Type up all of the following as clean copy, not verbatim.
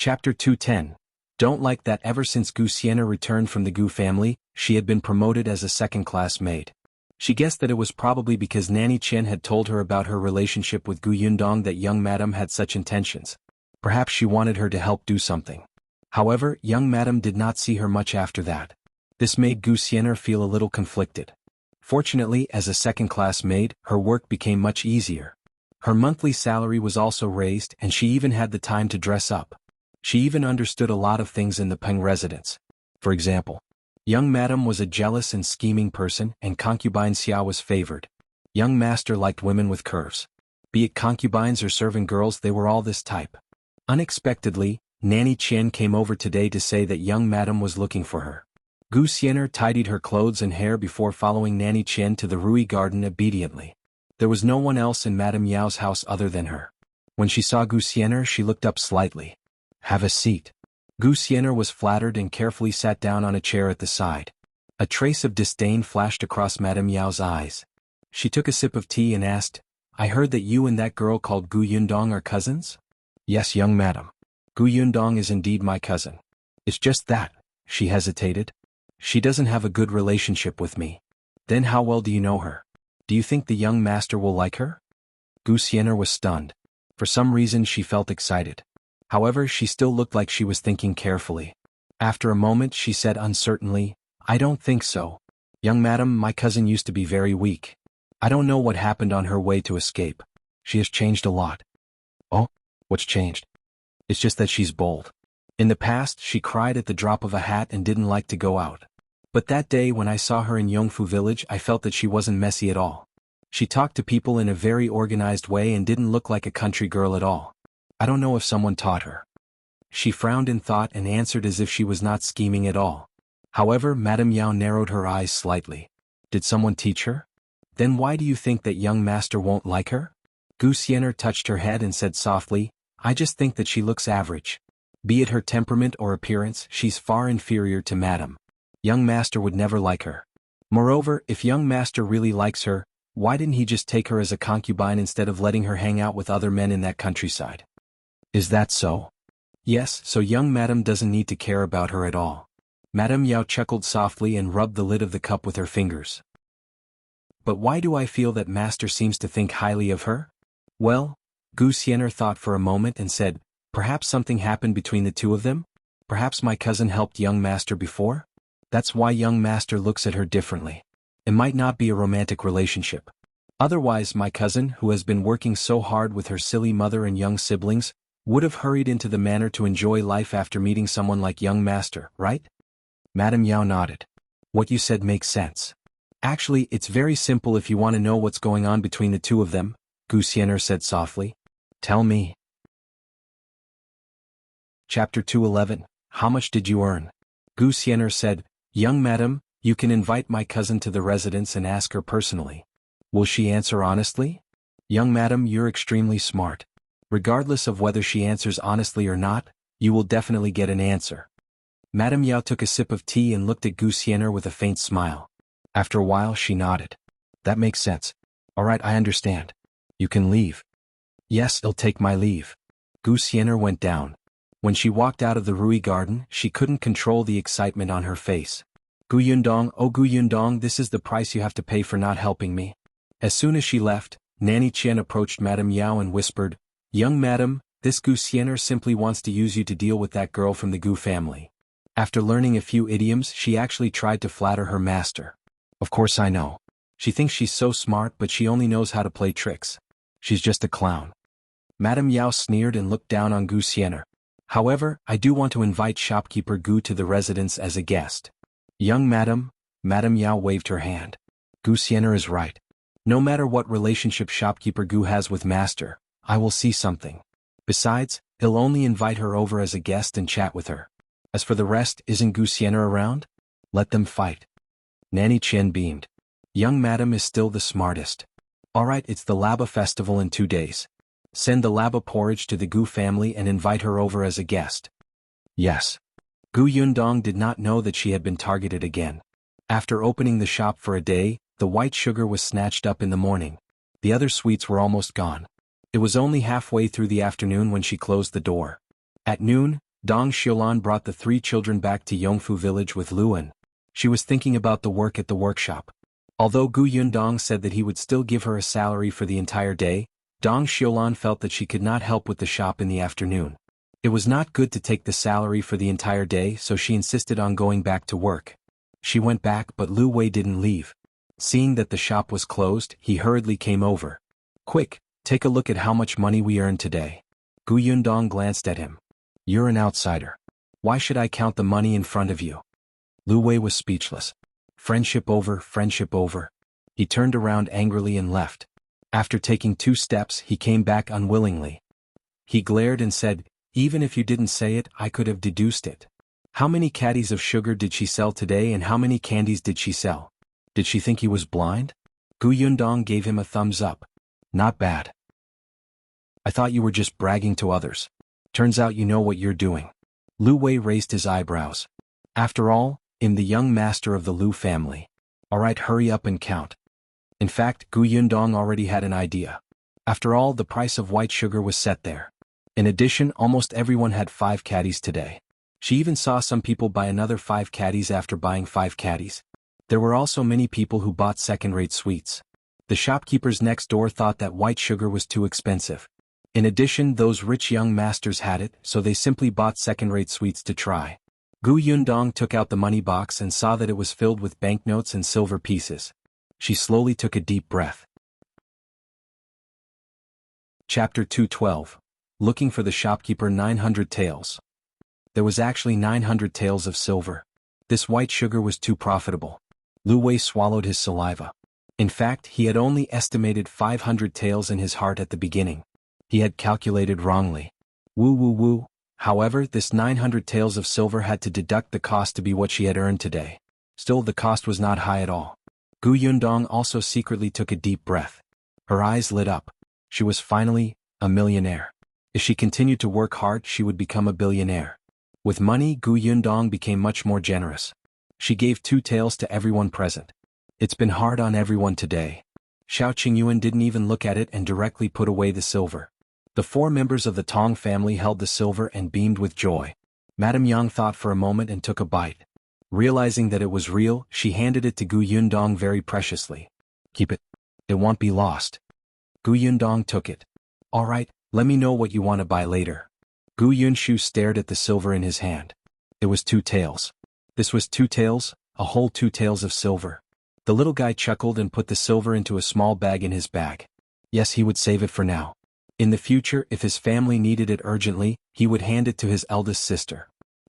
Chapter 210. Don't like that ever since Xian'er returned from the Gu family, she had been promoted as a second-class maid. She guessed that it was probably because Nanny Qian had told her about her relationship with Gu Yundong that young madam had such intentions. Perhaps she wanted her to help do something. However, young madam did not see her much after that. This made Xian'er feel a little conflicted. Fortunately, as a second-class maid, her work became much easier. Her monthly salary was also raised and she even had the time to dress up. She even understood a lot of things in the Peng residence. For example, young madam was a jealous and scheming person and concubine Xiao was favored. Young master liked women with curves. Be it concubines or serving girls, they were all this type. Unexpectedly, Nanny Qian came over today to say that young madam was looking for her. Xian'er tidied her clothes and hair before following Nanny Qian to the Rui garden obediently. There was no one else in Madame Yao's house other than her. When she saw Xian'er, she looked up slightly. "Have a seat." Xian'er was flattered and carefully sat down on a chair at the side. A trace of disdain flashed across Madame Yao's eyes. She took a sip of tea and asked, "I heard that you and that girl called Gu Yundong are cousins?" "Yes, young madam. Gu Yundong is indeed my cousin. It's just that," she hesitated. "She doesn't have a good relationship with me." "Then how well do you know her? Do you think the young master will like her?" Xian'er was stunned. For some reason she felt excited. However, she still looked like she was thinking carefully. After a moment she said uncertainly, "I don't think so. Young madam, my cousin used to be very weak. I don't know what happened on her way to escape. She has changed a lot." "Oh? What's changed?" "It's just that she's bold. In the past she cried at the drop of a hat and didn't like to go out. But that day when I saw her in Yongfu village I felt that she wasn't messy at all. She talked to people in a very organized way and didn't look like a country girl at all. I don't know if someone taught her." She frowned in thought and answered as if she was not scheming at all. However, Madame Yao narrowed her eyes slightly. "Did someone teach her? Then why do you think that young master won't like her?" Xian'er touched her head and said softly, "I just think that she looks average. Be it her temperament or appearance, she's far inferior to madam. Young master would never like her. Moreover, if young master really likes her, why didn't he just take her as a concubine instead of letting her hang out with other men in that countryside?" "Is that so?" "Yes, so young madam doesn't need to care about her at all." Madame Yao chuckled softly and rubbed the lid of the cup with her fingers. "But why do I feel that master seems to think highly of her?" "Well," Xian'er thought for a moment and said, "perhaps something happened between the two of them? Perhaps my cousin helped young master before? That's why young master looks at her differently. It might not be a romantic relationship. Otherwise my cousin, who has been working so hard with her silly mother and young siblings, would have hurried into the manor to enjoy life after meeting someone like young master, right?" Madame Yao nodded. "What you said makes sense. Actually, it's very simple if you want to know what's going on between the two of them," Xian'er said softly. "Tell me." Chapter 211. How much did you earn? Xian'er said, "Young madam, you can invite my cousin to the residence and ask her personally. Will she answer honestly? Young madam, you're extremely smart. Regardless of whether she answers honestly or not, you will definitely get an answer." Madame Yao took a sip of tea and looked at Xian'er with a faint smile. After a while she nodded. "That makes sense. All right, I understand. You can leave." "Yes, I'll take my leave." Xian'er went down. When she walked out of the Rui garden, she couldn't control the excitement on her face. "Gu Yundong, oh Gu Yundong, this is the price you have to pay for not helping me." As soon as she left, Nanny Qian approached Madame Yao and whispered, "Young madam, this Xian'er simply wants to use you to deal with that girl from the Gu family." After learning a few idioms, she actually tried to flatter her master. "Of course I know. She thinks she's so smart but she only knows how to play tricks. She's just a clown." Madame Yao sneered and looked down on Xian'er. "However, I do want to invite shopkeeper Gu to the residence as a guest." "Young madam," Madame Yao waved her hand. "Xian'er is right. No matter what relationship shopkeeper Gu has with master, I will see something. Besides, he'll only invite her over as a guest and chat with her. As for the rest, isn't Xian'er around? Let them fight." Nanny Qian beamed. "Young madam is still the smartest. All right, it's the Laba festival in 2 days. Send the Laba porridge to the Gu family and invite her over as a guest." "Yes." Gu Yundong did not know that she had been targeted again. After opening the shop for a day, the white sugar was snatched up in the morning. The other sweets were almost gone. It was only halfway through the afternoon when she closed the door. At noon, Dong Xiulan brought the 3 children back to Yongfu village with Luan. She was thinking about the work at the workshop. Although Gu Yundong said that he would still give her a salary for the entire day, Dong Xiulan felt that she could not help with the shop in the afternoon. It was not good to take the salary for the entire day, so she insisted on going back to work. She went back, but Lu Wei didn't leave. Seeing that the shop was closed, he hurriedly came over. "Quick, take a look at how much money we earned today." Gu Yundong glanced at him. "You're an outsider. Why should I count the money in front of you?" Lu Wei was speechless. Friendship over, friendship over. He turned around angrily and left. After taking 2 steps, he came back unwillingly. He glared and said, "Even if you didn't say it, I could have deduced it. How many caddies of sugar did she sell today and how many candies did she sell? Did she think he was blind?" Gu Yundong gave him a thumbs up. "Not bad. I thought you were just bragging to others. Turns out you know what you're doing." Lu Wei raised his eyebrows. After all, I'm the young master of the Lu family. Alright, hurry up and count. In fact, Gu Yundong already had an idea. After all, the price of white sugar was set there. In addition, almost everyone had 5 caddies today. She even saw some people buy another 5 caddies after buying 5 caddies. There were also many people who bought second-rate sweets. The shopkeepers next door thought that white sugar was too expensive. In addition, those rich young masters had it, so they simply bought second-rate sweets to try. Gu Yundong took out the money box and saw that it was filled with banknotes and silver pieces. She slowly took a deep breath. Chapter 212. Looking for the shopkeeper. 900 taels. There was actually 900 taels of silver. This white sugar was too profitable. Lu Wei swallowed his saliva. In fact, he had only estimated 500 taels in his heart at the beginning. He had calculated wrongly. Woo woo woo. However, this 900 taels of silver had to deduct the cost to be what she had earned today. Still, the cost was not high at all. Gu Yundong also secretly took a deep breath. Her eyes lit up. She was finally a millionaire. If she continued to work hard, she would become a billionaire. With money, Gu Yundong became much more generous. She gave 2 taels to everyone present. It's been hard on everyone today. Shao Qing'an didn't even look at it and directly put away the silver. The 4 members of the Tong family held the silver and beamed with joy. Madame Yang thought for a moment and took a bite. Realizing that it was real, she handed it to Gu Yundong very preciously. "Keep it. It won't be lost." Gu Yundong took it. "Alright, let me know what you want to buy later." Gu Yunshu stared at the silver in his hand. It was 2 taels. This was 2 taels, a whole 2 taels of silver. The little guy chuckled and put the silver into a small bag in his bag. Yes, he would save it for now. In the future, if his family needed it urgently, he would hand it to his eldest sister.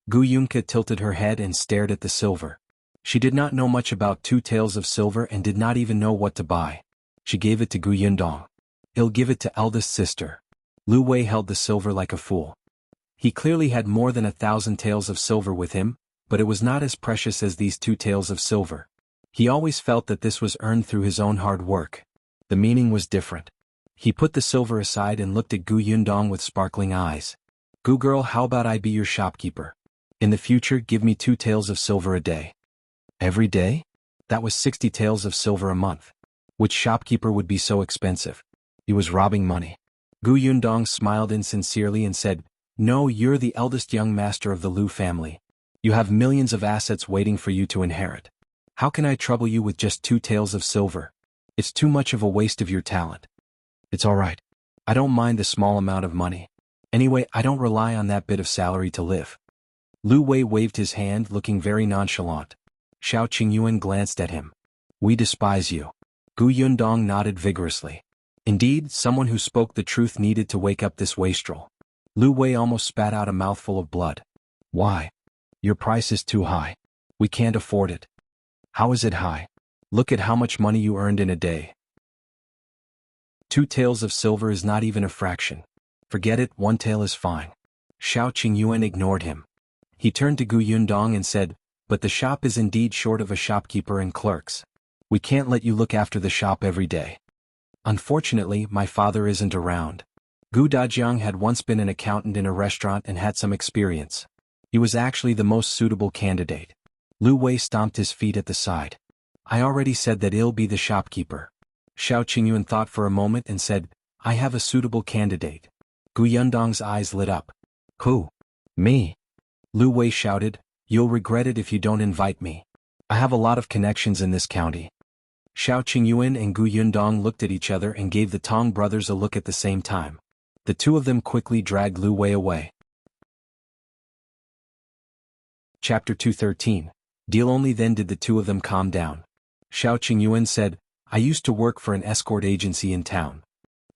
Gu Yunka tilted her head and stared at the silver. She did not know much about 2 taels of silver and did not even know what to buy. She gave it to Gu Yundong. "He'll give it to eldest sister." Lu Wei held the silver like a fool. He clearly had more than 1,000 taels of silver with him, but it was not as precious as these 2 taels of silver. He always felt that this was earned through his own hard work. The meaning was different. He put the silver aside and looked at Gu Yundong with sparkling eyes. "Gu girl, how about I be your shopkeeper? In the future, give me 2 taels of silver a day." Every day? That was 60 taels of silver a month. Which shopkeeper would be so expensive? He was robbing money. Gu Yundong smiled insincerely and said, "No, you're the eldest young master of the Lu family. You have millions of assets waiting for you to inherit. How can I trouble you with just 2 taels of silver? It's too much of a waste of your talent." "It's alright. I don't mind the small amount of money. Anyway, I don't rely on that bit of salary to live." Lu Wei waved his hand, looking very nonchalant. Shao Qingyuan glanced at him. "We despise you." Gu Yundong nodded vigorously. Indeed, someone who spoke the truth needed to wake up this wastrel. Lu Wei almost spat out a mouthful of blood. "Why? Your price is too high. We can't afford it." "How is it high? Look at how much money you earned in a day." 2 taels of silver is not even a fraction. Forget it, 1 tael is fine. Shao Qingyuan ignored him. He turned to Gu Yundong and said, "But the shop is indeed short of a shopkeeper and clerks. We can't let you look after the shop every day." "Unfortunately, my father isn't around." Gu Dajiang had once been an accountant in a restaurant and had some experience. He was actually the most suitable candidate. Lu Wei stomped his feet at the side. "I already said that he'll be the shopkeeper." Shao Qingyuan thought for a moment and said, "I have a suitable candidate." Gu Yundong's eyes lit up. "Who? Me?" Lu Wei shouted, "You'll regret it if you don't invite me. I have a lot of connections in this county." Shao Qingyuan and Gu Yundong looked at each other and gave the Tong brothers a look at the same time. The two of them quickly dragged Lu Wei away. Chapter 213. Deal. Only then did the two of them calm down. Shao Qingyuan said, "I used to work for an escort agency in town."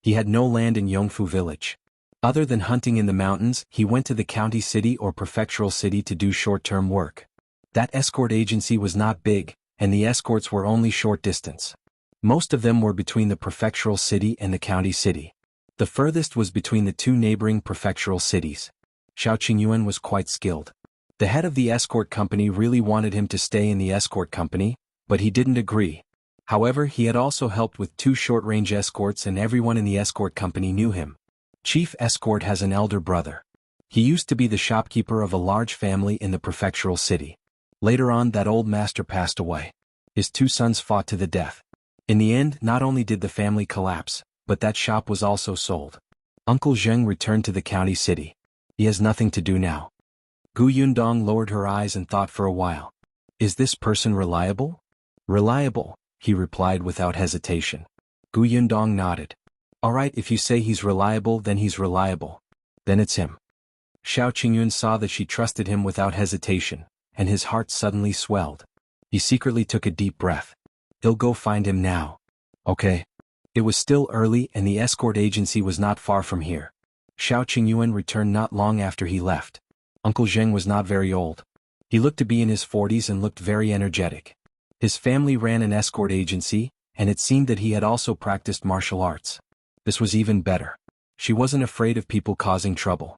He had no land in Yongfu village. Other than hunting in the mountains, he went to the county city or prefectural city to do short-term work. That escort agency was not big, and the escorts were only short distance. Most of them were between the prefectural city and the county city. The furthest was between the two neighboring prefectural cities. Shao Qingyuan was quite skilled. The head of the escort company really wanted him to stay in the escort company, but he didn't agree. However, he had also helped with 2 short-range escorts and everyone in the escort company knew him. Chief Escort has an elder brother. He used to be the shopkeeper of a large family in the prefectural city. Later on, that old master passed away. His 2 sons fought to the death. In the end, not only did the family collapse, but that shop was also sold. Uncle Zheng returned to the county city. He has nothing to do now. Gu Yundong lowered her eyes and thought for a while. Is this person reliable? Reliable, he replied without hesitation. Gu Yundong nodded. All right, if you say he's reliable, then he's reliable. Then it's him. Shao Qingyuan saw that she trusted him without hesitation, and his heart suddenly swelled. He secretly took a deep breath. He'll go find him now. Okay. It was still early and the escort agency was not far from here. Shao Qingyuan returned not long after he left. Uncle Zheng was not very old. He looked to be in his 40s and looked very energetic. His family ran an escort agency, and it seemed that he had also practiced martial arts. This was even better. She wasn't afraid of people causing trouble.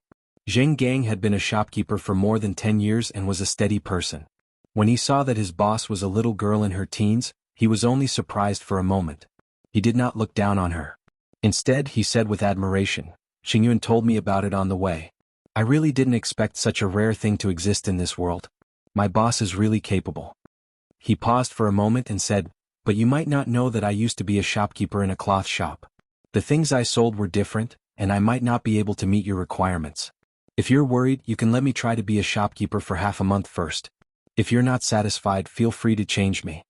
Zheng Gang had been a shopkeeper for more than 10 years and was a steady person. When he saw that his boss was a little girl in her teens, he was only surprised for a moment. He did not look down on her. Instead, he said with admiration, "Qingyuan told me about it on the way. I really didn't expect such a rare thing to exist in this world. My boss is really capable." He paused for a moment and said, "But you might not know that I used to be a shopkeeper in a cloth shop. The things I sold were different, and I might not be able to meet your requirements. If you're worried, you can let me try to be a shopkeeper for half a month first. If you're not satisfied, feel free to change me."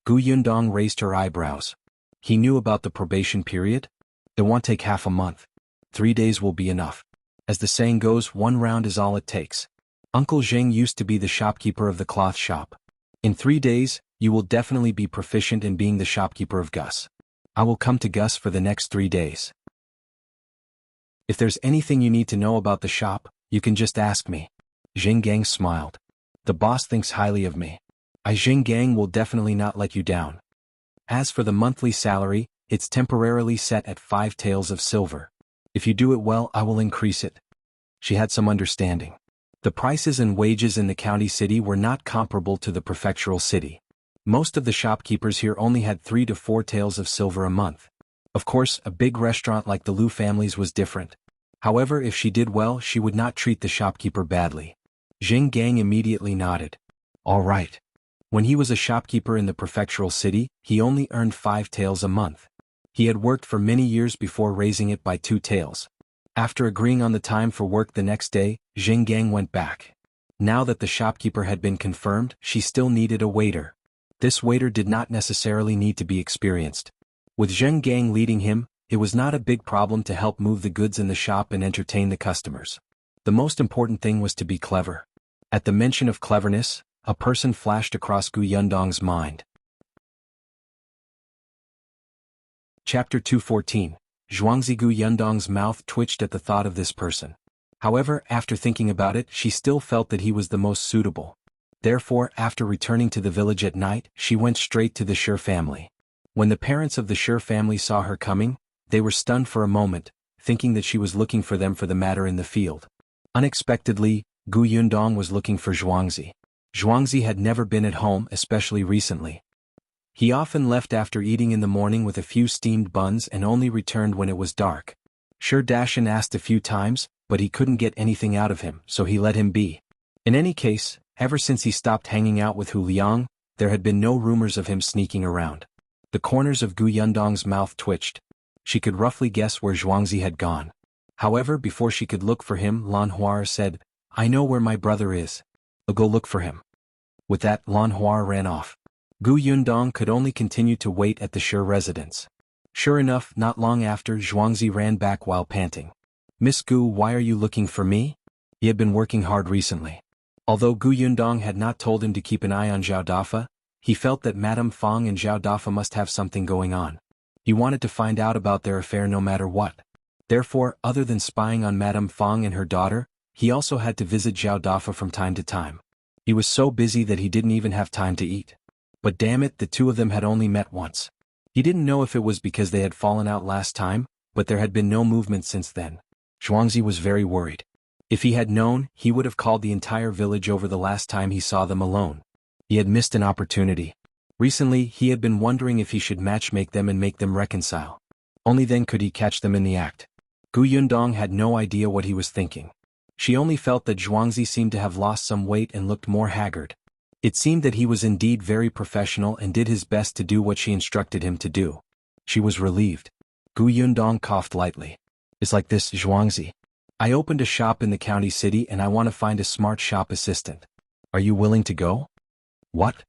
Gu Yundong raised her eyebrows. He knew about the probation period. It won't take half a month. 3 days will be enough. As the saying goes, 1 round is all it takes. Uncle Zheng used to be the shopkeeper of the cloth shop. In 3 days, you will definitely be proficient in being the shopkeeper of Gus. I will come to Gus for the next 3 days. If there's anything you need to know about the shop, you can just ask me. Zheng Gang smiled. The boss thinks highly of me. Zheng Gang will definitely not let you down. As for the monthly salary, it's temporarily set at 5 taels of silver. If you do it well, I will increase it. She had some understanding. The prices and wages in the county city were not comparable to the prefectural city. Most of the shopkeepers here only had 3 to 4 taels of silver a month. Of course, a big restaurant like the Lu family's was different. However, if she did well, she would not treat the shopkeeper badly. Zheng Gang immediately nodded. All right. When he was a shopkeeper in the prefectural city, he only earned 5 taels a month. He had worked for many years before raising it by 2 taels. After agreeing on the time for work the next day, Zheng Gang went back. Now that the shopkeeper had been confirmed, she still needed a waiter. This waiter did not necessarily need to be experienced. With Zheng Gang leading him, it was not a big problem to help move the goods in the shop and entertain the customers. The most important thing was to be clever. At the mention of cleverness, a person flashed across Gu Yundong's mind. Chapter 214. Zhuangzi. Gu Yundong's mouth twitched at the thought of this person. However, after thinking about it, she still felt that he was the most suitable. Therefore, after returning to the village at night, she went straight to the Shi family. When the parents of the Shi family saw her coming, they were stunned for a moment, thinking that she was looking for them for the matter in the field. Unexpectedly, Gu Yundong was looking for Zhuangzi. Zhuangzi had never been at home, especially recently. He often left after eating in the morning with a few steamed buns and only returned when it was dark. Shi Dashan asked a few times, but he couldn't get anything out of him, so he let him be. In any case, ever since he stopped hanging out with Hu Liang, there had been no rumors of him sneaking around. The corners of Gu Yundong's mouth twitched. She could roughly guess where Zhuangzi had gone. However, before she could look for him, Lan Huar said, I know where my brother is. I'll go look for him." With that, Lan Hua ran off. Gu Yundong could only continue to wait at the Shi residence. Sure enough, not long after, Zhuangzi ran back while panting. "Miss Gu, why are you looking for me?" He had been working hard recently. Although Gu Yundong had not told him to keep an eye on Zhao Dafa, he felt that Madame Feng and Zhao Dafa must have something going on. He wanted to find out about their affair no matter what. Therefore, other than spying on Madame Feng and her daughter, he also had to visit Zhao Dafa from time to time. He was so busy that he didn't even have time to eat. But damn it, the two of them had only met once. He didn't know if it was because they had fallen out last time, but there had been no movement since then. Zhuangzi was very worried. If he had known, he would have called the entire village over the last time he saw them alone. He had missed an opportunity. Recently, he had been wondering if he should matchmake them and make them reconcile. Only then could he catch them in the act. Gu Yundong had no idea what he was thinking. She only felt that Zhuangzi seemed to have lost some weight and looked more haggard. It seemed that he was indeed very professional and did his best to do what she instructed him to do. She was relieved. Gu Yundong coughed lightly. "It's like this, Zhuangzi. I opened a shop in the county city and I want to find a smart shop assistant. Are you willing to go?" "What?"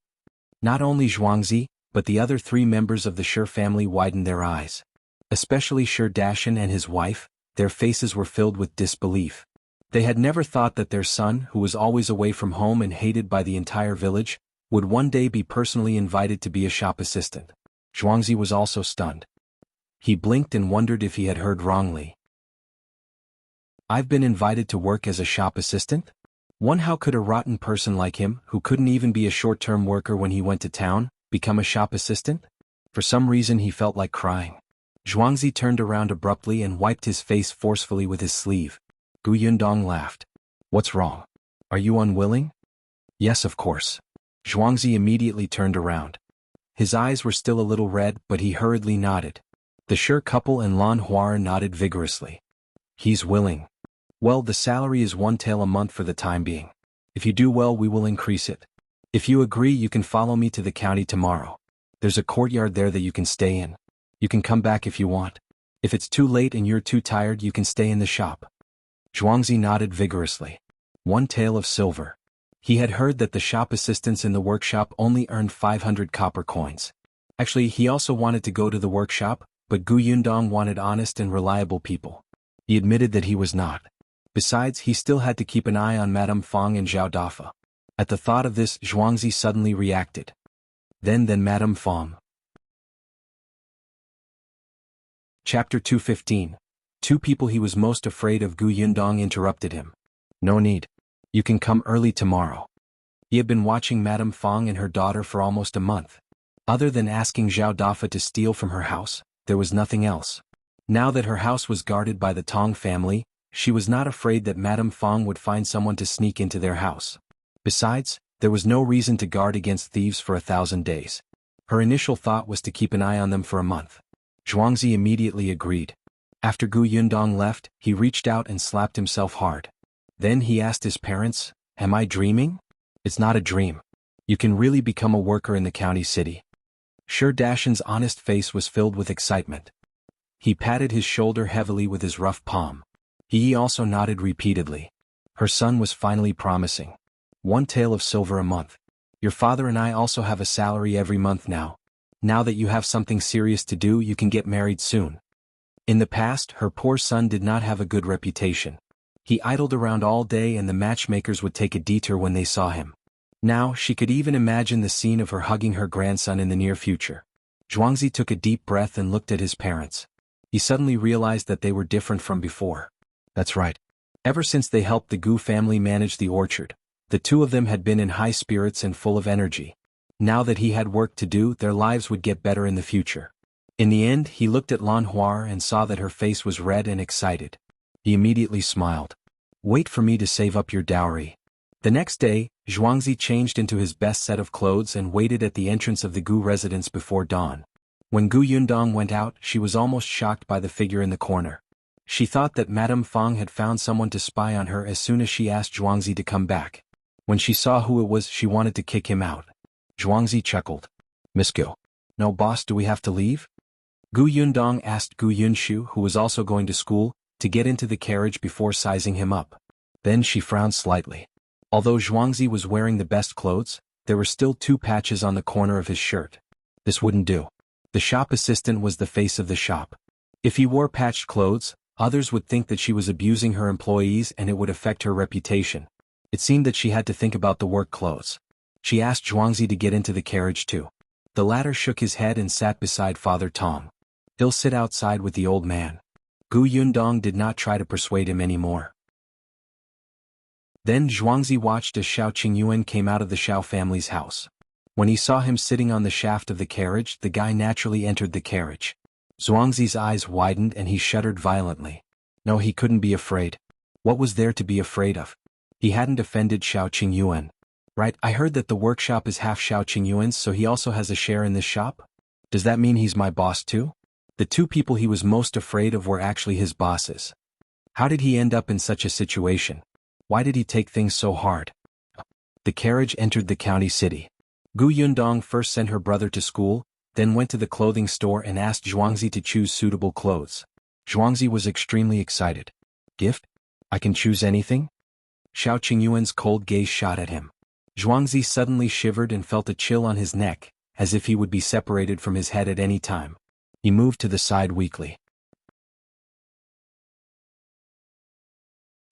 Not only Zhuangzi, but the other three members of the Shi family widened their eyes. Especially Shi Dashan and his wife, their faces were filled with disbelief. They had never thought that their son, who was always away from home and hated by the entire village, would one day be personally invited to be a shop assistant. Zhuangzi was also stunned. He blinked and wondered if he had heard wrongly. "I've been invited to work as a shop assistant? How could a rotten person like him, who couldn't even be a short-term worker when he went to town, become a shop assistant?" For some reason he felt like crying. Zhuangzi turned around abruptly and wiped his face forcefully with his sleeve. Gu Yundong laughed. "What's wrong? Are you unwilling?" "Yes, of course." Zhuangzi immediately turned around. His eyes were still a little red, but he hurriedly nodded. The Shi couple and Lan Hua nodded vigorously. "He's willing. Well, the salary is 1 tael a month for the time being. If you do well, we will increase it. If you agree, you can follow me to the county tomorrow. There's a courtyard there that you can stay in. You can come back if you want. If it's too late and you're too tired, you can stay in the shop." Zhuangzi nodded vigorously. 1 tael of silver. He had heard that the shop assistants in the workshop only earned 500 copper coins. Actually, he also wanted to go to the workshop, but Gu Yundong wanted honest and reliable people. He admitted that he was not. Besides, he still had to keep an eye on Madame Feng and Zhao Dafa. At the thought of this, Zhuangzi suddenly reacted. Then Madame Feng. Chapter 215. Two people he was most afraid of. Gu Yundong interrupted him. "No need. You can come early tomorrow." He had been watching Madame Feng and her daughter for almost a month. Other than asking Zhao Dafa to steal from her house, there was nothing else. Now that her house was guarded by the Tong family, she was not afraid that Madame Feng would find someone to sneak into their house. Besides, there was no reason to guard against thieves for 1,000 days. Her initial thought was to keep an eye on them for a month. Zhuangzi immediately agreed. After Gu Yundong left, he reached out and slapped himself hard. Then he asked his parents, "Am I dreaming?" "It's not a dream. You can really become a worker in the county city." Shi Dashan's honest face was filled with excitement. He patted his shoulder heavily with his rough palm. He also nodded repeatedly. Her son was finally promising. 1 tael of silver a month. "Your father and I also have a salary every month now. Now that you have something serious to do, you can get married soon." In the past, her poor son did not have a good reputation. He idled around all day and the matchmakers would take a detour when they saw him. Now, she could even imagine the scene of her hugging her grandson in the near future. Zhuangzi took a deep breath and looked at his parents. He suddenly realized that they were different from before. That's right. Ever since they helped the Gu family manage the orchard, the two of them had been in high spirits and full of energy. Now that he had work to do, their lives would get better in the future. In the end, he looked at Lan Hua and saw that her face was red and excited. He immediately smiled. "Wait for me to save up your dowry." The next day, Zhuangzi changed into his best set of clothes and waited at the entrance of the Gu residence before dawn. When Gu Yundong went out, she was almost shocked by the figure in the corner. She thought that Madame Feng had found someone to spy on her as soon as she asked Zhuangzi to come back. When she saw who it was, she wanted to kick him out. Zhuangzi chuckled. "Miss Gu. No boss, do we have to leave?" Gu Yundong asked Gu Yunshu, who was also going to school, to get into the carriage before sizing him up. Then she frowned slightly. Although Zhuangzi was wearing the best clothes, there were still 2 patches on the corner of his shirt. This wouldn't do. The shop assistant was the face of the shop. If he wore patched clothes, others would think that she was abusing her employees and it would affect her reputation. It seemed that she had to think about the work clothes. She asked Zhuangzi to get into the carriage too. The latter shook his head and sat beside Father Tong. He'll sit outside with the old man. Yundong did not try to persuade him anymore. Then Zhuangzi watched as Shao Qingyuan came out of the Shao family's house. When he saw him sitting on the shaft of the carriage, the guy naturally entered the carriage. Zhuangzi's eyes widened and he shuddered violently. No, he couldn't be afraid. What was there to be afraid of? He hadn't offended Shao Qingyuan. Right, I heard that the workshop is half Shao Qingyuan's, so he also has a share in this shop? Does that mean he's my boss too? The 2 people he was most afraid of were actually his bosses. How did he end up in such a situation? Why did he take things so hard? The carriage entered the county city. Yundong first sent her brother to school, then went to the clothing store and asked Zhuangzi to choose suitable clothes. Zhuangzi was extremely excited. Gift? I can choose anything? Shao Qingyuan's cold gaze shot at him. Zhuangzi suddenly shivered and felt a chill on his neck, as if he would be separated from his head at any time. He moved to the side weakly.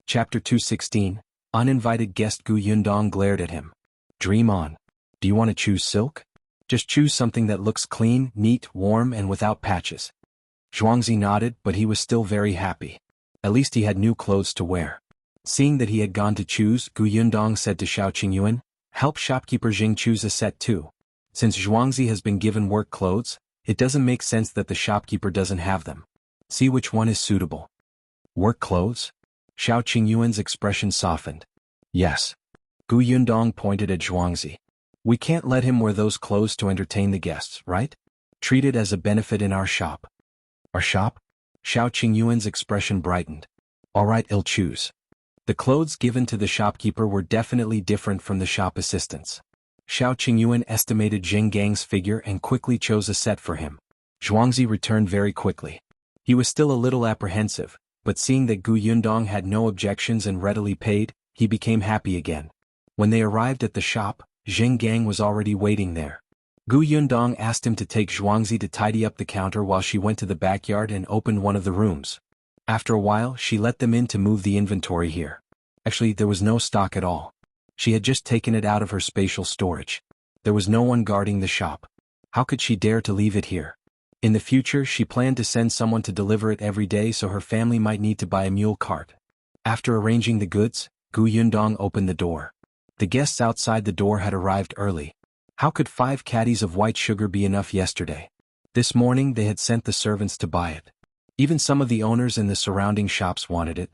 Chapter 216. Uninvited guest. Yundong glared at him. Dream on. Do you want to choose silk? Just choose something that looks clean, neat, warm and without patches. Zhuangzi nodded, but he was still very happy. At least he had new clothes to wear. Seeing that he had gone to choose, Yundong said to Shao Qingyuan, help shopkeeper Jing choose a set too. Since Zhuangzi has been given work clothes, it doesn't make sense that the shopkeeper doesn't have them. See which one is suitable. Work clothes? Shao Qingyuan's expression softened. Yes. Yundong pointed at Zhuangzi. We can't let him wear those clothes to entertain the guests, right? Treat it as a benefit in our shop. Our shop? Shao Qingyuan's expression brightened. All right, I'll choose. The clothes given to the shopkeeper were definitely different from the shop assistants. Shao Qingyuan estimated Zheng Gang's figure and quickly chose a set for him. Zhuangzi returned very quickly. He was still a little apprehensive, but seeing that Yundong had no objections and readily paid, he became happy again. When they arrived at the shop, Zheng Gang was already waiting there. Yundong asked him to take Zhuangzi to tidy up the counter while she went to the backyard and opened one of the rooms. After a while, she let them in to move the inventory here. Actually, there was no stock at all. She had just taken it out of her spatial storage. There was no one guarding the shop. How could she dare to leave it here? In the future, she planned to send someone to deliver it every day so her family might need to buy a mule cart. After arranging the goods, Yundong opened the door. The guests outside the door had arrived early. How could 5 caddies of white sugar be enough yesterday? This morning they had sent the servants to buy it. Even some of the owners in the surrounding shops wanted it.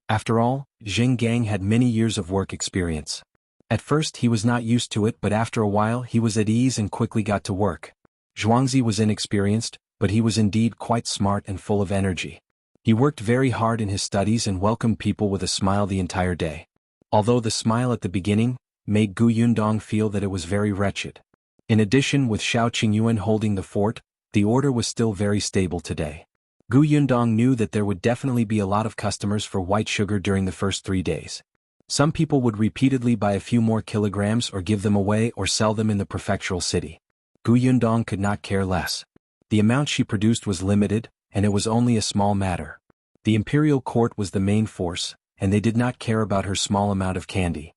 After all, Zheng Gang had many years of work experience. At first he was not used to it, but after a while he was at ease and quickly got to work. Zhuangzi was inexperienced, but he was indeed quite smart and full of energy. He worked very hard in his studies and welcomed people with a smile the entire day. Although the smile at the beginning made Yundong feel that it was very wretched. In addition, with Shao Qingyuan holding the fort, the order was still very stable today. Yundong knew that there would definitely be a lot of customers for white sugar during the first 3 days. Some people would repeatedly buy a few more kilograms or give them away or sell them in the prefectural city. Yundong could not care less. The amount she produced was limited, and it was only a small matter. The imperial court was the main force, and they did not care about her small amount of candy.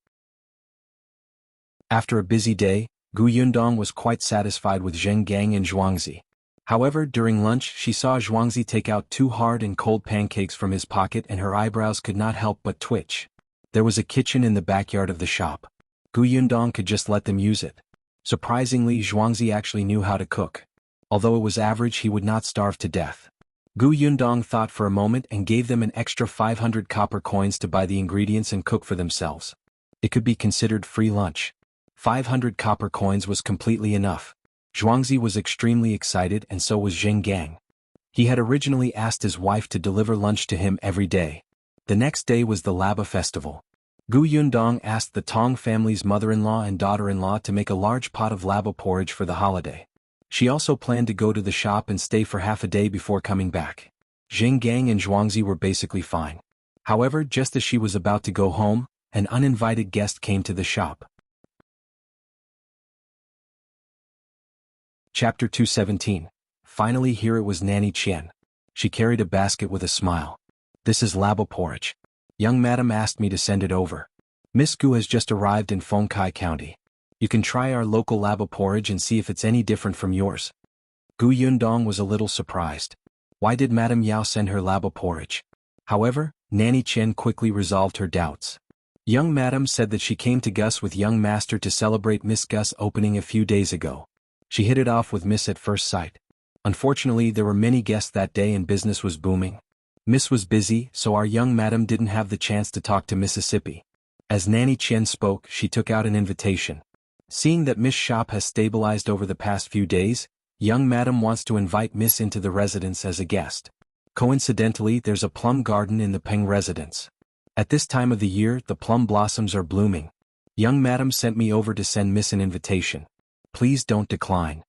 After a busy day, Yundong was quite satisfied with Zheng Gang and Zhuangzi. However, during lunch she saw Zhuangzi take out 2 hard and cold pancakes from his pocket and her eyebrows could not help but twitch. There was a kitchen in the backyard of the shop. Yundong could just let them use it. Surprisingly, Zhuangzi actually knew how to cook. Although it was average, he would not starve to death. Yundong thought for a moment and gave them an extra 500 copper coins to buy the ingredients and cook for themselves. It could be considered free lunch. 500 copper coins was completely enough. Zhuangzi was extremely excited and so was Zheng Gang. He had originally asked his wife to deliver lunch to him every day. The next day was the Laba festival. Yundong asked the Tong family's mother-in-law and daughter-in-law to make a large pot of laba porridge for the holiday. She also planned to go to the shop and stay for half a day before coming back. Zheng Gang and Zhuangzi were basically fine. However, just as she was about to go home, an uninvited guest came to the shop. Chapter 217. Finally here it was Nanny Qian. She carried a basket with a smile. "This is labo porridge. Young madam asked me to send it over. Miss Gu has just arrived in Feng County. You can try our local labo porridge and see if it's any different from yours." Gu Yundong was a little surprised. Why did Madame Yao send her labo porridge? However, Nanny Qian quickly resolved her doubts. Young madam said that she came to Gus with young master to celebrate Miss Gus opening a few days ago. She hit it off with Miss at first sight. Unfortunately, there were many guests that day and business was booming. Miss was busy, so our young madam didn't have the chance to talk to Mississippi. As Nanny Qian spoke, she took out an invitation. Seeing that Miss' shop has stabilized over the past few days, young madam wants to invite Miss into the residence as a guest. Coincidentally, there's a plum garden in the Peng residence. At this time of the year, the plum blossoms are blooming. Young madam sent me over to send Miss an invitation. Please don't decline.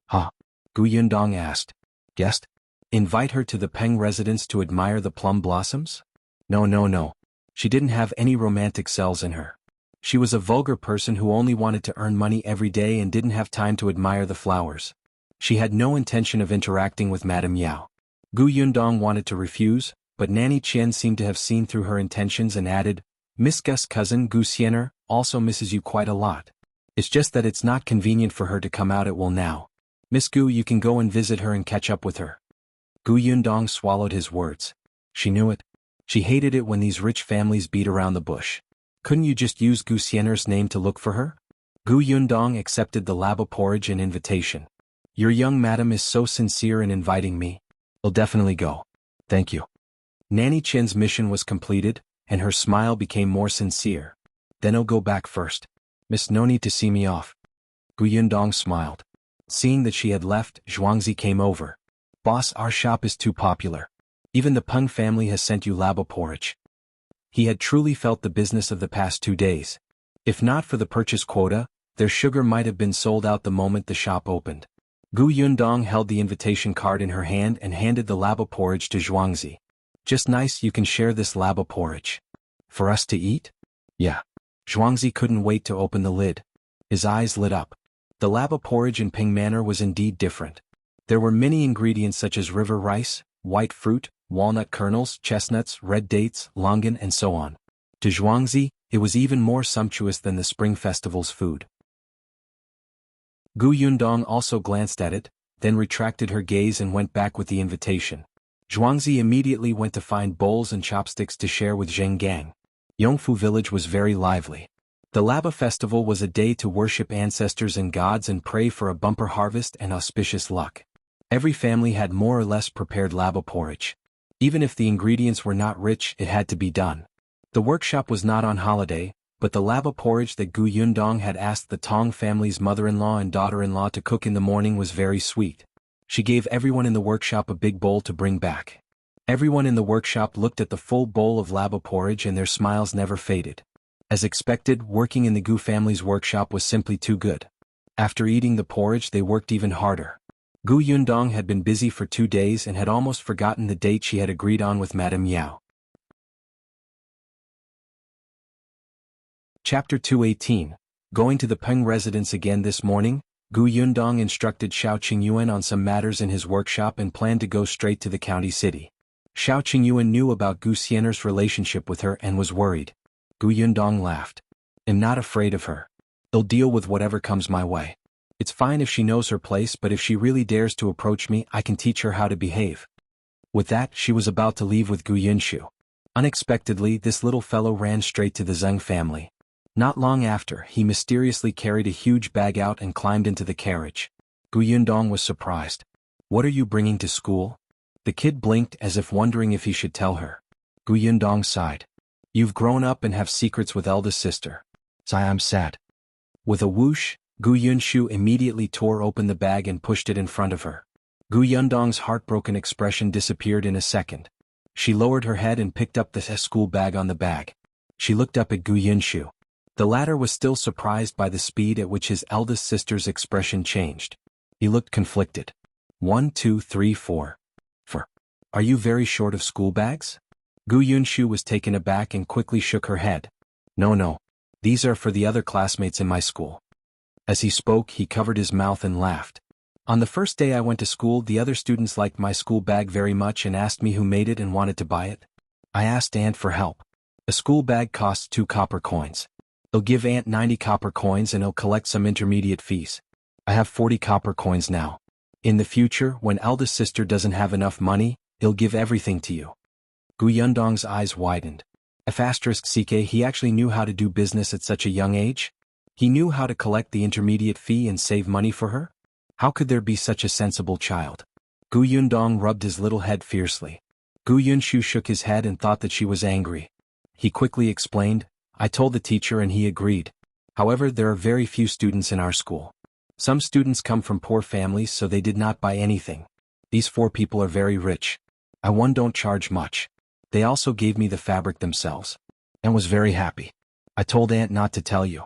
Huh? Gu Yundong asked. Guest? Invite her to the Peng residence to admire the plum blossoms? No. She didn't have any romantic cells in her. She was a vulgar person who only wanted to earn money every day and didn't have time to admire the flowers. She had no intention of interacting with Madame Yao. Gu Yundong wanted to refuse, but Nanny Qian seemed to have seen through her intentions and added, Miss Gus' cousin Gu Xian'er also misses you quite a lot. It's just that it's not convenient for her to come out at will now. Miss Gu, you can go and visit her and catch up with her. Gu Yundong swallowed his words. She knew it. She hated it when these rich families beat around the bush. Couldn't you just use Gu Xian'er's name to look for her? Gu Yundong accepted the labo porridge and invitation. Your young madam is so sincere in inviting me. I'll definitely go. Thank you. Nanny Qian's mission was completed, and her smile became more sincere. Then I'll go back first. Miss, no need to see me off. Gu Yundong smiled. Seeing that she had left, Zhuangzi came over. Boss, our shop is too popular. Even the Peng family has sent you labo porridge. He had truly felt the business of the past 2 days. If not for the purchase quota, their sugar might have been sold out the moment the shop opened. Gu Yundong held the invitation card in her hand and handed the labo porridge to Zhuangzi. Just nice, you can share this labo porridge. For us to eat? Yeah. Zhuangzi couldn't wait to open the lid. His eyes lit up. The labo porridge in Peng Manor was indeed different. There were many ingredients such as river rice, white fruit, walnut kernels, chestnuts, red dates, longan and so on. To Zhuangzi, it was even more sumptuous than the Spring Festival's food. Gu Yundong also glanced at it, then retracted her gaze and went back with the invitation. Zhuangzi immediately went to find bowls and chopsticks to share with Zheng Gang. Yongfu village was very lively. The Laba festival was a day to worship ancestors and gods and pray for a bumper harvest and auspicious luck. Every family had more or less prepared labo porridge. Even if the ingredients were not rich, it had to be done. The workshop was not on holiday, but the labo porridge that Gu Yundong had asked the Tong family's mother-in-law and daughter-in-law to cook in the morning was very sweet. She gave everyone in the workshop a big bowl to bring back. Everyone in the workshop looked at the full bowl of labo porridge and their smiles never faded. As expected, working in the Gu family's workshop was simply too good. After eating the porridge, they worked even harder. Gu Yundong had been busy for 2 days and had almost forgotten the date she had agreed on with Madame Yao. Chapter 218. Going to the Peng residence again this morning, Gu Yundong instructed Shao Qingyuan on some matters in his workshop and planned to go straight to the county city. Shao Qingyuan knew about Gu Xian'er's relationship with her and was worried. Gu Yundong laughed. I'm not afraid of her. I'll deal with whatever comes my way. It's fine if she knows her place, but if she really dares to approach me, I can teach her how to behave. With that, she was about to leave with Gu Yunshu. Unexpectedly, this little fellow ran straight to the Zhong family. Not long after, he mysteriously carried a huge bag out and climbed into the carriage. Gu Yundong was surprised. What are you bringing to school? The kid blinked as if wondering if he should tell her. Gu Yundong sighed. You've grown up and have secrets with eldest sister. I'm sad. With a whoosh, Gu Yunshu immediately tore open the bag and pushed it in front of her. Gu Yundong's heartbroken expression disappeared in a second. She lowered her head and picked up the school bag on the bag. She looked up at Gu Yunshu. The latter was still surprised by the speed at which his eldest sister's expression changed. He looked conflicted. 1, 2, 3, 4. Are you very short of school bags? Gu Yunshu was taken aback and quickly shook her head. No. These are for the other classmates in my school. As he spoke, he covered his mouth and laughed. On the first day I went to school, the other students liked my school bag very much and asked me who made it and wanted to buy it. I asked Aunt for help. A school bag costs 2 copper coins. I'll give Aunt 90 copper coins and I'll collect some intermediate fees. I have 40 copper coins now. In the future, when eldest sister doesn't have enough money, he'll give everything to you. Gu Yundong's eyes widened. F***ck, he actually knew how to do business at such a young age? He knew how to collect the intermediate fee and save money for her? How could there be such a sensible child? Gu Yundong rubbed his little head fiercely. Gu Yunshu shook his head and thought that she was angry. He quickly explained, I told the teacher and he agreed. However, there are very few students in our school. Some students come from poor families, so they did not buy anything. These 4 people are very rich. I don't charge much. They also gave me the fabric themselves. And was very happy. I told Aunt not to tell you.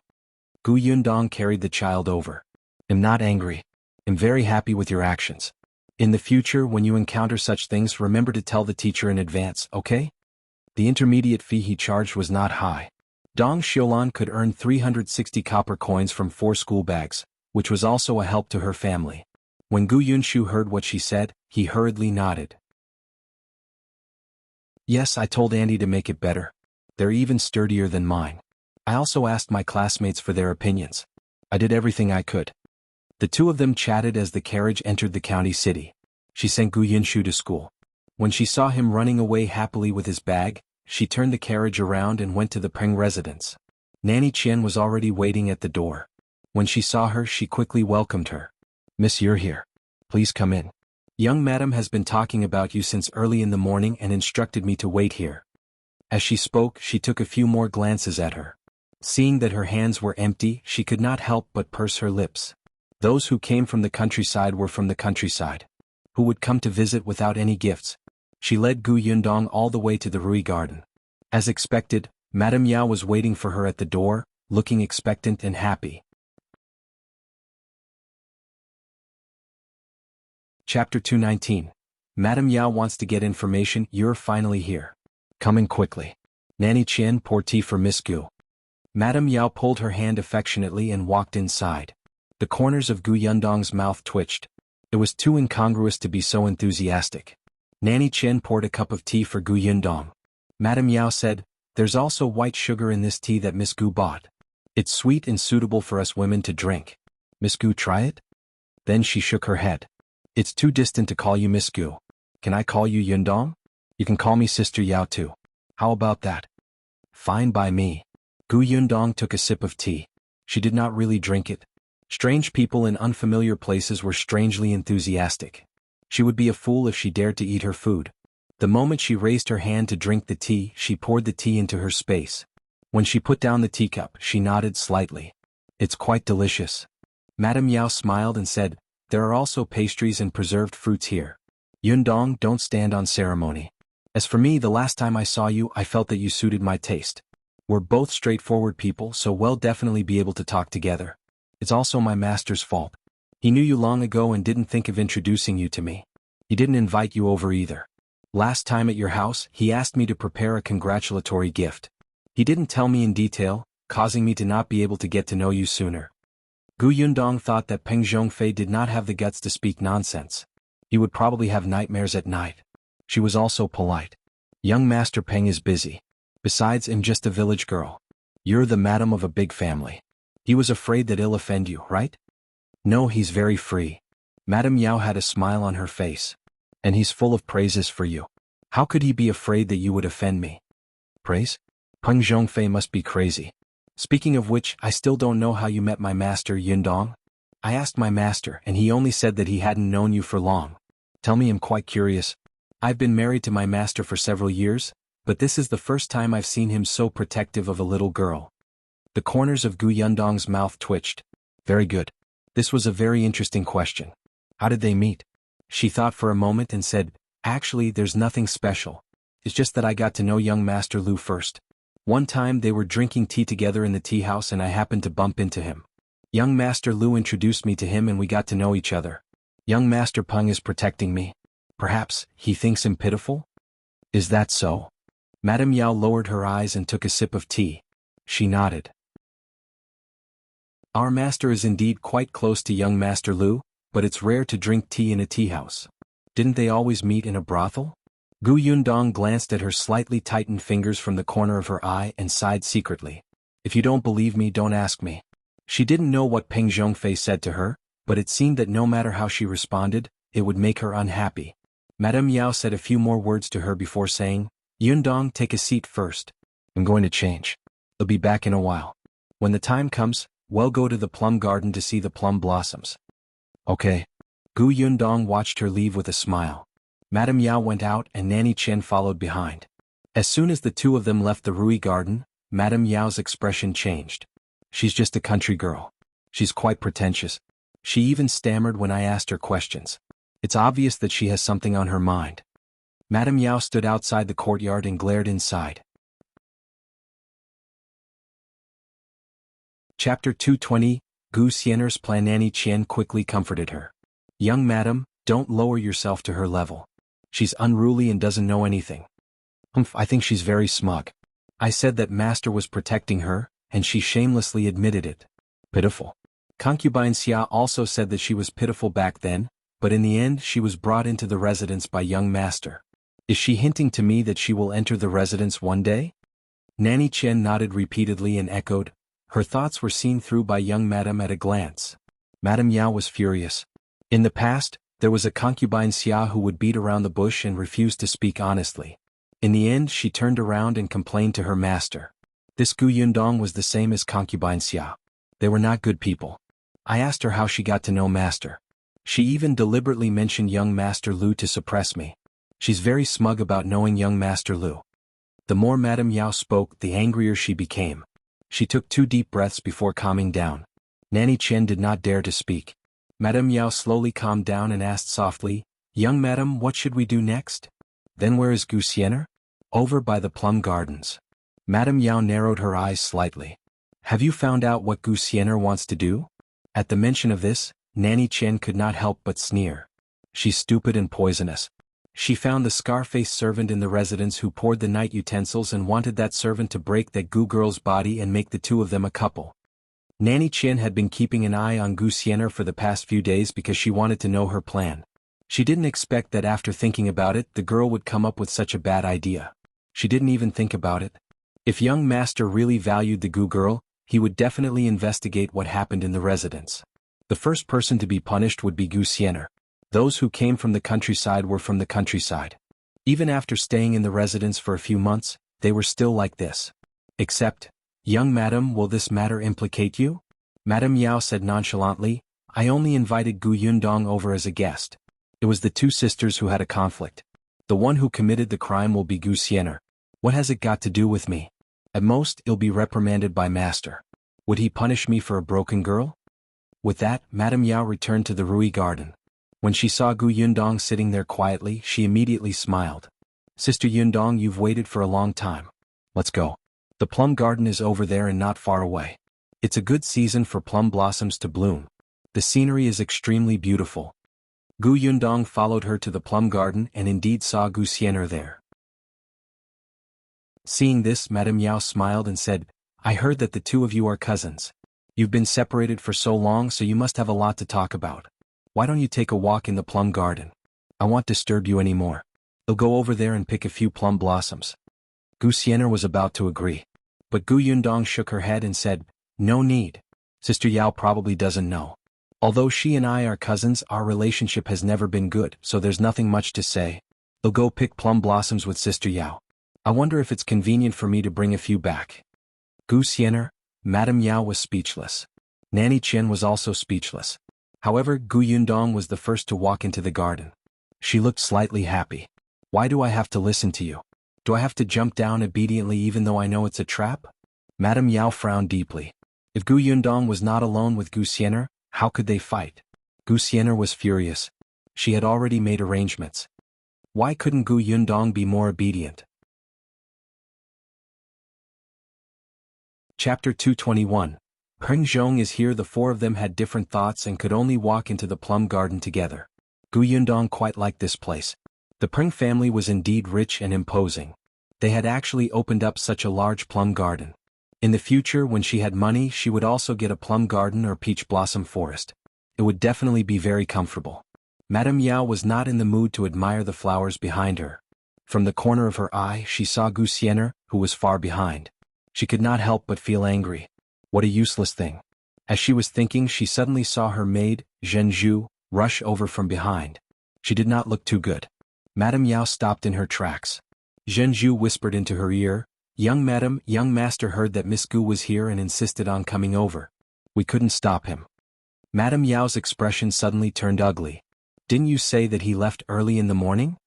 Gu Yundong carried the child over. I'm not angry. I'm very happy with your actions. In the future, when you encounter such things, remember to tell the teacher in advance, okay? The intermediate fee he charged was not high. Dong Xiulan could earn 360 copper coins from 4 school bags, which was also a help to her family. When Gu Yunshu heard what she said, he hurriedly nodded. Yes, I told Andy to make it better. They're even sturdier than mine. I also asked my classmates for their opinions. I did everything I could. The 2 of them chatted as the carriage entered the county city. She sent Gu Yunshu to school. When she saw him running away happily with his bag, she turned the carriage around and went to the Peng residence. Nanny Qian was already waiting at the door. When she saw her, she quickly welcomed her. Miss, you're here. Please come in. Young madam has been talking about you since early in the morning and instructed me to wait here. As she spoke, she took a few more glances at her. Seeing that her hands were empty, she could not help but purse her lips. Those who came from the countryside were from the countryside. Who would come to visit without any gifts? She led Gu Yundong all the way to the Rui Garden. As expected, Madame Yao was waiting for her at the door, looking expectant and happy. Chapter 219. Madame Yao wants to get information. You're finally here. Coming quickly. Nanny Qian, pour tea for Miss Gu. Madame Yao pulled her hand affectionately and walked inside. The corners of Gu Yundong's mouth twitched. It was too incongruous to be so enthusiastic. Nanny Qian poured a cup of tea for Gu Yundong. Madame Yao said, There's also white sugar in this tea that Miss Gu bought. It's sweet and suitable for us women to drink. Miss Gu, try it? Then she shook her head. It's too distant to call you Miss Gu. Can I call you Yundong? You can call me Sister Yao too. How about that? Fine by me. Gu Yundong took a sip of tea. She did not really drink it. Strange people in unfamiliar places were strangely enthusiastic. She would be a fool if she dared to eat her food. The moment she raised her hand to drink the tea, she poured the tea into her space. When she put down the teacup, she nodded slightly. It's quite delicious. Madame Yao smiled and said, There are also pastries and preserved fruits here. Yundong, don't stand on ceremony. As for me, the last time I saw you, I felt that you suited my taste. We're both straightforward people, so we'll definitely be able to talk together. It's also my master's fault. He knew you long ago and didn't think of introducing you to me. He didn't invite you over either. Last time at your house, he asked me to prepare a congratulatory gift. He didn't tell me in detail, causing me to not be able to get to know you sooner. Gu Yundong thought that Peng Zhongfei did not have the guts to speak nonsense. He would probably have nightmares at night. She was also polite. Young Master Peng is busy. Besides, I'm just a village girl. You're the madam of a big family. He was afraid that he'll offend you, right? No, he's very free. Madame Yao had a smile on her face. And he's full of praises for you. How could he be afraid that you would offend me? Praise? Peng Zhongfei must be crazy. Speaking of which, I still don't know how you met my master, Yundong. I asked my master, and he only said that he hadn't known you for long. Tell me, I'm quite curious. I've been married to my master for several years, but this is the first time I've seen him so protective of a little girl. The corners of Gu Yundong's mouth twitched. Very good. This was a very interesting question. How did they meet? She thought for a moment and said, Actually, there's nothing special. It's just that I got to know young Master Lu first. One time they were drinking tea together in the tea house and I happened to bump into him. Young Master Lu introduced me to him and we got to know each other. Young Master Peng is protecting me. Perhaps he thinks I'm pitiful? Is that so? Madame Yao lowered her eyes and took a sip of tea. She nodded. Our master is indeed quite close to young Master Lu, but it's rare to drink tea in a tea house. Didn't they always meet in a brothel? Gu Yundong glanced at her slightly tightened fingers from the corner of her eye and sighed secretly. If you don't believe me, don't ask me. She didn't know what Peng Zhongfei said to her, but it seemed that no matter how she responded, it would make her unhappy. Madame Yao said a few more words to her before saying, Yundong, take a seat first. I'm going to change. I'll be back in a while. When the time comes, we'll go to the plum garden to see the plum blossoms. Okay. Gu Yundong watched her leave with a smile. Madame Yao went out and Nanny Qian followed behind. As soon as the two of them left the Rui garden, Madame Yao's expression changed. She's just a country girl. She's quite pretentious. She even stammered when I asked her questions. It's obvious that she has something on her mind. Madame Yao stood outside the courtyard and glared inside. Chapter 220, Gu Xian'er's plan. Nanny Qian quickly comforted her. Young madam, don't lower yourself to her level. She's unruly and doesn't know anything. I think she's very smug. I said that master was protecting her, and she shamelessly admitted it. Pitiful. Concubine Xia also said that she was pitiful back then, but in the end she was brought into the residence by young master. Is she hinting to me that she will enter the residence one day? Nanny Qian nodded repeatedly and echoed. Her thoughts were seen through by young madam at a glance. Madame Yao was furious. In the past, there was a concubine Xia who would beat around the bush and refuse to speak honestly. In the end she turned around and complained to her master. This Gu Yundong was the same as concubine Xia. They were not good people. I asked her how she got to know master. She even deliberately mentioned young Master Lu to suppress me. She's very smug about knowing young Master Lu. The more Madame Yao spoke, the angrier she became. She took 2 deep breaths before calming down. Nanny Qian did not dare to speak. Madame Yao slowly calmed down and asked softly, Young madam, what should we do next? Then where is Gu Xian'er? Over by the plum gardens. Madame Yao narrowed her eyes slightly. Have you found out what Gu Xian'er wants to do? At the mention of this, Nanny Qian could not help but sneer. She's stupid and poisonous. She found the scar-faced servant in the residence who poured the night utensils and wanted that servant to break that Gu girl's body and make the two of them a couple. Nanny Qian had been keeping an eye on Gu Xian'er for the past few days because she wanted to know her plan. She didn't expect that after thinking about it the girl would come up with such a bad idea. She didn't even think about it. If young master really valued the Gu girl, he would definitely investigate what happened in the residence. The first person to be punished would be Gu Xian'er. Those who came from the countryside were from the countryside. Even after staying in the residence for a few months, they were still like this. Except, young madam, will this matter implicate you? Madame Yao said nonchalantly, I only invited Gu Yundong over as a guest. It was the 2 sisters who had a conflict. The one who committed the crime will be Gu Xian'er. What has it got to do with me? At most, I'll be reprimanded by master. Would he punish me for a broken girl? With that, Madame Yao returned to the Rui garden. When she saw Gu Yundong sitting there quietly, she immediately smiled. Sister Yundong, you've waited for a long time. Let's go. The plum garden is over there and not far away. It's a good season for plum blossoms to bloom. The scenery is extremely beautiful. Gu Yundong followed her to the plum garden and indeed saw Gu Xian'er there. Seeing this, Madame Yao smiled and said, I heard that the 2 of you are cousins. You've been separated for so long, so you must have a lot to talk about. Why don't you take a walk in the plum garden? I won't disturb you anymore. I'll go over there and pick a few plum blossoms. Gu Xian'er was about to agree. But Gu Yundong shook her head and said, No need. Sister Yao probably doesn't know. Although she and I are cousins, our relationship has never been good, so there's nothing much to say. I'll go pick plum blossoms with Sister Yao. I wonder if it's convenient for me to bring a few back. Gu Xian'er, Madame Yao was speechless. Nanny Qian was also speechless. However, Gu Yundong was the first to walk into the garden. She looked slightly happy. Why do I have to listen to you? Do I have to jump down obediently even though I know it's a trap? Madame Yao frowned deeply. If Gu Yundong was not alone with Gu Xian'er, how could they fight? Gu Xian'er was furious. She had already made arrangements. Why couldn't Gu Yundong be more obedient? Chapter 221. Peng Zhong is here. The 4 of them had different thoughts and could only walk into the plum garden together. Gu Yundong quite liked this place. The Peng family was indeed rich and imposing. They had actually opened up such a large plum garden. In the future, when she had money, she would also get a plum garden or peach blossom forest. It would definitely be very comfortable. Madame Yao was not in the mood to admire the flowers behind her. From the corner of her eye, she saw Xian'er, who was far behind. She could not help but feel angry. What a useless thing. As she was thinking, she suddenly saw her maid, Zhenzhu, rush over from behind. She did not look too good. Madame Yao stopped in her tracks. Zhenzhu whispered into her ear, "Young madam, young master heard that Miss Gu was here and insisted on coming over. We couldn't stop him." Madame Yao's expression suddenly turned ugly. "Didn't you say that he left early in the morning?"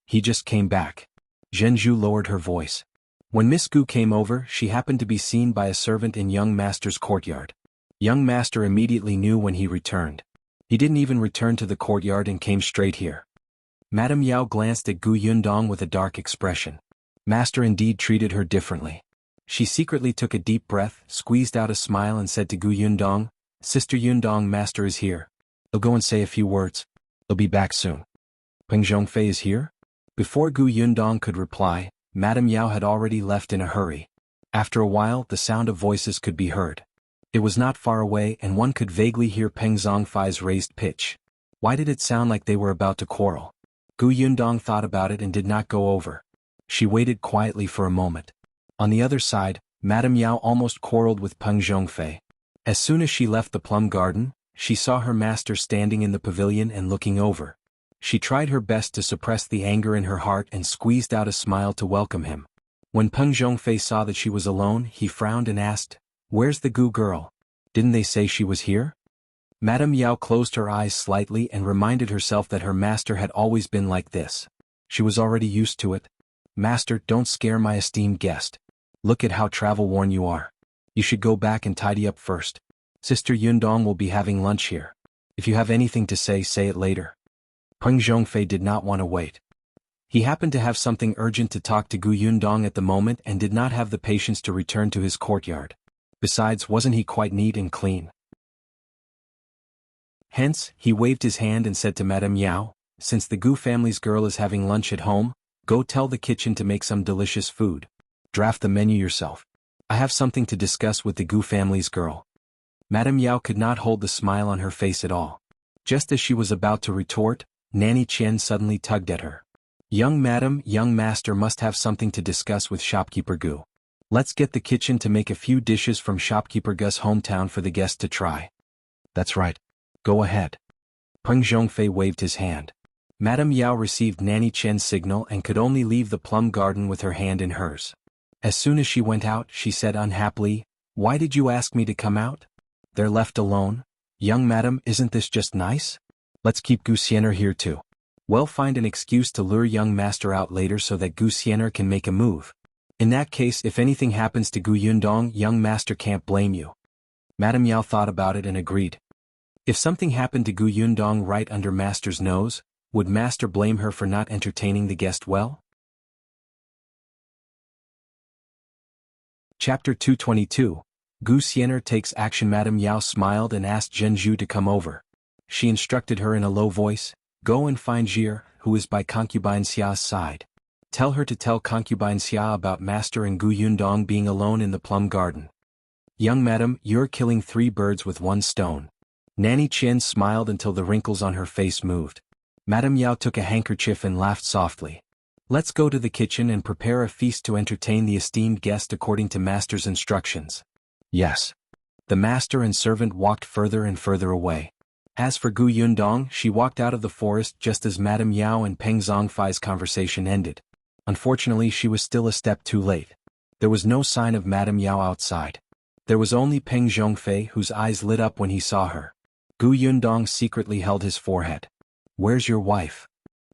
"He just came back." Zhenzhu lowered her voice. When Miss Gu came over, she happened to be seen by a servant in young master's courtyard. Young master immediately knew when he returned. He didn't even return to the courtyard and came straight here. Madame Yao glanced at Gu Yundong with a dark expression. Master indeed treated her differently. She secretly took a deep breath, squeezed out a smile and said to Gu Yundong, "Sister Yundong, master is here. He'll go and say a few words. He'll be back soon." "Peng Zhongfei is here?" Before Gu Yundong could reply, Madame Yao had already left in a hurry. After a while, the sound of voices could be heard. It was not far away and one could vaguely hear Peng Zhongfei's raised pitch. Why did it sound like they were about to quarrel? Gu Yundong thought about it and did not go over. She waited quietly for a moment. On the other side, Madame Yao almost quarreled with Peng Zhongfei. As soon as she left the plum garden, she saw her master standing in the pavilion and looking over. She tried her best to suppress the anger in her heart and squeezed out a smile to welcome him. When Peng Zhongfei saw that she was alone, he frowned and asked, "Where's the Gu girl? Didn't they say she was here?" Madame Yao closed her eyes slightly and reminded herself that her master had always been like this. She was already used to it. "Master, don't scare my esteemed guest. Look at how travel-worn you are. You should go back and tidy up first. Sister Yundong will be having lunch here. If you have anything to say, say it later." Peng Zhongfei did not want to wait. He happened to have something urgent to talk to Gu Yundong at the moment and did not have the patience to return to his courtyard. Besides, wasn't he quite neat and clean? Hence, he waved his hand and said to Madame Yao, "Since the Gu family's girl is having lunch at home, go tell the kitchen to make some delicious food. Draft the menu yourself. I have something to discuss with the Gu family's girl." Madame Yao could not hold the smile on her face at all. Just as she was about to retort, Nanny Qian suddenly tugged at her. "Young madam, young master must have something to discuss with Shopkeeper Gu. Let's get the kitchen to make a few dishes from Shopkeeper Gu's hometown for the guest to try." "That's right. Go ahead." Peng Zhongfei waved his hand. Madame Yao received Nanny Qian's signal and could only leave the plum garden with her hand in hers. As soon as she went out, she said unhappily, "Why did you ask me to come out? They're left alone. Young madam, isn't this just nice? Let's keep Xian'er here too. We'll find an excuse to lure young master out later so that Xian'er can make a move. In that case, if anything happens to Gu Yundong, young master can't blame you." Madame Yao thought about it and agreed. If something happened to Gu Yundong right under master's nose, would master blame her for not entertaining the guest well? Chapter 222. Gu Xian'er takes action. Madame Yao smiled and asked Zhenzhu to come over. She instructed her in a low voice, "Go and find Xian'er, who is by Concubine Xia's side. Tell her to tell Concubine Xia about master and Gu Yundong being alone in the plum garden." "Young madam, you're killing 3 birds with 1 stone." Nanny Qian smiled until the wrinkles on her face moved. Madame Yao took a handkerchief and laughed softly. "Let's go to the kitchen and prepare a feast to entertain the esteemed guest according to master's instructions." "Yes." The master and servant walked further and further away. As for Gu Yundong, she walked out of the forest just as Madame Yao and Peng Zhongfei's conversation ended. Unfortunately, she was still a step too late. There was no sign of Madame Yao outside. There was only Peng Zhongfei, whose eyes lit up when he saw her. Gu Yundong secretly held his forehead. "Where's your wife?"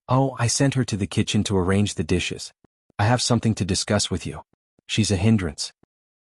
"Oh, I sent her to the kitchen to arrange the dishes. I have something to discuss with you. She's a hindrance."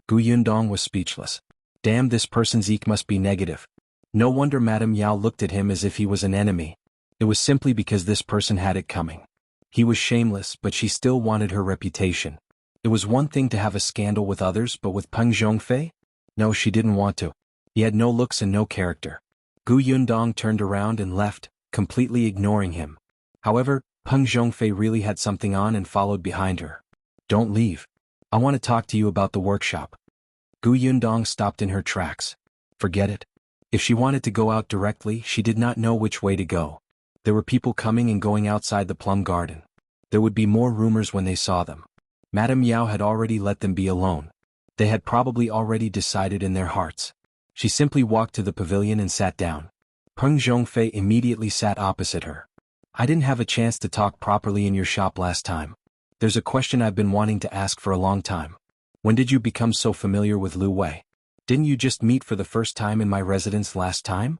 Gu Yundong was speechless. Damn, this person's eek must be negative. No wonder Madame Yao looked at him as if he was an enemy. It was simply because this person had it coming. He was shameless, but she still wanted her reputation. It was one thing to have a scandal with others, but with Peng Zhongfei? No, she didn't want to. He had no looks and no character. Gu Yundong turned around and left, completely ignoring him. However, Peng Zhongfei really had something on and followed behind her. Don't leave. I want to talk to you about the workshop. Gu Yundong stopped in her tracks. Forget it. If she wanted to go out directly, she did not know which way to go. There were people coming and going outside the plum garden. There would be more rumors when they saw them. Madame Yao had already let them be alone. They had probably already decided in their hearts. She simply walked to the pavilion and sat down. Peng Zhongfei immediately sat opposite her. I didn't have a chance to talk properly in your shop last time. There's a question I've been wanting to ask for a long time. When did you become so familiar with Lu Wei? Didn't you just meet for the first time in my residence last time?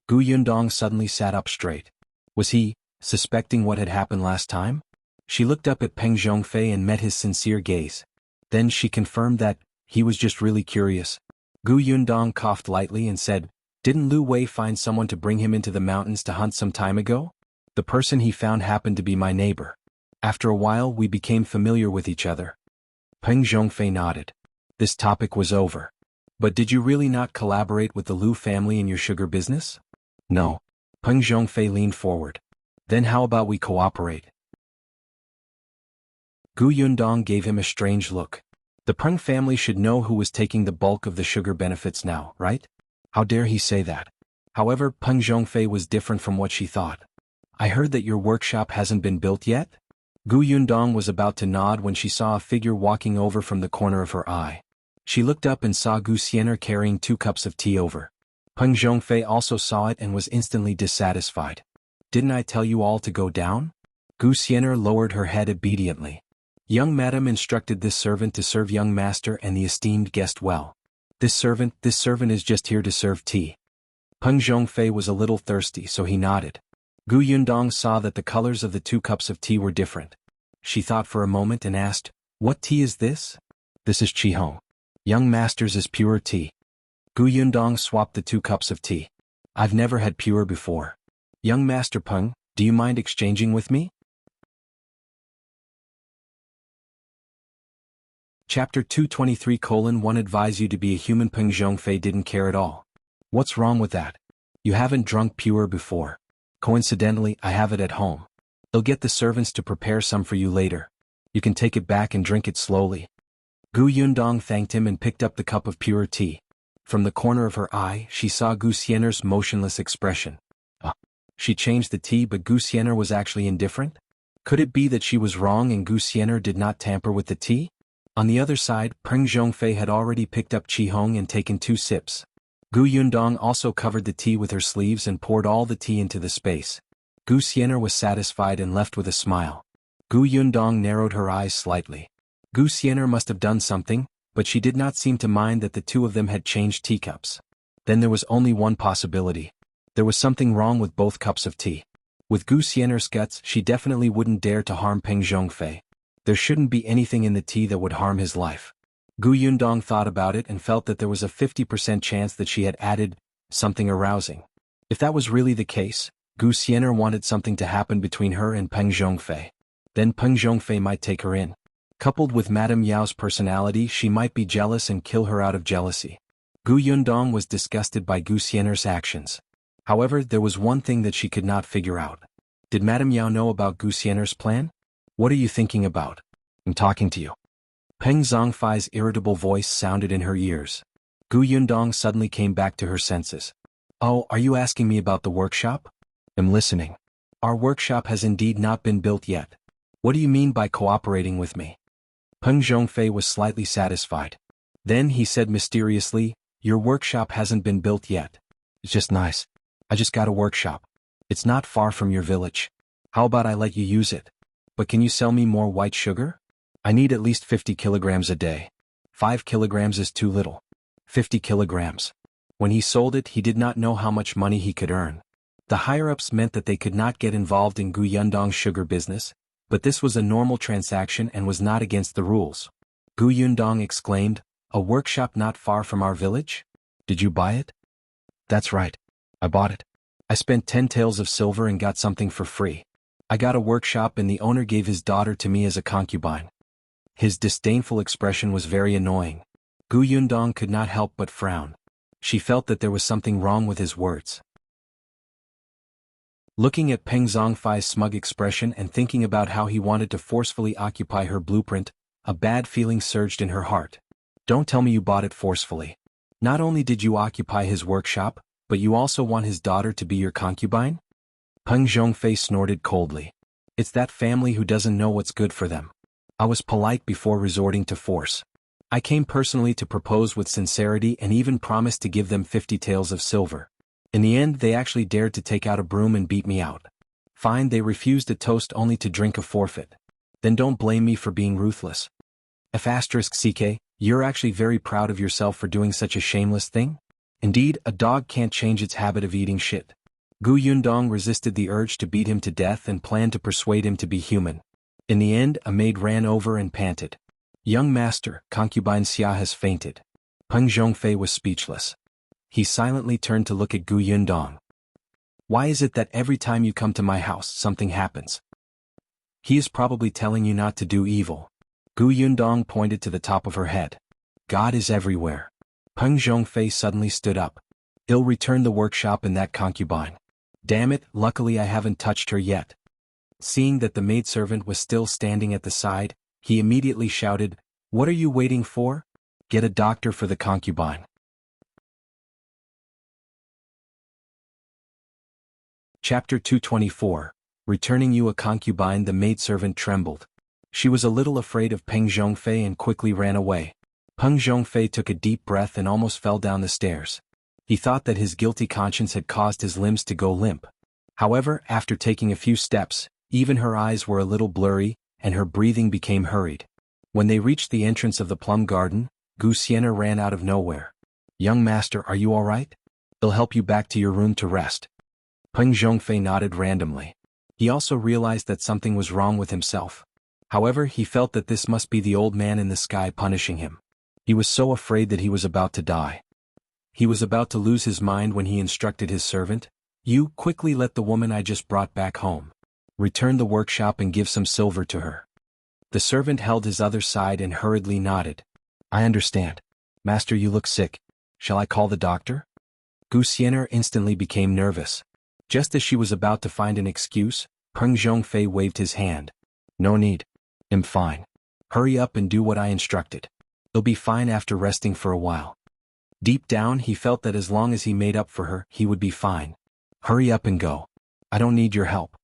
Gu Yundong suddenly sat up straight. Was he, suspecting what had happened last time? She looked up at Peng Zhongfei and met his sincere gaze. Then she confirmed that he was just really curious. Gu Yundong coughed lightly and said, Didn't Lu Wei find someone to bring him into the mountains to hunt some time ago? The person he found happened to be my neighbor. After a while we became familiar with each other. Peng Zhongfei nodded. This topic was over. But did you really not collaborate with the Lu family in your sugar business? No. Peng Zhongfei leaned forward. Then how about we cooperate? Gu Yundong gave him a strange look. The Peng family should know who was taking the bulk of the sugar benefits now, right? How dare he say that? However, Peng Zhongfei was different from what she thought. I heard that your workshop hasn't been built yet? Gu Yundong was about to nod when she saw a figure walking over from the corner of her eye. She looked up and saw Xian'er carrying 2 cups of tea over. Peng Zhongfei also saw it and was instantly dissatisfied. Didn't I tell you all to go down? Xian'er lowered her head obediently. Young madam instructed this servant to serve young master and the esteemed guest well. This servant is just here to serve tea. Peng Zhongfei was a little thirsty, so he nodded. Gu Yundong saw that the colors of the 2 cups of tea were different. She thought for a moment and asked, What tea is this? This is Qihong. Young master's is pure tea. Gu Yundong swapped the 2 cups of tea. I've never had pure before. Young master Peng, do you mind exchanging with me? Chapter 223:1 Advise you to be a human. Peng Zhongfei didn't care at all. What's wrong with that? You haven't drunk pure before. Coincidentally, I have it at home. They'll get the servants to prepare some for you later. You can take it back and drink it slowly. Gu Yundong thanked him and picked up the cup of pure tea. From the corner of her eye, she saw Xian'er's motionless expression. She changed the tea, but Xian'er was actually indifferent? Could it be that she was wrong and Xian'er did not tamper with the tea? On the other side, Peng Zhongfei had already picked up Qihong and taken 2 sips. Gu Yundong also covered the tea with her sleeves and poured all the tea into the space. Xian'er was satisfied and left with a smile. Gu Yundong narrowed her eyes slightly. Xian'er must have done something, but she did not seem to mind that the 2 of them had changed teacups. Then there was only one possibility. There was something wrong with both cups of tea. With Xian'er's guts, she definitely wouldn't dare to harm Peng Zhongfei. There shouldn't be anything in the tea that would harm his life. Gu Yundong thought about it and felt that there was a 50% chance that she had added something arousing. If that was really the case, Xian'er wanted something to happen between her and Peng Zhongfei. Then Peng Zhongfei might take her in. Coupled with Madame Yao's personality, she might be jealous and kill her out of jealousy. Gu Yundong was disgusted by Xian'er's actions. However, there was one thing that she could not figure out. Did Madame Yao know about Xian'er's plan? What are you thinking about? I'm talking to you. Peng Zhongfei's irritable voice sounded in her ears. Gu Yundong suddenly came back to her senses. Oh, are you asking me about the workshop? I'm listening. Our workshop has indeed not been built yet. What do you mean by cooperating with me? Peng Zhongfei was slightly satisfied. Then he said mysteriously, Your workshop hasn't been built yet. It's just nice. I just got a workshop. It's not far from your village. How about I let you use it? But can you sell me more white sugar? I need at least 50 kilograms a day. 5 kilograms is too little. 50 kilograms. When he sold it, he did not know how much money he could earn. The higher-ups meant that they could not get involved in Gu Yundong's sugar business, but this was a normal transaction and was not against the rules. Gu Yundong exclaimed, A workshop not far from our village? Did you buy it? That's right. I bought it. I spent 10 taels of silver and got something for free. I got a workshop and the owner gave his daughter to me as a concubine. His disdainful expression was very annoying. Gu Yundong could not help but frown. She felt that there was something wrong with his words. Looking at Peng Zhongfei's smug expression and thinking about how he wanted to forcefully occupy her blueprint, A bad feeling surged in her heart. Don't tell me you bought it forcefully. Not only did you occupy his workshop, but you also want his daughter to be your concubine? Peng Zhongfei snorted coldly. It's that family who doesn't know what's good for them. I was polite before resorting to force. I came personally to propose with sincerity and even promised to give them 50 taels of silver. In the end, they actually dared to take out a broom and beat me out. Fine, they refused a toast only to drink a forfeit. Then don't blame me for being ruthless. F***CK, you're actually very proud of yourself for doing such a shameless thing? Indeed, a dog can't change its habit of eating shit. Gu Yundong resisted the urge to beat him to death and planned to persuade him to be human. In the end, a maid ran over and panted. Young master, concubine Xia has fainted. Peng Zhongfei was speechless. He silently turned to look at Gu Yundong. Why is it that every time you come to my house something happens? He is probably telling you not to do evil. Gu Yundong pointed to the top of her head. God is everywhere. Peng Zhongfei suddenly stood up. I'll return the workshop and that concubine. Damn it, luckily I haven't touched her yet. Seeing that the maidservant was still standing at the side, he immediately shouted, What are you waiting for? Get a doctor for the concubine. Chapter 224. Returning you a concubine. The maidservant trembled. She was a little afraid of Peng Zhongfei and quickly ran away. Peng Zhongfei took a deep breath and almost fell down the stairs. He thought that his guilty conscience had caused his limbs to go limp. However, after taking a few steps, even her eyes were a little blurry, and her breathing became hurried. When they reached the entrance of the plum garden, Xian'er ran out of nowhere. Young master, are you all right? I'll help you back to your room to rest. Peng Zhongfei nodded randomly. He also realized that something was wrong with himself. However, he felt that this must be the old man in the sky punishing him. He was so afraid that he was about to die. He was about to lose his mind when he instructed his servant, You quickly let the woman I just brought back home. Return the workshop and give some silver to her. The servant held his other side and hurriedly nodded. I understand. Master, you look sick. Shall I call the doctor? Xian'er instantly became nervous. Just as she was about to find an excuse, Peng Zhongfei waved his hand. No need. I'm fine. Hurry up and do what I instructed. He'll be fine after resting for a while. Deep down he felt that as long as he made up for her, he would be fine. Hurry up and go. I don't need your help.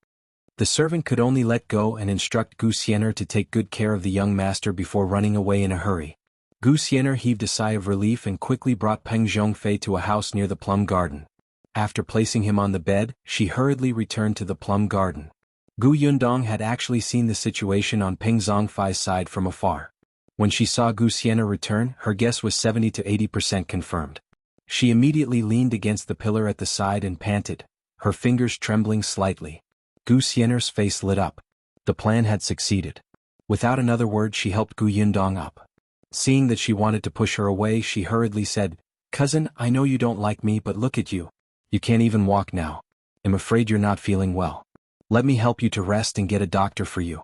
The servant could only let go and instruct Xian'er to take good care of the young master before running away in a hurry. Xian'er heaved a sigh of relief and quickly brought Peng Zhongfei to a house near the plum garden. After placing him on the bed, she hurriedly returned to the plum garden. Gu Yundong had actually seen the situation on Peng Zhongfei's side from afar. When she saw Xian'er return, her guess was 70 to 80% confirmed. She immediately leaned against the pillar at the side and panted, her fingers trembling slightly. Xian'er's face lit up. The plan had succeeded. Without another word, she helped Gu Yundong up. Seeing that she wanted to push her away, she hurriedly said, Cousin, I know you don't like me, but look at you. You can't even walk now. I'm afraid you're not feeling well. Let me help you to rest and get a doctor for you.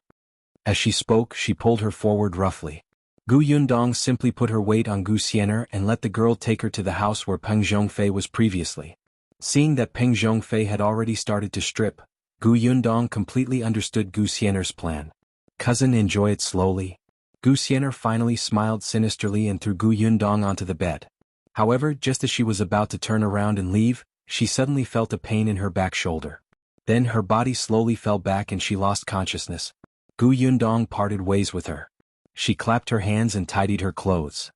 As she spoke, she pulled her forward roughly. Gu Yundong simply put her weight on Xian'er and let the girl take her to the house where Peng Zhongfei was previously. Seeing that Peng Zhongfei had already started to strip, Gu Yundong completely understood Xian'er's plan. Cousin, enjoy it slowly. Xian'er finally smiled sinisterly and threw Gu Yundong onto the bed. However, just as she was about to turn around and leave, she suddenly felt a pain in her back shoulder. Then her body slowly fell back and she lost consciousness. Gu Yundong parted ways with her. She clapped her hands and tidied her clothes.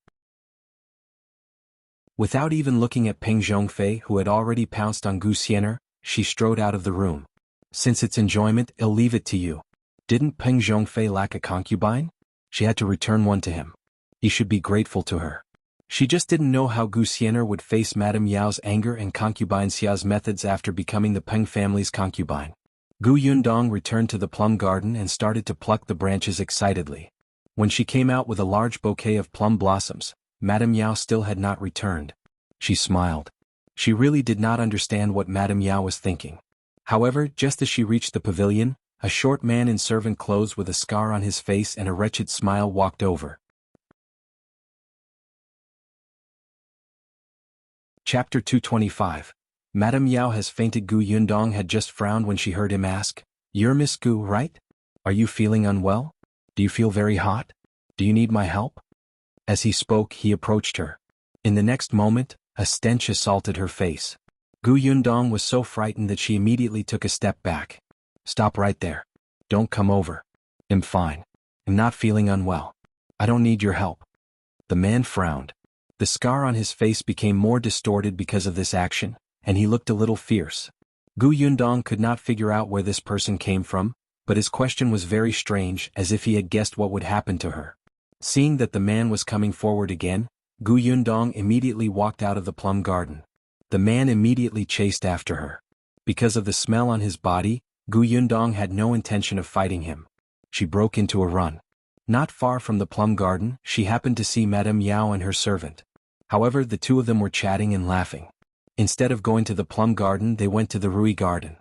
Without even looking at Peng Zhongfei, who had already pounced on Xian'er, she strode out of the room. Since it's enjoyment, I'll leave it to you. Didn't Peng Zhongfei lack a concubine? She had to return one to him. He should be grateful to her. She just didn't know how Xian'er would face Madame Yao's anger and concubine Xia's methods after becoming the Peng family's concubine. Gu Yundong returned to the plum garden and started to pluck the branches excitedly. When she came out with a large bouquet of plum blossoms, Madame Yao still had not returned. She smiled. She really did not understand what Madame Yao was thinking. However, just as she reached the pavilion, a short man in servant clothes with a scar on his face and a wretched smile walked over. Chapter 225. Madame Yao has fainted. Gu Yundong had just frowned when she heard him ask, You're Miss Gu, right? Are you feeling unwell? Do you feel very hot? Do you need my help? As he spoke, he approached her. In the next moment, a stench assaulted her face. Yundong was so frightened that she immediately took a step back. Stop right there. Don't come over. I'm fine. I'm not feeling unwell. I don't need your help. The man frowned. The scar on his face became more distorted because of this action, and he looked a little fierce. Yundong could not figure out where this person came from, but his question was very strange, as if he had guessed what would happen to her. Seeing that the man was coming forward again, Yundong immediately walked out of the plum garden. The man immediately chased after her. Because of the smell on his body, Yundong had no intention of fighting him. She broke into a run. Not far from the plum garden, she happened to see Madame Yao and her servant. However, the two of them were chatting and laughing. Instead of going to the plum garden, they went to the Rui garden.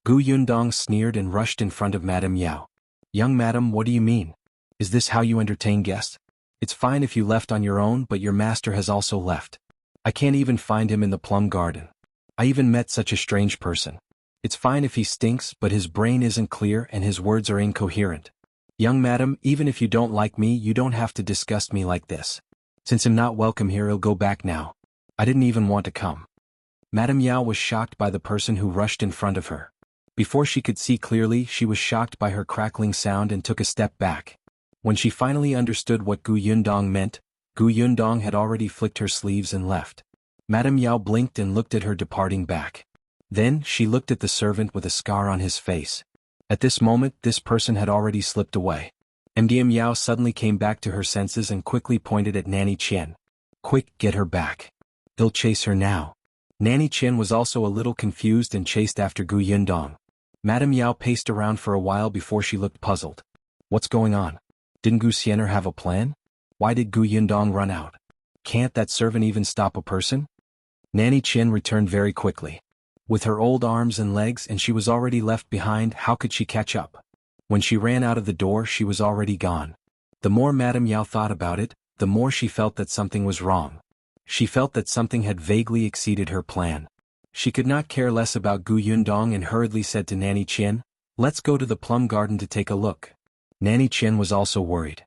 Yundong sneered and rushed in front of Madame Yao. Young madam, what do you mean? Is this how you entertain guests? It's fine if you left on your own, but your master has also left. I can't even find him in the plum garden. I even met such a strange person. It's fine if he stinks, but his brain isn't clear and his words are incoherent. Young madam, even if you don't like me, you don't have to disgust me like this. Since I'm not welcome here, I'll go back now. I didn't even want to come. Madame Yao was shocked by the person who rushed in front of her. Before she could see clearly, she was shocked by her crackling sound and took a step back. When she finally understood what Yundong meant, Yundong had already flicked her sleeves and left. Madame Yao blinked and looked at her departing back. Then, she looked at the servant with a scar on his face. At this moment, this person had already slipped away. Madame Yao suddenly came back to her senses and quickly pointed at Nanny Qian. Quick, get her back. They'll chase her now. Nanny Qian was also a little confused and chased after Yundong. Madame Yao paced around for a while before she looked puzzled. What's going on? Didn't Xian'er have a plan? Why did Yundong run out? Can't that servant even stop a person? Nanny Qian returned very quickly. With her old arms and legs, and she was already left behind, how could she catch up? When she ran out of the door, she was already gone. The more Madame Yao thought about it, the more she felt that something was wrong. She felt that something had vaguely exceeded her plan. She could not care less about Yundong and hurriedly said to Nanny Qian, "Let's go to the plum garden to take a look." Nanny Qian was also worried.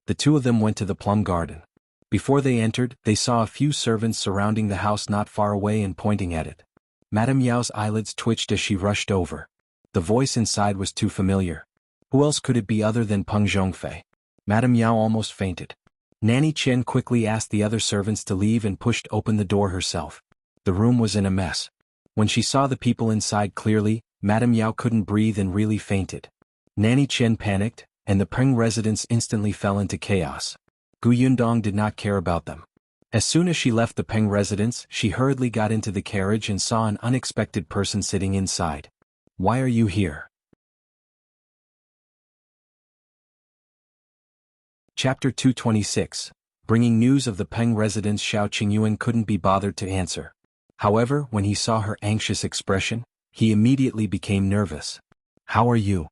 The two of them went to the plum garden. Before they entered, they saw a few servants surrounding the house not far away and pointing at it. Madame Yao's eyelids twitched as she rushed over. The voice inside was too familiar. Who else could it be other than Peng Zhongfei? Madame Yao almost fainted. Nanny Qian quickly asked the other servants to leave and pushed open the door herself. The room was in a mess. When she saw the people inside clearly, Madame Yao couldn't breathe and really fainted. Nanny Qian panicked, and the Peng residents instantly fell into chaos. Yundong did not care about them. As soon as she left the Peng residence, she hurriedly got into the carriage and saw an unexpected person sitting inside. Why are you here? Chapter 226. Bringing news of the Peng residence. Shao Qingyuan couldn't be bothered to answer. However, when he saw her anxious expression, he immediately became nervous. How are you?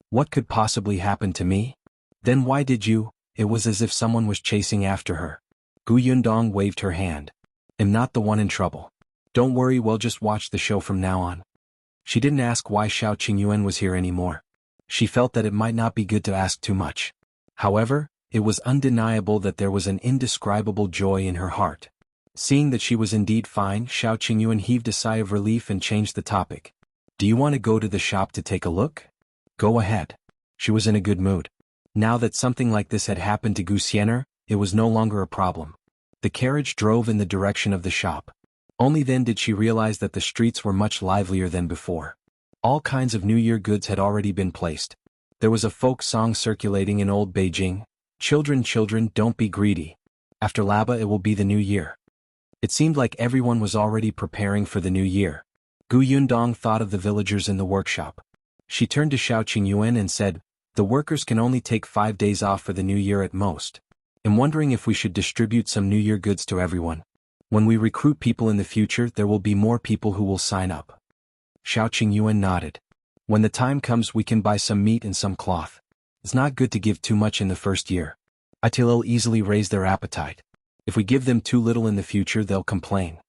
What could possibly happen to me? Then why did you? It was as if someone was chasing after her. Yundong waved her hand. I'm not the one in trouble. Don't worry, we'll just watch the show from now on. She didn't ask why Shao Qingyuan was here anymore. She felt that it might not be good to ask too much. However, it was undeniable that there was an indescribable joy in her heart. Seeing that she was indeed fine, Shao Qingyuan heaved a sigh of relief and changed the topic. Do you want to go to the shop to take a look? Go ahead. She was in a good mood. Now that something like this had happened to Xian'er, it was no longer a problem. The carriage drove in the direction of the shop. Only then did she realize that the streets were much livelier than before. All kinds of New Year goods had already been placed. There was a folk song circulating in old Beijing. Children, children, don't be greedy. After Laba it will be the new year. It seemed like everyone was already preparing for the new year. Yundong thought of the villagers in the workshop. She turned to Shao Qingyuan and said, the workers can only take 5 days off for the new year at most. I'm wondering if we should distribute some New Year goods to everyone. When we recruit people in the future, there will be more people who will sign up. Shao Qingyuan nodded. When the time comes, we can buy some meat and some cloth. It's not good to give too much in the first year. It'll easily raise their appetite. If we give them too little in the future, they'll complain.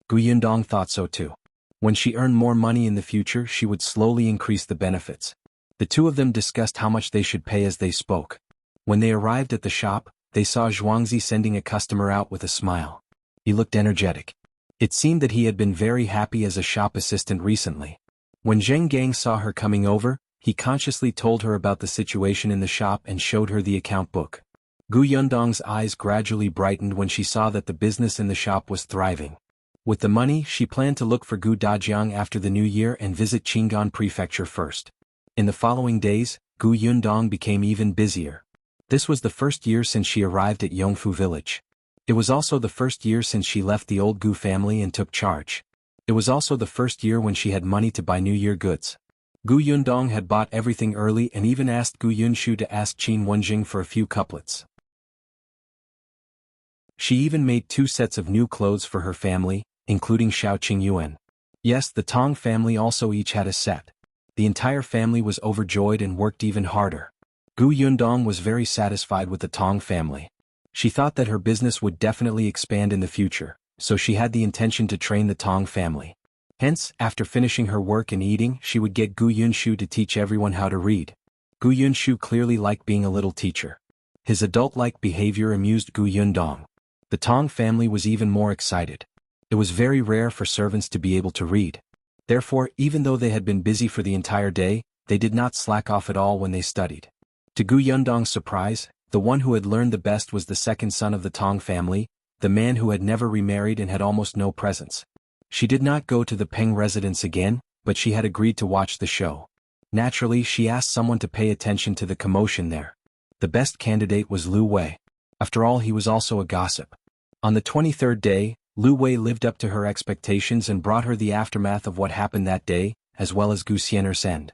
Yundong thought so too. When she earned more money in the future, she would slowly increase the benefits. The two of them discussed how much they should pay as they spoke. When they arrived at the shop, they saw Zhuangzi sending a customer out with a smile. He looked energetic. It seemed that he had been very happy as a shop assistant recently. When Zheng Gang saw her coming over, he consciously told her about the situation in the shop and showed her the account book. Gu Yundong's eyes gradually brightened when she saw that the business in the shop was thriving. With the money, she planned to look for Gu Dajiang after the new year and visit Qing'an Prefecture first. In the following days, Gu Yundong became even busier. This was the first year since she arrived at Yongfu village. It was also the first year since she left the old Gu family and took charge. It was also the first year when she had money to buy New Year goods. Gu Yundong had bought everything early and even asked Gu Yunshu to ask Qin Wenjing for a few couplets. She even made 2 sets of new clothes for her family, including Shao Qingyuan. Yes, the Tong family also each had a set. The entire family was overjoyed and worked even harder. Gu Yundong was very satisfied with the Tong family. She thought that her business would definitely expand in the future, so she had the intention to train the Tong family. Hence, after finishing her work and eating, she would get Gu Yunshu to teach everyone how to read. Gu Yunshu clearly liked being a little teacher. His adult-like behavior amused Gu Yundong. The Tong family was even more excited. It was very rare for servants to be able to read. Therefore, even though they had been busy for the entire day, they did not slack off at all when they studied. To Gu Yundong's surprise, the one who had learned the best was the second son of the Tong family, the man who had never remarried and had almost no presents. She did not go to the Peng residence again, but she had agreed to watch the show. Naturally, she asked someone to pay attention to the commotion there. The best candidate was Lu Wei. After all, he was also a gossip. On the 23rd day, Lu Wei lived up to her expectations and brought her the aftermath of what happened that day, as well as Gu Xian'er's end.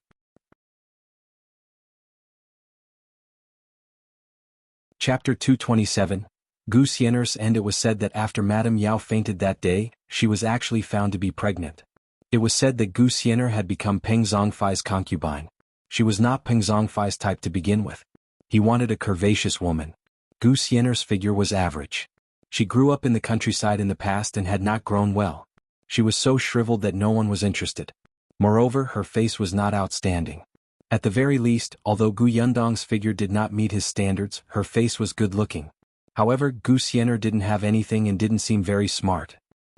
Chapter 227, Gu Xian'er's end. It was said that after Madame Yao fainted that day, she was actually found to be pregnant. It was said that Gu Xian'er had become Peng Zhongfei's concubine. She was not Peng Zhongfei's type to begin with. He wanted a curvaceous woman. Gu Xian'er's figure was average. She grew up in the countryside in the past and had not grown well. She was so shriveled that no one was interested. Moreover, her face was not outstanding. At the very least, although Gu Yundong's figure did not meet his standards, her face was good-looking. However, Gu Xian'er didn't have anything and didn't seem very smart.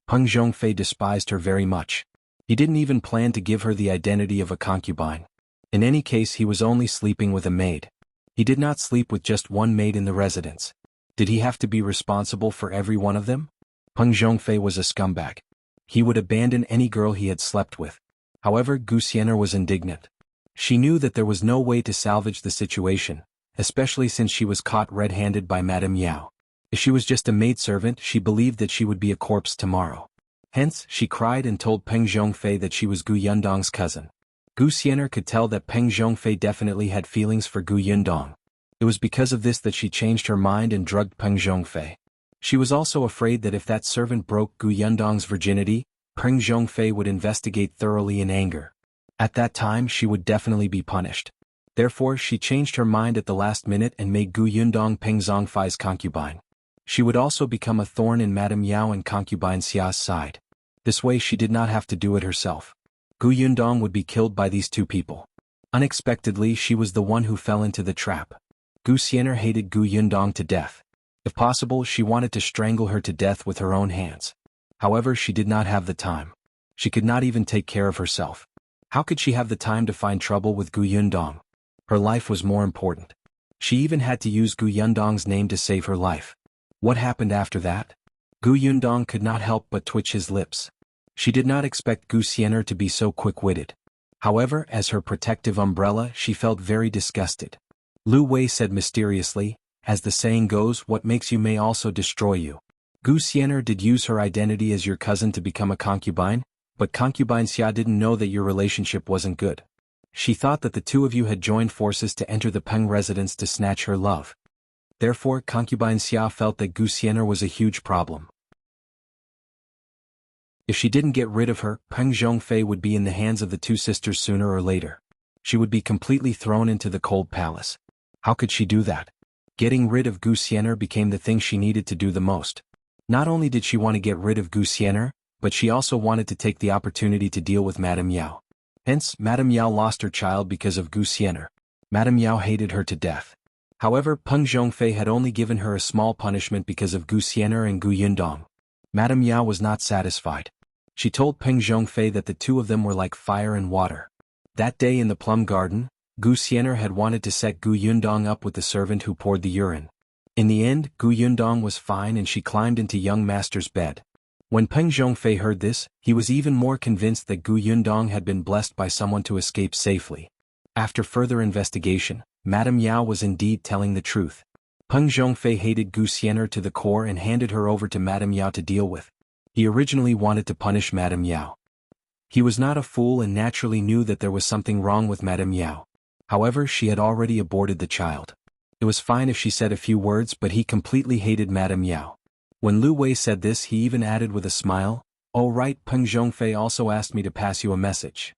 Peng Zhongfei despised her very much. He didn't even plan to give her the identity of a concubine. In any case, he was only sleeping with a maid. He did not sleep with just one maid in the residence. Did he have to be responsible for every one of them? Peng Zhongfei was a scumbag. He would abandon any girl he had slept with. However, Gu Xian'er was indignant. She knew that there was no way to salvage the situation, especially since she was caught red-handed by Madame Yao. If she was just a maidservant, she believed that she would be a corpse tomorrow. Hence, she cried and told Peng Zhongfei that she was Gu Yundong's cousin. Gu Xian'er could tell that Peng Zhongfei definitely had feelings for Gu Yundong. It was because of this that she changed her mind and drugged Peng Zhongfei. She was also afraid that if that servant broke Gu Yundong's virginity, Peng Zhongfei would investigate thoroughly in anger. At that time, she would definitely be punished. Therefore, she changed her mind at the last minute and made Gu Yundong Peng Zhongfei's concubine. She would also become a thorn in Madame Yao and Concubine Xia's side. This way she did not have to do it herself. Gu Yundong would be killed by these two people. Unexpectedly, she was the one who fell into the trap. Gu Xian'er hated Gu Yundong to death. If possible, she wanted to strangle her to death with her own hands. However, she did not have the time. She could not even take care of herself. How could she have the time to find trouble with Gu Yundong? Her life was more important. She even had to use Gu Yundong's name to save her life. What happened after that? Gu Yundong could not help but twitch his lips. She did not expect Gu Xian'er to be so quick-witted. However, as her protective umbrella, she felt very disgusted. Lu Wei said mysteriously, "As the saying goes, what makes you may also destroy you." Gu Xian'er did use her identity as your cousin to become a concubine, but Concubine Xia didn't know that your relationship wasn't good. She thought that the two of you had joined forces to enter the Peng residence to snatch her love. Therefore, Concubine Xia felt that Gu Xian'er was a huge problem. If she didn't get rid of her, Peng Zhongfei would be in the hands of the two sisters sooner or later. She would be completely thrown into the cold palace. How could she do that? Getting rid of Gu Xian'er became the thing she needed to do the most. Not only did she want to get rid of Gu Xian'er, but she also wanted to take the opportunity to deal with Madame Yao. Hence, Madame Yao lost her child because of Gu Xian'er. Madame Yao hated her to death. However, Peng Zhongfei had only given her a small punishment because of Gu Xian'er and Gu Yundong. Madame Yao was not satisfied. She told Peng Zhongfei that the two of them were like fire and water. That day in the plum garden, Gu Xian'er had wanted to set Gu Yundong up with the servant who poured the urine. In the end, Gu Yundong was fine and she climbed into young master's bed. When Peng Zhongfei heard this, he was even more convinced that Gu Yundong had been blessed by someone to escape safely. After further investigation, Madame Yao was indeed telling the truth. Peng Zhongfei hated Gu Xian'er to the core and handed her over to Madame Yao to deal with. He originally wanted to punish Madame Yao. He was not a fool and naturally knew that there was something wrong with Madame Yao. However, she had already aborted the child. It was fine if she said a few words, but he completely hated Madame Yao. When Lu Wei said this, he even added with a smile, "Oh right, Peng Zhongfei also asked me to pass you a message."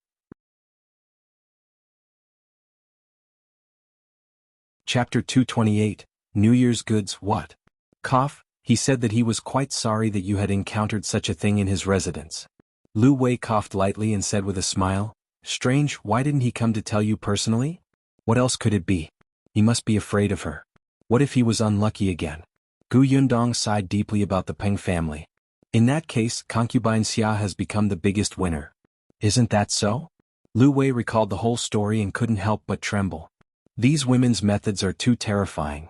Chapter 228, New Year's Goods. What? Cough. He said that he was quite sorry that you had encountered such a thing in his residence. Lu Wei coughed lightly and said with a smile, "Strange, why didn't he come to tell you personally? What else could it be? He must be afraid of her. What if he was unlucky again?" Gu Yundong sighed deeply about the Peng family. In that case, Concubine Xia has become the biggest winner. Isn't that so? Lu Wei recalled the whole story and couldn't help but tremble. These women's methods are too terrifying.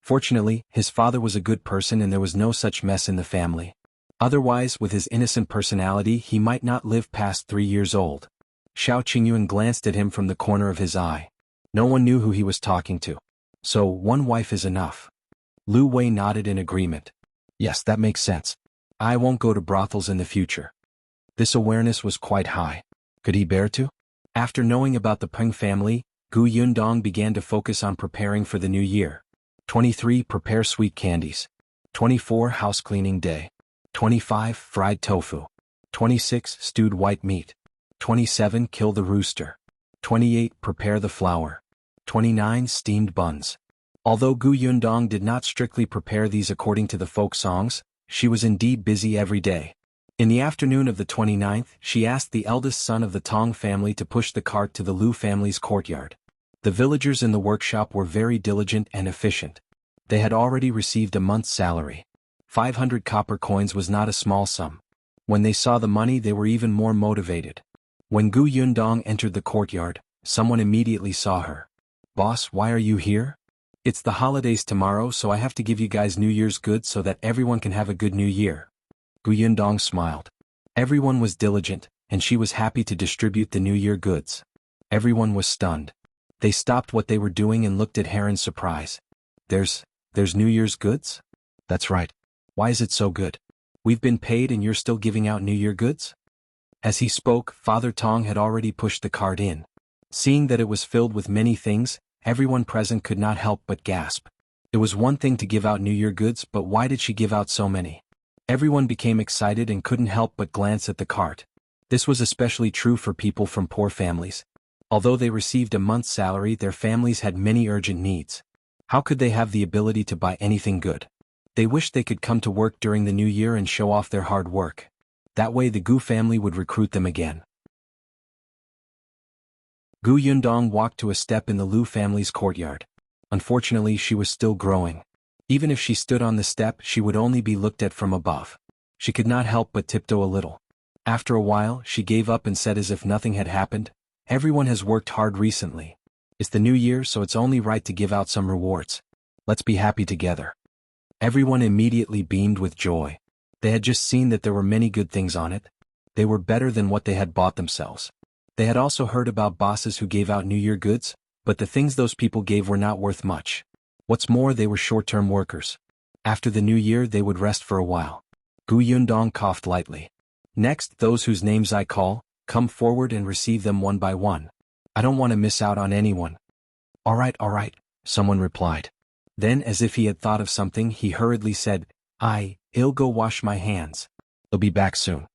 Fortunately, his father was a good person and there was no such mess in the family. Otherwise, with his innocent personality, he might not live past 3 years old. Shao Qingyuan glanced at him from the corner of his eye. No one knew who he was talking to. So, one wife is enough. Lu Wei nodded in agreement. Yes, that makes sense. I won't go to brothels in the future. This awareness was quite high. Could he bear to? After knowing about the Peng family, Gu Yundong began to focus on preparing for the new year. 23. Prepare sweet candies. 24. House cleaning day. 25. Fried tofu. 26. Stewed white meat. 27. Kill the rooster. 28. Prepare the flour. 29. Steamed buns. Although Gu Yundong did not strictly prepare these according to the folk songs, she was indeed busy every day. In the afternoon of the 29th, she asked the eldest son of the Tong family to push the cart to the Lu family's courtyard. The villagers in the workshop were very diligent and efficient. They had already received a month's salary. 500 copper coins was not a small sum. When they saw the money, they were even more motivated. When Gu Yundong entered the courtyard, someone immediately saw her. "Boss, why are you here?" "It's the holidays tomorrow, so I have to give you guys New Year's goods so that everyone can have a good New Year." Gu Yundong smiled. Everyone was diligent, and she was happy to distribute the New Year goods. Everyone was stunned. They stopped what they were doing and looked at her in surprise. There's New Year's goods? That's right. Why is it so good? We've been paid and you're still giving out New Year goods? As he spoke, Father Tong had already pushed the cart in. Seeing that it was filled with many things, everyone present could not help but gasp. It was one thing to give out New Year goods, but why did she give out so many? Everyone became excited and couldn't help but glance at the cart. This was especially true for people from poor families. Although they received a month's salary, their families had many urgent needs. How could they have the ability to buy anything good? They wished they could come to work during the new year and show off their hard work. That way the Gu family would recruit them again. Gu Yundong walked to a step in the Lu family's courtyard. Unfortunately, she was still growing. Even if she stood on the step, she would only be looked at from above. She could not help but tiptoe a little. After a while, she gave up and said as if nothing had happened, "Everyone has worked hard recently. It's the new year, so it's only right to give out some rewards. Let's be happy together." Everyone immediately beamed with joy. They had just seen that there were many good things on it. They were better than what they had bought themselves. They had also heard about bosses who gave out New Year goods, but the things those people gave were not worth much. What's more, they were short-term workers. After the new year, they would rest for a while. Gu Yundong coughed lightly. "Next, those whose names I call, come forward and receive them one by one. I don't want to miss out on anyone." All right, someone replied. Then, as if he had thought of something, he hurriedly said, I'll go wash my hands. I'll be back soon."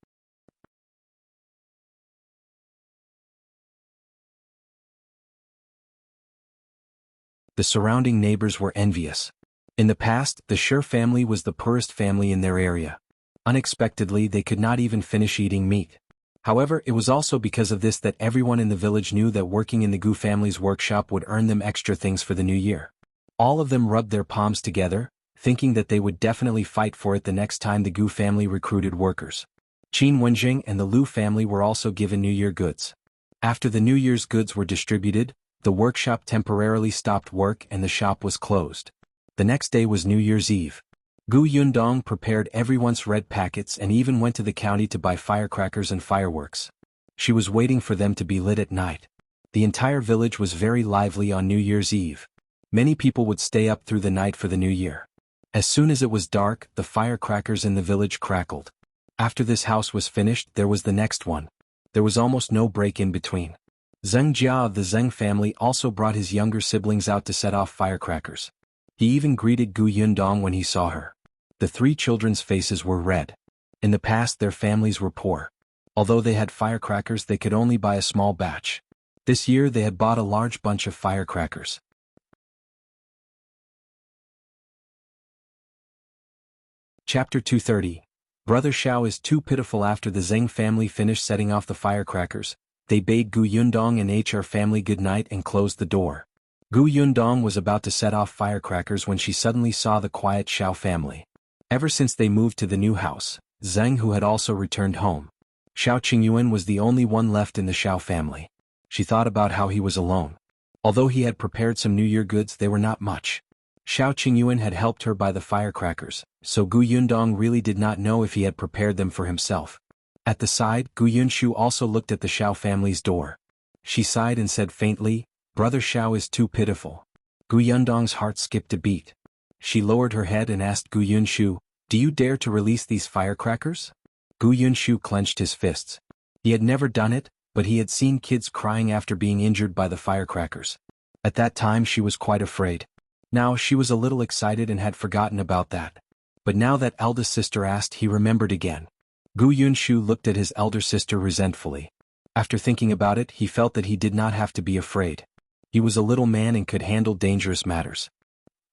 The surrounding neighbors were envious. In the past, the Sher family was the poorest family in their area. Unexpectedly, they could not even finish eating meat. However, it was also because of this that everyone in the village knew that working in the Gu family's workshop would earn them extra things for the new year. All of them rubbed their palms together, thinking that they would definitely fight for it the next time the Gu family recruited workers. Qin Wenjing and the Lu family were also given New Year goods. After the New Year's goods were distributed, the workshop temporarily stopped work and the shop was closed. The next day was New Year's Eve. Gu Yundong prepared everyone's red packets and even went to the county to buy firecrackers and fireworks. She was waiting for them to be lit at night. The entire village was very lively on New Year's Eve. Many people would stay up through the night for the new year. As soon as it was dark, the firecrackers in the village crackled. After this house was finished, there was the next one. There was almost no break in between. Zheng Jia of the Zheng family also brought his younger siblings out to set off firecrackers. He even greeted Gu Yundong when he saw her. The three children's faces were red. In the past, their families were poor. Although they had firecrackers, they could only buy a small batch. This year they had bought a large bunch of firecrackers. Chapter 230. Brother Shao is too pitiful. After the Zheng family finished setting off the firecrackers, they bade Gu Yundong and HR family good night and closed the door. Gu Yundong was about to set off firecrackers when she suddenly saw the quiet Shao family. Ever since they moved to the new house, Zhang had also returned home. Shao Qingyuan was the only one left in the Shao family. She thought about how he was alone. Although he had prepared some New Year goods, they were not much. Shao Qingyuan had helped her buy the firecrackers, so Gu Yundong really did not know if he had prepared them for himself. At the side, Gu Yunshu also looked at the Shao family's door. She sighed and said faintly, "Brother Shao is too pitiful." Gu Yundong's heart skipped a beat. She lowered her head and asked Gu Yunshu, "Do you dare to release these firecrackers?" Gu Yunshu clenched his fists. He had never done it, but he had seen kids crying after being injured by the firecrackers. At that time she was quite afraid. Now she was a little excited and had forgotten about that. But now that eldest sister asked, he remembered again. Gu Yunshu looked at his elder sister resentfully. After thinking about it, he felt that he did not have to be afraid. He was a little man and could handle dangerous matters.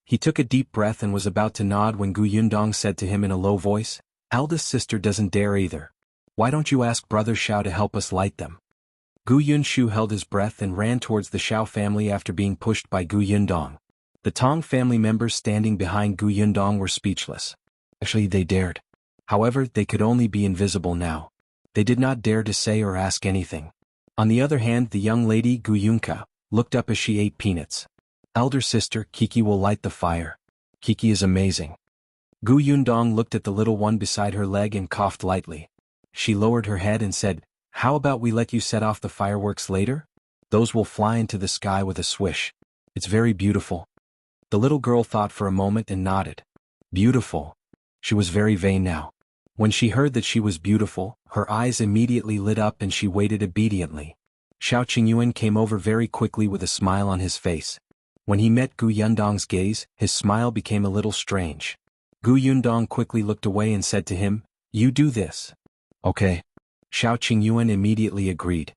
He took a deep breath and was about to nod when Gu Yundong said to him in a low voice, "Eldest sister doesn't dare either. Why don't you ask Brother Shao to help us light them?" Gu Yunshu held his breath and ran towards the Shao family after being pushed by Gu Yundong. The Tong family members standing behind Gu Yundong were speechless. Actually, they dared. However, they could only be invisible now. They did not dare to say or ask anything. On the other hand, the young lady Gu Yunka looked up as she ate peanuts. "Elder sister, Kiki will light the fire. Kiki is amazing." Gu Yundong looked at the little one beside her leg and coughed lightly. She lowered her head and said, "How about we let you set off the fireworks later? Those will fly into the sky with a swish. It's very beautiful." The little girl thought for a moment and nodded. Beautiful. She was very vain now. When she heard that she was beautiful, her eyes immediately lit up and she waited obediently. Shao Qingyuan came over very quickly with a smile on his face. When he met Gu Yundong's gaze, his smile became a little strange. Gu Yundong quickly looked away and said to him, "You do this." "Okay." Shao Qingyuan immediately agreed.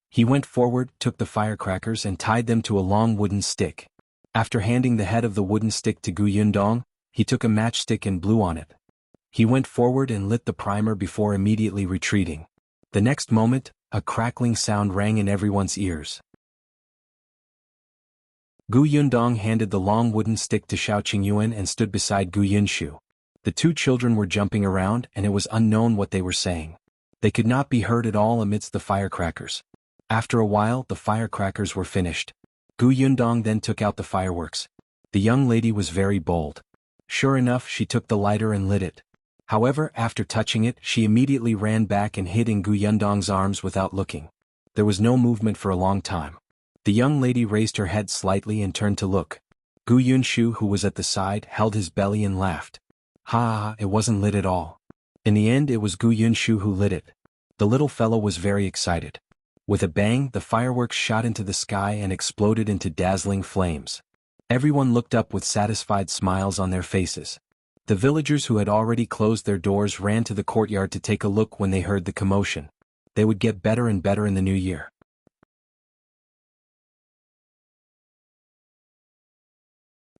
He went forward, took the firecrackers and tied them to a long wooden stick. After handing the head of the wooden stick to Gu Yundong, he took a matchstick and blew on it. He went forward and lit the primer before immediately retreating. The next moment, a crackling sound rang in everyone's ears. Gu Yundong handed the long wooden stick to Shao Qingyuan and stood beside Gu Yunshu. The two children were jumping around and it was unknown what they were saying. They could not be heard at all amidst the firecrackers. After a while, the firecrackers were finished. Gu Yundong then took out the fireworks. The young lady was very bold. Sure enough, she took the lighter and lit it. However, after touching it, she immediately ran back and hid in Gu Yundong's arms without looking. There was no movement for a long time. The young lady raised her head slightly and turned to look. Gu Yunshu, who was at the side, held his belly and laughed. Ha, it wasn't lit at all. In the end, it was Gu Yunshu who lit it. The little fellow was very excited. With a bang, the fireworks shot into the sky and exploded into dazzling flames. Everyone looked up with satisfied smiles on their faces. The villagers who had already closed their doors ran to the courtyard to take a look when they heard the commotion. They would get better and better in the new year.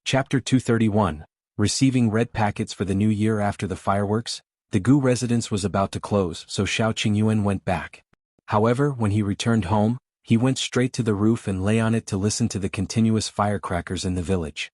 Chapter 231. Receiving red packets for the new year. After the fireworks, the Gu residence was about to close, so Shao Qingyuan went back. However, when he returned home, he went straight to the roof and lay on it to listen to the continuous firecrackers in the village.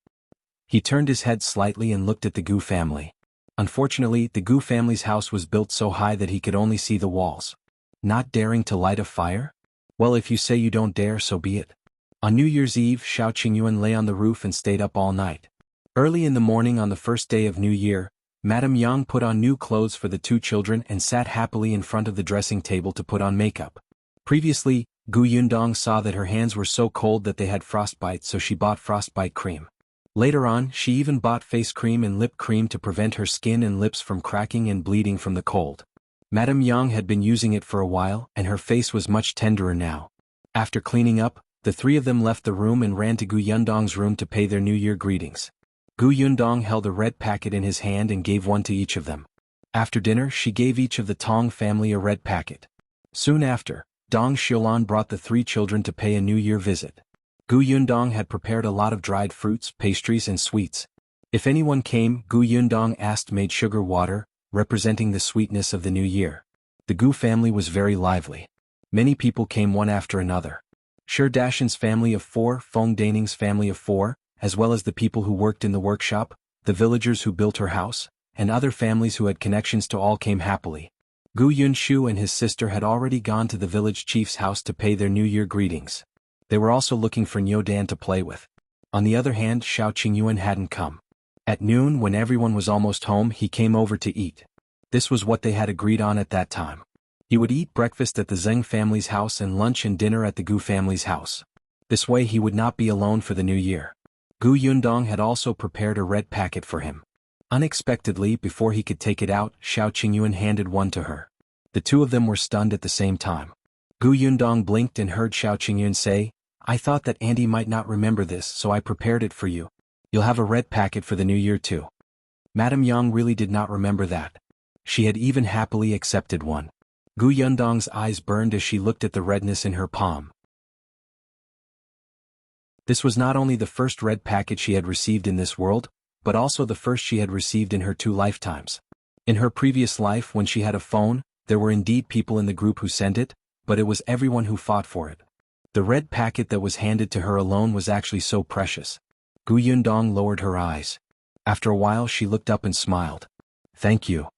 He turned his head slightly and looked at the Gu family. Unfortunately, the Gu family's house was built so high that he could only see the walls. Not daring to light a fire? Well, if you say you don't dare, so be it. On New Year's Eve, Shao Qing'an lay on the roof and stayed up all night. Early in the morning on the first day of New Year, Madame Yang put on new clothes for the two children and sat happily in front of the dressing table to put on makeup. Previously, Gu Yundong saw that her hands were so cold that they had frostbite, so she bought frostbite cream. Later on, she even bought face cream and lip cream to prevent her skin and lips from cracking and bleeding from the cold. Madame Yang had been using it for a while, and her face was much tenderer now. After cleaning up, the three of them left the room and ran to Gu Yundong's room to pay their New Year greetings. Gu Yundong held a red packet in his hand and gave one to each of them. After dinner, she gave each of the Tong family a red packet. Soon after, Dong Xiulan brought the three children to pay a New Year visit. Gu Yundong had prepared a lot of dried fruits, pastries and sweets. If anyone came, Gu Yundong asked made sugar water, representing the sweetness of the new year. The Gu family was very lively. Many people came one after another. Shi Dashan's family of 4, Feng Daning's family of 4, as well as the people who worked in the workshop, the villagers who built her house, and other families who had connections to all came happily. Gu Yunshu and his sister had already gone to the village chief's house to pay their New Year greetings. They were also looking for Nyodan to play with. On the other hand, Shao Qingyuan hadn't come. At noon, when everyone was almost home, he came over to eat. This was what they had agreed on at that time. He would eat breakfast at the Zheng family's house and lunch and dinner at the Gu family's house. This way he would not be alone for the new year. Gu Yundong had also prepared a red packet for him. Unexpectedly, before he could take it out, Shao Qingyuan handed one to her. The two of them were stunned at the same time. Gu Yundong blinked and heard Shao Qingyuan say, "I thought that Auntie might not remember this, so I prepared it for you. You'll have a red packet for the new year too." Madame Yang really did not remember that. She had even happily accepted one. Gu Yundong's eyes burned as she looked at the redness in her palm. This was not only the first red packet she had received in this world, but also the first she had received in her 2 lifetimes. In her previous life, when she had a phone, there were indeed people in the group who sent it, but it was everyone who fought for it. The red packet that was handed to her alone was actually so precious. Gu Yundong lowered her eyes. After a while she looked up and smiled. "Thank you."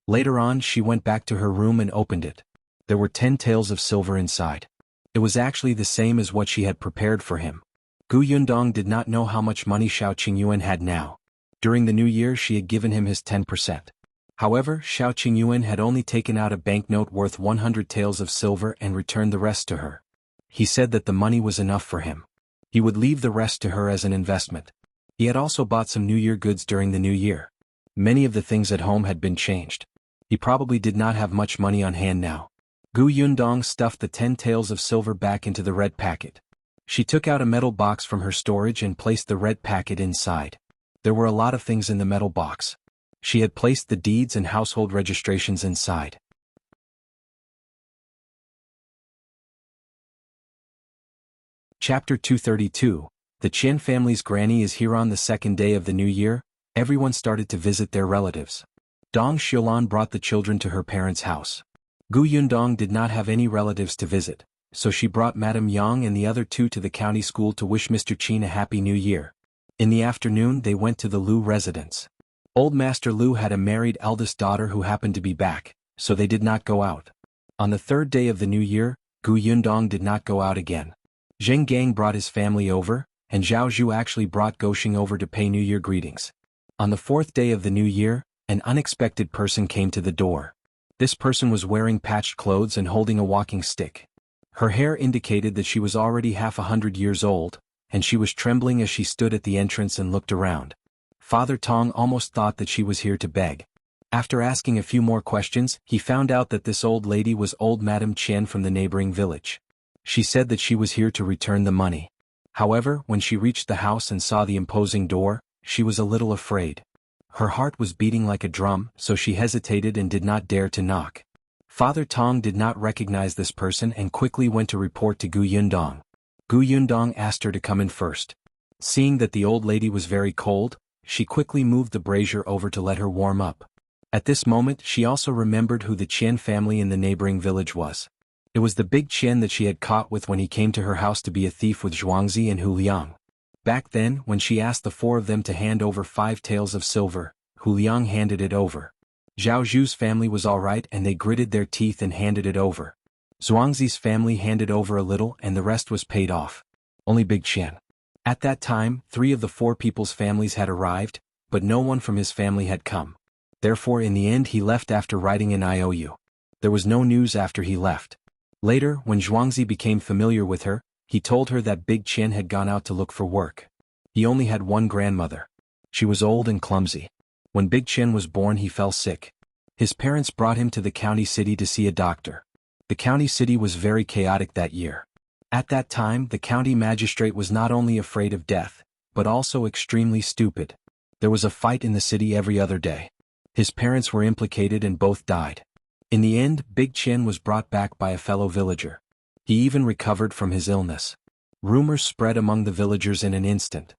Later on she went back to her room and opened it. There were 10 taels of silver inside. It was actually the same as what she had prepared for him. Gu Yundong did not know how much money Shao Qingyuan had now. During the new year she had given him his 10%. However, Shao Qingyuan had only taken out a banknote worth 100 taels of silver and returned the rest to her. He said that the money was enough for him. He would leave the rest to her as an investment. He had also bought some New Year goods during the new year. Many of the things at home had been changed. He probably did not have much money on hand now. Gu Yundong stuffed the 10 taels of silver back into the red packet. She took out a metal box from her storage and placed the red packet inside. There were a lot of things in the metal box. She had placed the deeds and household registrations inside. Chapter 232. The Qian family's granny is here. On the second day of the new year, everyone started to visit their relatives. Dong Xiulan brought the children to her parents' house. Gu Yundong did not have any relatives to visit, so she brought Madame Yang and the other two to the county school to wish Mr. Qin a happy new year. In the afternoon they went to the Liu residence. Old Master Liu had a married eldest daughter who happened to be back, so they did not go out. On the third day of the new year, Gu Yundong did not go out again. Zheng Gang brought his family over, and Zhao Zhu actually brought Goxing over to pay New Year greetings. On the fourth day of the new year, an unexpected person came to the door. This person was wearing patched clothes and holding a walking stick. Her hair indicated that she was already half 100 years old, and she was trembling as she stood at the entrance and looked around. Father Tong almost thought that she was here to beg. After asking a few more questions, he found out that this old lady was old Madame Qian from the neighboring village. She said that she was here to return the money. However, when she reached the house and saw the imposing door, she was a little afraid. Her heart was beating like a drum, so she hesitated and did not dare to knock. Father Tong did not recognize this person and quickly went to report to Gu Yundong. Gu Yundong asked her to come in first. Seeing that the old lady was very cold, she quickly moved the brazier over to let her warm up. At this moment she also remembered who the Qian family in the neighboring village was. It was the big Qian that she had caught with when he came to her house to be a thief with Zhuangzi and Hu Liang. Back then, when she asked the four of them to hand over 5 taels of silver, Hu Liang handed it over. Zhao Zhu's family was alright and they gritted their teeth and handed it over. Zhuangzi's family handed over a little and the rest was paid off. Only Big Qian. At that time, 3 of the 4 people's families had arrived, but no one from his family had come. Therefore in the end he left after writing an IOU. There was no news after he left. Later, when Zhuangzi became familiar with her, he told her that Big Qian had gone out to look for work. He only had one grandmother. She was old and clumsy. When Big Qian was born he fell sick. His parents brought him to the county city to see a doctor. The county city was very chaotic that year. At that time the county magistrate was not only afraid of death, but also extremely stupid. There was a fight in the city every other day. His parents were implicated and both died. In the end, Big Qian was brought back by a fellow villager. He even recovered from his illness. Rumors spread among the villagers in an instant.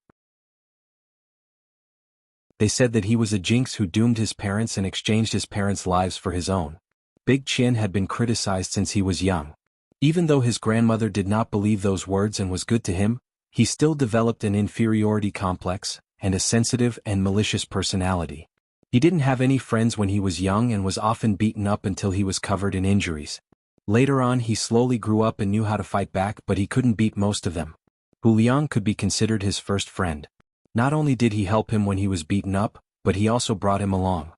They said that he was a jinx who doomed his parents and exchanged his parents' lives for his own. Big Qian had been criticized since he was young. Even though his grandmother did not believe those words and was good to him, he still developed an inferiority complex and a sensitive and malicious personality. He didn't have any friends when he was young and was often beaten up until he was covered in injuries. Later on he slowly grew up and knew how to fight back, but he couldn't beat most of them. Hu Liang could be considered his first friend. Not only did he help him when he was beaten up, but he also brought him along.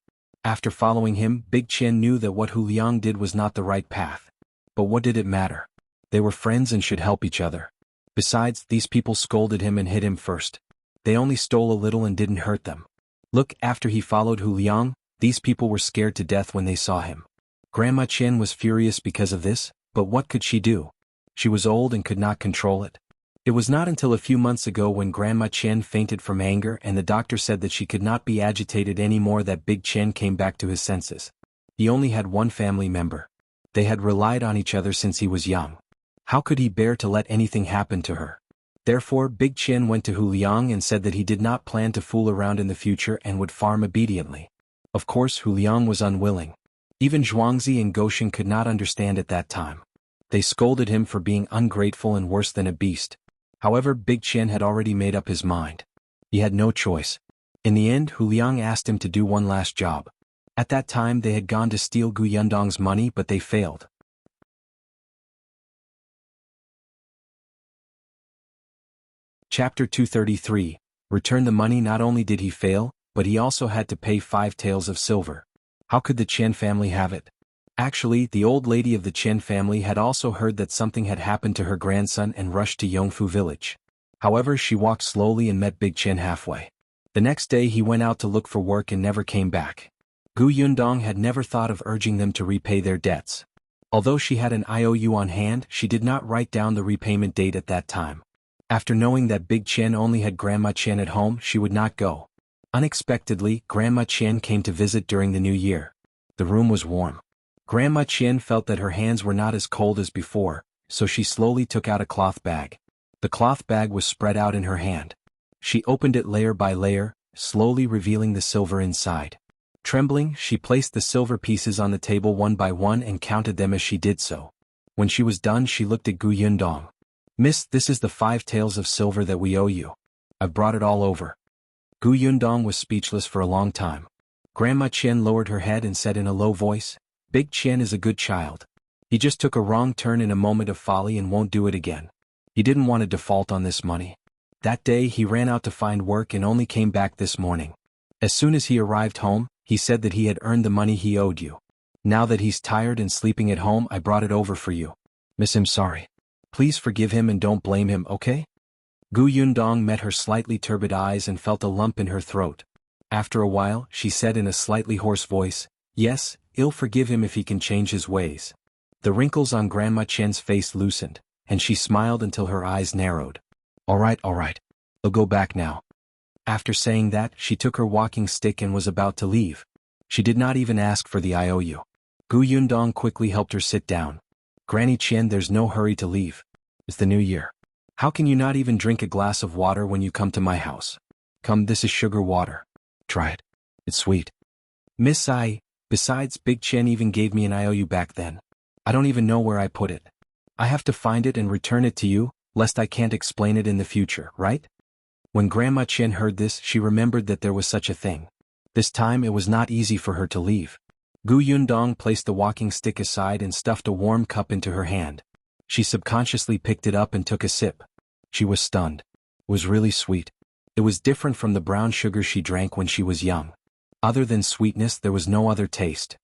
After following him, Big Qian knew that what Hu Liang did was not the right path. But what did it matter? They were friends and should help each other. Besides, these people scolded him and hit him first. They only stole a little and didn't hurt them. Look, after he followed Hu Liang, these people were scared to death when they saw him. Grandma Qian was furious because of this, but what could she do? She was old and could not control it. It was not until a few months ago when Grandma Qian fainted from anger and the doctor said that she could not be agitated anymore that Big Qian came back to his senses. He only had one family member. They had relied on each other since he was young. How could he bear to let anything happen to her? Therefore Big Qian went to Hu Liang and said that he did not plan to fool around in the future and would farm obediently. Of course Hu Liang was unwilling. Even Zhuangzi and Goshen could not understand at that time. They scolded him for being ungrateful and worse than a beast. However, Big Qian had already made up his mind. He had no choice. In the end, Hu Liang asked him to do one last job. At that time they had gone to steal Gu Yundong's money, but they failed. Chapter 233. Return the money. Not only did he fail, but he also had to pay 5 taels of silver. How could the Qian family have it? Actually, the old lady of the Qian family had also heard that something had happened to her grandson and rushed to Yongfu village. However, she walked slowly and met Big Qian halfway. The next day he went out to look for work and never came back. Gu Yundong had never thought of urging them to repay their debts. Although she had an IOU on hand, she did not write down the repayment date at that time. After knowing that Big Qian only had Grandma Qian at home, she would not go. Unexpectedly, Grandma Qian came to visit during the new year. The room was warm. Grandma Qian felt that her hands were not as cold as before, so she slowly took out a cloth bag. The cloth bag was spread out in her hand. She opened it layer by layer, slowly revealing the silver inside. Trembling, she placed the silver pieces on the table one by one and counted them as she did so. When she was done, she looked at Gu Yundong. "Miss, this is the 5 taels of silver that we owe you. I've brought it all over." Gu Yundong was speechless for a long time. Grandma Qian lowered her head and said in a low voice, "Big Qian is a good child. He just took a wrong turn in a moment of folly and won't do it again. He didn't want to default on this money. That day he ran out to find work and only came back this morning. As soon as he arrived home, he said that he had earned the money he owed you. Now that he's tired and sleeping at home, I brought it over for you. Miss, I'm sorry. Please forgive him and don't blame him, okay?" Gu Yundong met her slightly turbid eyes and felt a lump in her throat. After a while, she said in a slightly hoarse voice, "Yes, I'll forgive him if he can change his ways." The wrinkles on Grandma Qian's face loosened, and she smiled until her eyes narrowed. All right, I'll go back now." After saying that, she took her walking stick and was about to leave. She did not even ask for the IOU. Gu Yundong quickly helped her sit down. "Granny Qian, there's no hurry to leave. It's the new year. How can you not even drink a glass of water when you come to my house? Come, this is sugar water. Try it. It's sweet." "Miss, besides, Big Qian even gave me an IOU back then. I don't even know where I put it. I have to find it and return it to you, lest I can't explain it in the future, right? When Grandma Qian heard this, she remembered that there was such a thing. This time it was not easy for her to leave. Yundong placed the walking stick aside and stuffed a warm cup into her hand. She subconsciously picked it up and took a sip. She was stunned. It was really sweet. It was different from the brown sugar she drank when she was young. Other than sweetness, there was no other taste.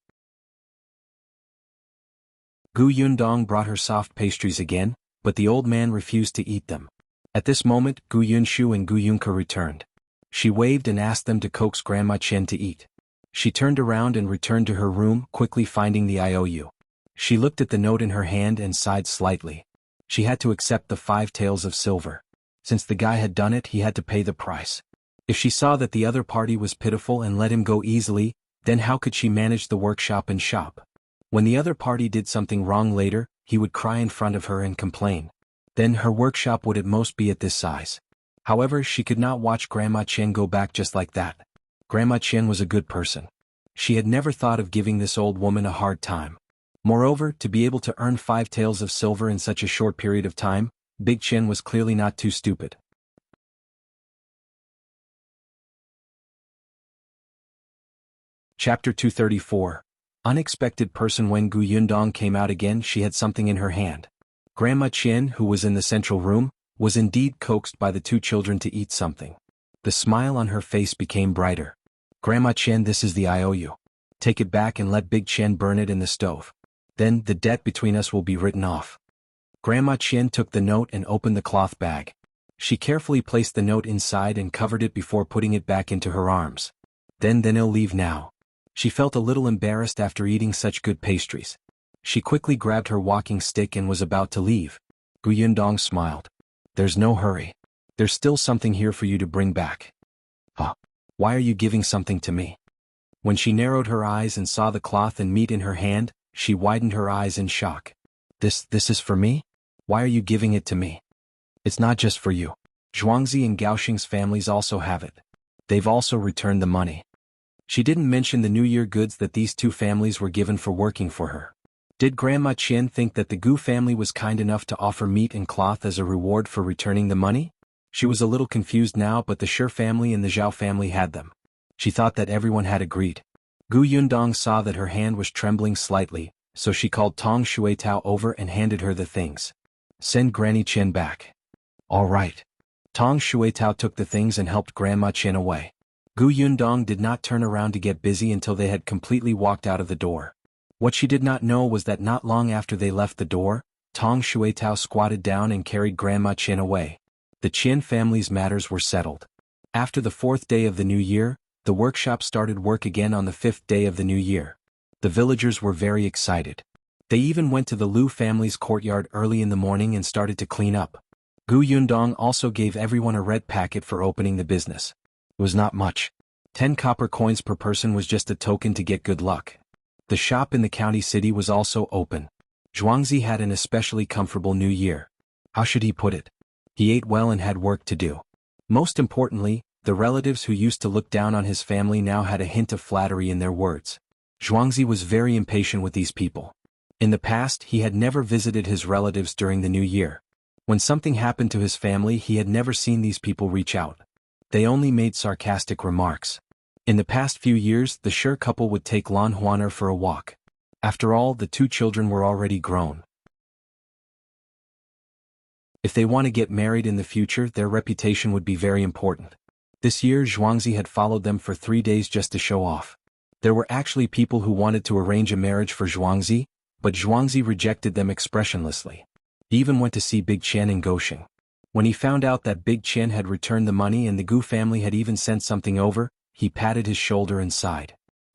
Yundong brought her soft pastries again, but the old man refused to eat them. At this moment, Yunshu and Yunke returned. She waved and asked them to coax Grandma Qian to eat. She turned around and returned to her room, quickly finding the IOU. She looked at the note in her hand and sighed slightly. She had to accept the 5 taels of silver. Since the guy had done it, he had to pay the price. If she saw that the other party was pitiful and let him go easily, then how could she manage the workshop and shop? When the other party did something wrong later, he would cry in front of her and complain. Then her workshop would at most be at this size. However, she could not watch Grandma Qian go back just like that. Grandma Qian was a good person. She had never thought of giving this old woman a hard time. Moreover, to be able to earn 5 taels of silver in such a short period of time, Big Qian was clearly not too stupid. Chapter 234. Unexpected person. When Yundong came out again, she had something in her hand. Grandma Qian, who was in the central room, was indeed coaxed by the 2 children to eat something. The smile on her face became brighter. Grandma Qian, this is the IOU. Take it back and let Big Qian burn it in the stove. Then the debt between us will be written off. Grandma Qian took the note and opened the cloth bag. She carefully placed the note inside and covered it before putting it back into her arms. Then I'll leave now. She felt a little embarrassed after eating such good pastries. She quickly grabbed her walking stick and was about to leave. Yundong smiled. There's no hurry. There's still something here for you to bring back. Huh? Why are you giving something to me? When she narrowed her eyes and saw the cloth and meat in her hand, she widened her eyes in shock. This is for me? Why are you giving it to me? It's not just for you. Zhuangzi and Gaoxing's families also have it. They've also returned the money. She didn't mention the New Year goods that these 2 families were given for working for her. Did Grandma Qian think that the Gu family was kind enough to offer meat and cloth as a reward for returning the money? She was a little confused now, but the Shi family and the Zhao family had them. She thought that everyone had agreed. Yundong saw that her hand was trembling slightly, so she called Tong Shuitao over and handed her the things. Send Granny Qian back. All right. Tong Shuitao took the things and helped Grandma Qian away. Yundong did not turn around to get busy until they had completely walked out of the door. What she did not know was that not long after they left the door, Tong Shuitao squatted down and carried Grandma Qian away. The Qian family's matters were settled. After the 4th day of the new year, the workshop started work again on the 5th day of the new year. The villagers were very excited. They even went to the Lu family's courtyard early in the morning and started to clean up. Yundong also gave everyone a red packet for opening the business. It was not much. 10 copper coins per person was just a token to get good luck. The shop in the county city was also open. Zhuangzi had an especially comfortable new year. How should he put it? He ate well and had work to do. Most importantly, the relatives who used to look down on his family now had a hint of flattery in their words. Zhuangzi was very impatient with these people. In the past, he had never visited his relatives during the new year. When something happened to his family, he had never seen these people reach out. They only made sarcastic remarks. In the past few years, the Shi couple would take Lan Huaner for a walk. After all, the 2 children were already grown. If they want to get married in the future, their reputation would be very important. This year, Zhuangzi had followed them for 3 days just to show off. There were actually people who wanted to arrange a marriage for Zhuangzi, but Zhuangzi rejected them expressionlessly. He even went to see Big Qian in Gaoxing. When he found out that Big Qian had returned the money and the Gu family had even sent something over, he patted his shoulder and sighed.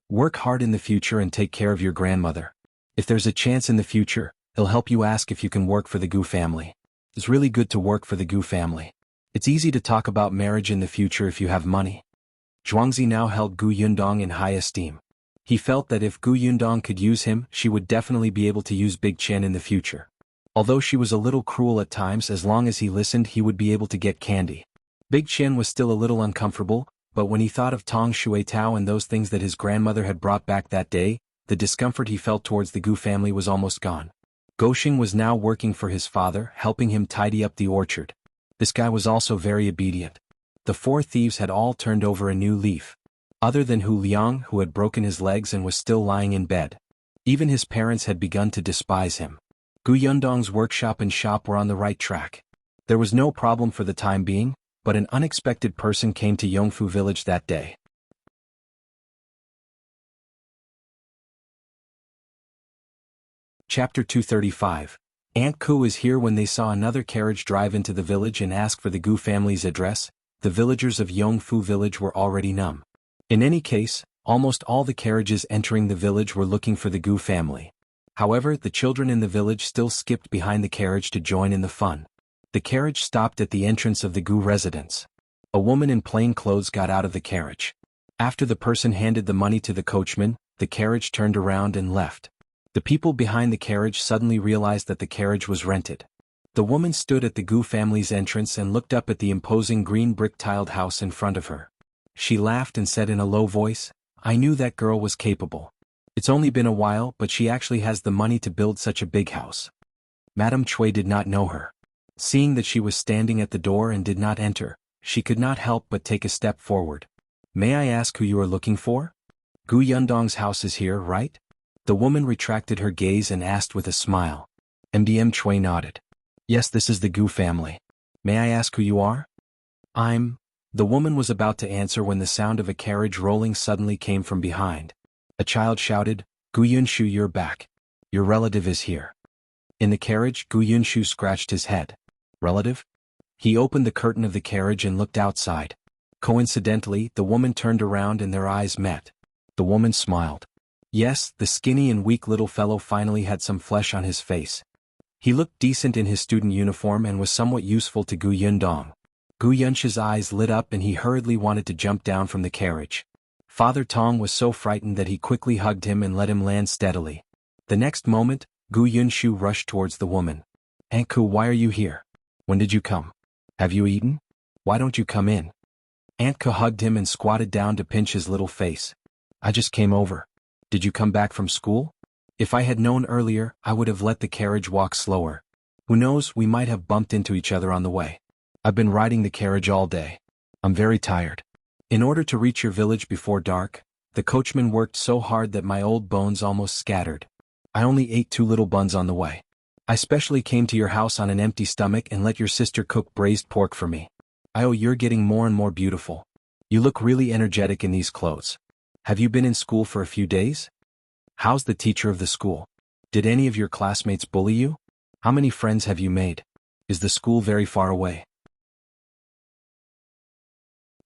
Work hard in the future and take care of your grandmother. If there's a chance in the future, he'll help you ask if you can work for the Gu family. It's really good to work for the Gu family. It's easy to talk about marriage in the future if you have money. Zhuangzi now held Yundong in high esteem. He felt that if Yundong could use him, she would definitely be able to use Big Qian in the future. Although she was a little cruel at times, as long as he listened, he would be able to get candy. Big Qian was still a little uncomfortable, but when he thought of Tong Shuitao and those things that his grandmother had brought back that day, the discomfort he felt towards the Gu family was almost gone. Goxing was now working for his father, helping him tidy up the orchard. This guy was also very obedient. The four thieves had all turned over a new leaf. Other than Hu Liang, who had broken his legs and was still lying in bed. Even his parents had begun to despise him. Gu Yundong's workshop and shop were on the right track. There was no problem for the time being, but an unexpected person came to Yongfu village that day. Chapter 235. Aunt Ku is here. When they saw another carriage drive into the village and ask for the Gu family's address, the villagers of Yongfu village were already numb. In any case, almost all the carriages entering the village were looking for the Gu family. However, the children in the village still skipped behind the carriage to join in the fun. The carriage stopped at the entrance of the Gu residence. A woman in plain clothes got out of the carriage. After the person handed the money to the coachman, the carriage turned around and left. The people behind the carriage suddenly realized that the carriage was rented. The woman stood at the Gu family's entrance and looked up at the imposing green brick-tiled house in front of her. She laughed and said in a low voice, "I knew that girl was capable. It's only been a while, but she actually has the money to build such a big house." Madame Cui did not know her. Seeing that she was standing at the door and did not enter, she could not help but take a step forward. "May I ask who you are looking for? Gu Yundong's house is here, right?" The woman retracted her gaze and asked with a smile. Madame Cui nodded. "Yes, this is the Gu family. May I ask who you are?" The woman was about to answer when the sound of a carriage rolling suddenly came from behind. A child shouted, "Gu Yunshu, you're back. Your relative is here." In the carriage, Gu Yunshu scratched his head. "Relative?" He opened the curtain of the carriage and looked outside. Coincidentally, the woman turned around and their eyes met. The woman smiled. Yes, the skinny and weak little fellow finally had some flesh on his face. He looked decent in his student uniform and was somewhat useful to Gu Yundong. Gu Yunshu's eyes lit up and he hurriedly wanted to jump down from the carriage. Father Tong was so frightened that he quickly hugged him and let him land steadily. The next moment, Gu Yunshu rushed towards the woman. "Aunt Ku, why are you here? When did you come? Have you eaten? Why don't you come in?" Aunt Ku hugged him and squatted down to pinch his little face. "I just came over. Did you come back from school? If I had known earlier, I would have let the carriage walk slower. Who knows, we might have bumped into each other on the way. I've been riding the carriage all day. I'm very tired. In order to reach your village before dark, the coachman worked so hard that my old bones almost scattered. I only ate 2 little buns on the way. I specially came to your house on an empty stomach and let your sister cook braised pork for me. You're getting more and more beautiful. You look really energetic in these clothes. Have you been in school for a few days? How's the teacher of the school? Did any of your classmates bully you? How many friends have you made? Is the school very far away?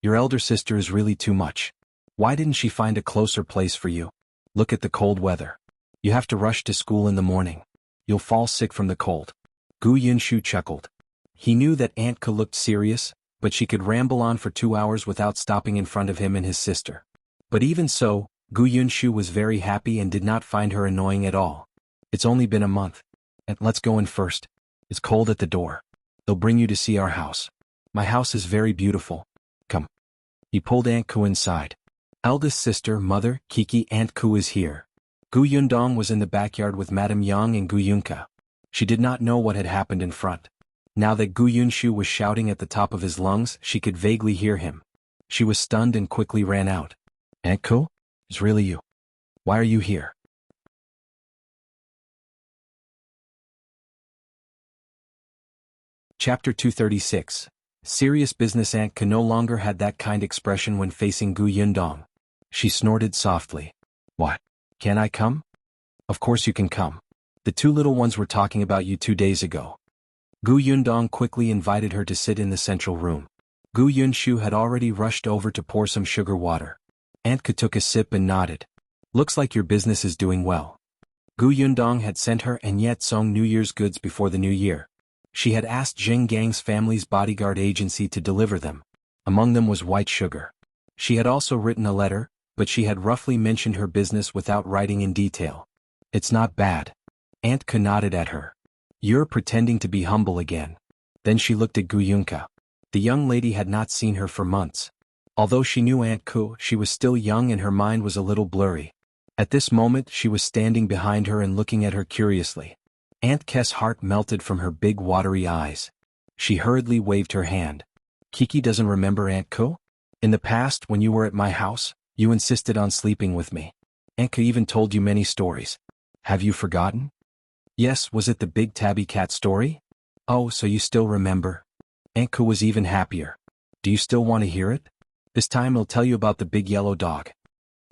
Your elder sister is really too much. Why didn't she find a closer place for you? Look at the cold weather. You have to rush to school in the morning. You'll fall sick from the cold." Gu Yunshu chuckled. He knew that Aunt Ku looked serious, but she could ramble on for 2 hours without stopping in front of him and his sister. But even so, Gu Yunshu was very happy and did not find her annoying at all. "It's only been a month. And let's go in first. It's cold at the door. They'll bring you to see our house. My house is very beautiful. Come." He pulled Aunt Ku inside. "Eldest sister, mother, Kiki, Aunt Ku is here." Gu Yundong was in the backyard with Madame Yang and Gu Yunka. She did not know what had happened in front. Now that Gu Yunshu was shouting at the top of his lungs, she could vaguely hear him. She was stunned and quickly ran out. "Aunt Ku? It's really you. Why are you here?" Chapter 236. Serious business. Aunt Ku no longer had that kind expression when facing Gu Yundong. She snorted softly. "What? Can I come?" "Of course you can come. The 2 little ones were talking about you 2 days ago." Gu Yundong quickly invited her to sit in the central room. Gu Yunshu had already rushed over to pour some sugar water. Aunt Ku took a sip and nodded. "Looks like your business is doing well." Gu Yundong had sent her and Yet Song New Year's goods before the new year. She had asked Jing Gang's family's bodyguard agency to deliver them. Among them was white sugar. She had also written a letter, but she had roughly mentioned her business without writing in detail. "It's not bad." Aunt Ku nodded at her. "You're pretending to be humble again." Then she looked at Gu Yunka. The young lady had not seen her for months. Although she knew Aunt Ku, she was still young and her mind was a little blurry. At this moment she was standing behind her and looking at her curiously. Aunt K's heart melted from her big watery eyes. She hurriedly waved her hand. Kiki doesn't remember Aunt Ko? In the past, when you were at my house, you insisted on sleeping with me. Aunt Ko even told you many stories. Have you forgotten? Yes, was it the big tabby cat story? Oh, so you still remember. Aunt Ko was even happier. Do you still want to hear it? This time I'll tell you about the big yellow dog.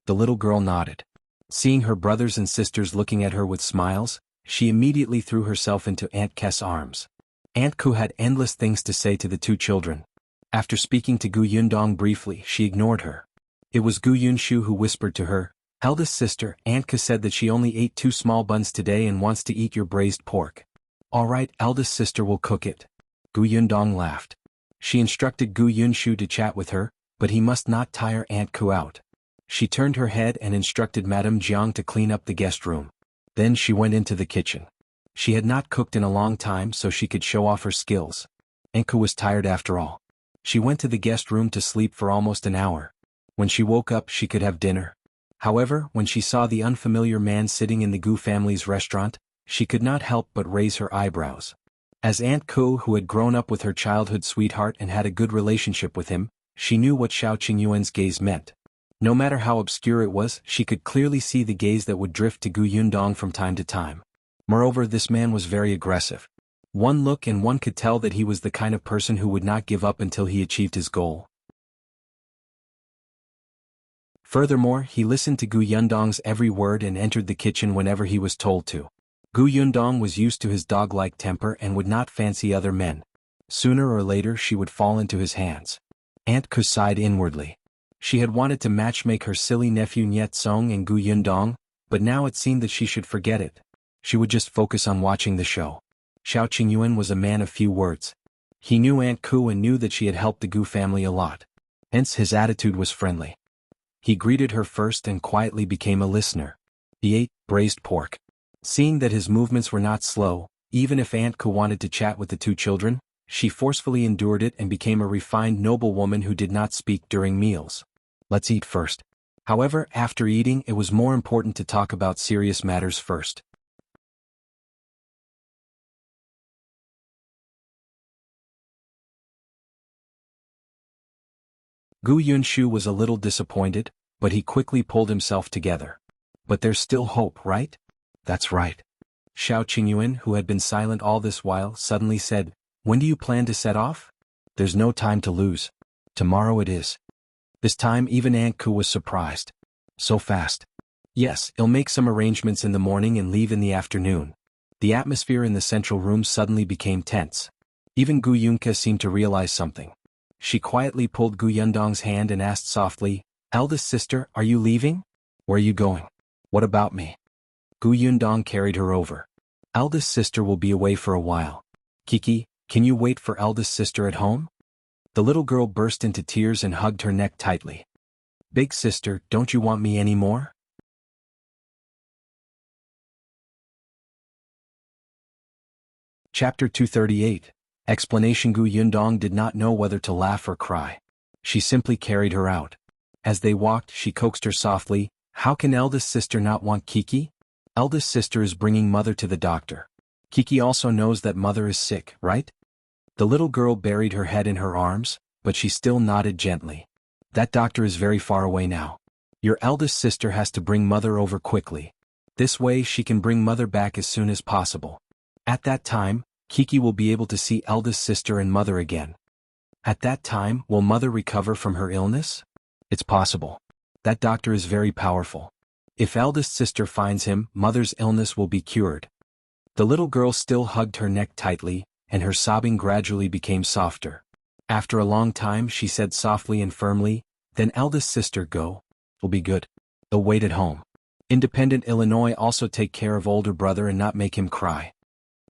The little girl nodded. Seeing her brothers and sisters looking at her with smiles, she immediately threw herself into Aunt K's arms. Aunt Ko had endless things to say to the two children. After speaking to Gu Yundong briefly, she ignored her. It was Gu Yunshu who whispered to her, "Eldest sister, Aunt Ko said that she only ate 2 small buns today and wants to eat your braised pork." "All right, eldest sister will cook it." Gu Yundong laughed. She instructed Gu Yunshu to chat with her, but he must not tire Aunt Ko out. She turned her head and instructed Madame Jiang to clean up the guest room. Then she went into the kitchen. She had not cooked in a long time so she could show off her skills. Aunt Ko was tired after all. She went to the guest room to sleep for almost an hour. When she woke up she could have dinner. However, when she saw the unfamiliar man sitting in the Gu family's restaurant, she could not help but raise her eyebrows. As Aunt Ko, who had grown up with her childhood sweetheart and had a good relationship with him, she knew what Shao Qingyuan's gaze meant. No matter how obscure it was, she could clearly see the gaze that would drift to Gu Yundong from time to time. Moreover, this man was very aggressive. One look and one could tell that he was the kind of person who would not give up until he achieved his goal. Furthermore, he listened to Gu Yundong's every word and entered the kitchen whenever he was told to. Gu Yundong was used to his dog-like temper and would not fancy other men. Sooner or later she would fall into his hands. Aunt Ko sighed inwardly. She had wanted to matchmake her silly nephew Niet Song and Gu Yundong, but now it seemed that she should forget it. She would just focus on watching the show. Shao Qingyuan was a man of few words. He knew Aunt Ko and knew that she had helped the Gu family a lot. Hence his attitude was friendly. He greeted her first and quietly became a listener. He ate braised pork. Seeing that his movements were not slow, even if Aunt Ko wanted to chat with the two children, she forcefully endured it and became a refined noblewoman who did not speak during meals. Let's eat first. However, after eating it was more important to talk about serious matters first. Gu Yunshu was a little disappointed, but he quickly pulled himself together. But there's still hope, right? That's right. Shao Qingyuan, who had been silent all this while, suddenly said, "When do you plan to set off?" "There's no time to lose. Tomorrow it is." This time even Aunt Ko was surprised. "So fast?" "Yes, I'll make some arrangements in the morning and leave in the afternoon." The atmosphere in the central room suddenly became tense. Even Gu Yunke seemed to realize something. She quietly pulled Gu Yundong's hand and asked softly, "Eldest sister, are you leaving? Where are you going?" "What about me?" Gu Yundong carried her over. "Eldest sister will be away for a while. Kiki, can you wait for eldest sister at home?" The little girl burst into tears and hugged her neck tightly. "Big sister, don't you want me anymore?" Chapter 238. Explanation. Gu Yundong did not know whether to laugh or cry. She simply carried her out. As they walked, she coaxed her softly, "How can eldest sister not want Kiki? Eldest sister is bringing mother to the doctor. Kiki also knows that mother is sick, right?" The little girl buried her head in her arms, but she still nodded gently. "That doctor is very far away now. Your eldest sister has to bring mother over quickly. This way she can bring mother back as soon as possible. At that time, Kiki will be able to see eldest sister and mother again." "At that time, will mother recover from her illness?" "It's possible. That doctor is very powerful. If eldest sister finds him, mother's illness will be cured." The little girl still hugged her neck tightly, and her sobbing gradually became softer. After a long time she said softly and firmly, "Then eldest sister go. Will be good. They'll wait at home. Independent Illinois also take care of older brother and not make him cry.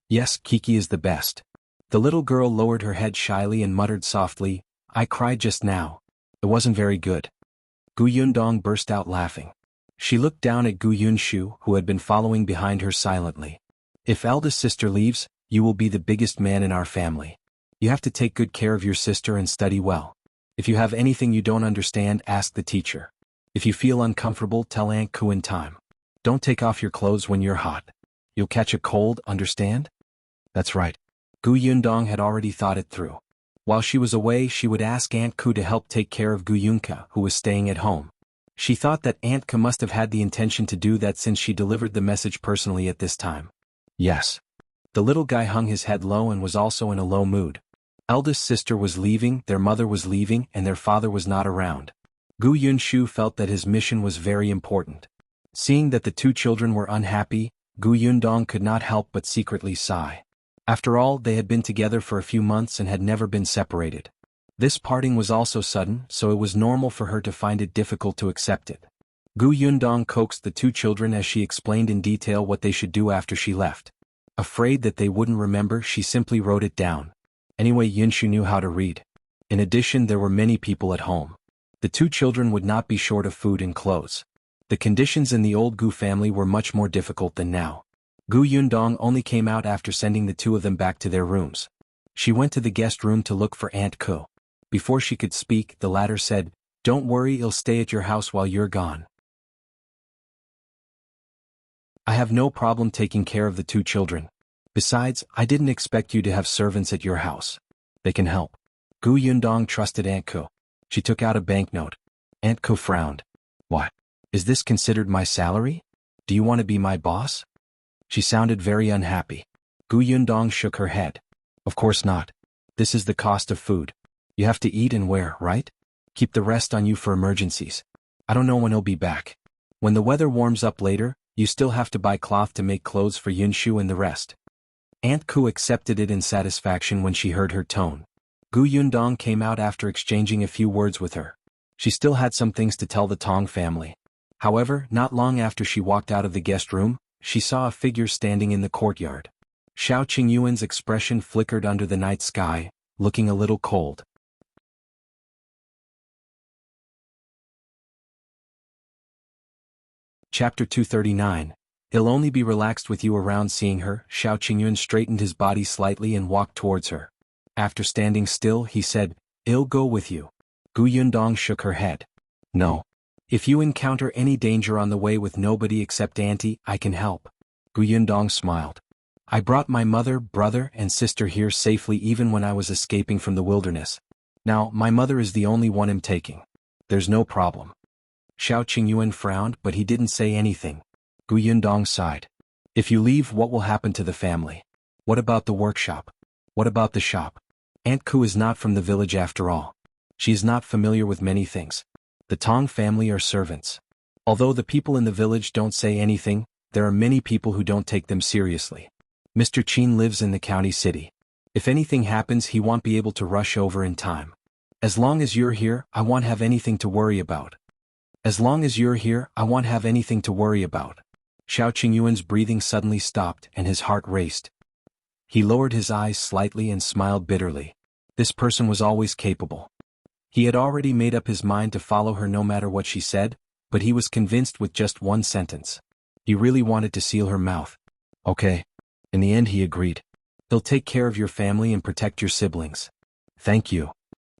Yes, Kiki is the best." The little girl lowered her head shyly and muttered softly, "I cried just now. It wasn't very good." Gu Yundong burst out laughing. She looked down at Gu Yunshu, who had been following behind her silently. "If eldest sister leaves, you will be the biggest man in our family. You have to take good care of your sister and study well. If you have anything you don't understand, ask the teacher. If you feel uncomfortable, tell Aunt Ko in time." Don't take off your clothes when you're hot. You'll catch a cold, understand? That's right. Gu Yundong had already thought it through. While she was away, she would ask Aunt Ku to help take care of Gu Yunka, who was staying at home. She thought that Aunt Ku must have had the intention to do that since she delivered the message personally at this time. Yes. The little guy hung his head low and was also in a low mood. Eldest sister was leaving, their mother was leaving, and their father was not around. Gu Yunshu felt that his mission was very important. Seeing that the two children were unhappy, Gu Yundong could not help but secretly sigh. After all, they had been together for a few months and had never been separated. This parting was also sudden, so it was normal for her to find it difficult to accept it. Gu Yundong coaxed the two children as she explained in detail what they should do after she left. Afraid that they wouldn't remember, she simply wrote it down. Anyway, Yunshu knew how to read. In addition, there were many people at home. The two children would not be short of food and clothes. The conditions in the old Gu family were much more difficult than now. Gu Yundong only came out after sending the two of them back to their rooms. She went to the guest room to look for Aunt Ku. Before she could speak, the latter said, "Don't worry, I'll stay at your house while you're gone. I have no problem taking care of the two children. Besides, I didn't expect you to have servants at your house. They can help." Gu Yundong trusted Aunt Ku. She took out a banknote. Aunt Ku frowned. "What? Is this considered my salary? Do you want to be my boss?" She sounded very unhappy. Gu Yundong shook her head. "Of course not. This is the cost of food. You have to eat and wear, right? Keep the rest on you for emergencies. I don't know when he'll be back. When the weather warms up later, you still have to buy cloth to make clothes for Yunshu and the rest." Aunt Ku accepted it in satisfaction when she heard her tone. Gu Yundong came out after exchanging a few words with her. She still had some things to tell the Tong family. However, not long after she walked out of the guest room, she saw a figure standing in the courtyard. Shao Qingyuan's expression flickered under the night sky, looking a little cold. Chapter 239. He'll only be relaxed with you around. Seeing her, Shao Qingyuan straightened his body slightly and walked towards her. After standing still, he said, "I'll go with you." Gu Yundong shook her head. "No. If you encounter any danger on the way with nobody except Auntie, I can help." Gu Yundong smiled. "I brought my mother, brother, and sister here safely even when I was escaping from the wilderness. Now, my mother is the only one I'm taking. There's no problem." Shao Qingyuan frowned, but he didn't say anything. Gu Yundong sighed. "If you leave, what will happen to the family? What about the workshop? What about the shop? Aunt Ku is not from the village after all. She is not familiar with many things. The Tong family are servants. Although the people in the village don't say anything, there are many people who don't take them seriously. Mr. Qian lives in the county city. If anything happens, he won't be able to rush over in time. As long as you're here, I won't have anything to worry about. As long as you're here, I won't have anything to worry about." Shao Qingyuan's breathing suddenly stopped and his heart raced. He lowered his eyes slightly and smiled bitterly. This person was always capable. He had already made up his mind to follow her no matter what she said, but he was convinced with just one sentence. He really wanted to seal her mouth. Okay. In the end he agreed. "He'll take care of your family and protect your siblings." "Thank you."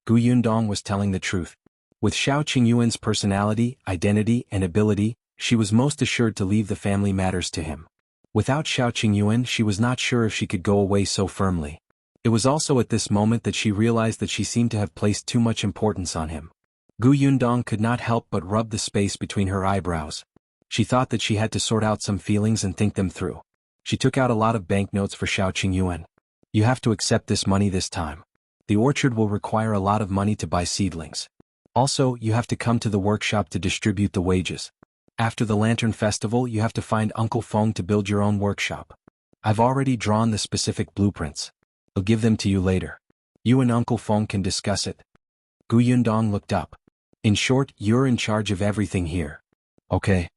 Gu Yundong was telling the truth. With Shao Qingyuan's personality, identity, and ability, she was most assured to leave the family matters to him. Without Shao Qingyuan, she was not sure if she could go away so firmly. It was also at this moment that she realized that she seemed to have placed too much importance on him. Gu Yundong could not help but rub the space between her eyebrows. She thought that she had to sort out some feelings and think them through. She took out a lot of banknotes for Shao Qingyuan. "You have to accept this money this time. The orchard will require a lot of money to buy seedlings. Also, you have to come to the workshop to distribute the wages. After the Lantern Festival, you have to find Uncle Feng to build your own workshop. I've already drawn the specific blueprints. I'll give them to you later. You and Uncle Feng can discuss it." Gu Yundong looked up. "In short, you're in charge of everything here." "Okay."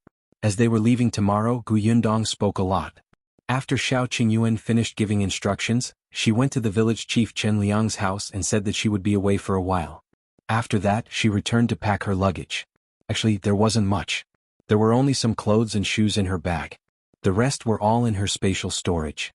As they were leaving tomorrow, Gu Yundong spoke a lot. After Shao Qingyuan finished giving instructions, she went to the village chief Chen Liang's house and said that she would be away for a while. After that, she returned to pack her luggage. Actually, there wasn't much. There were only some clothes and shoes in her bag. The rest were all in her spatial storage.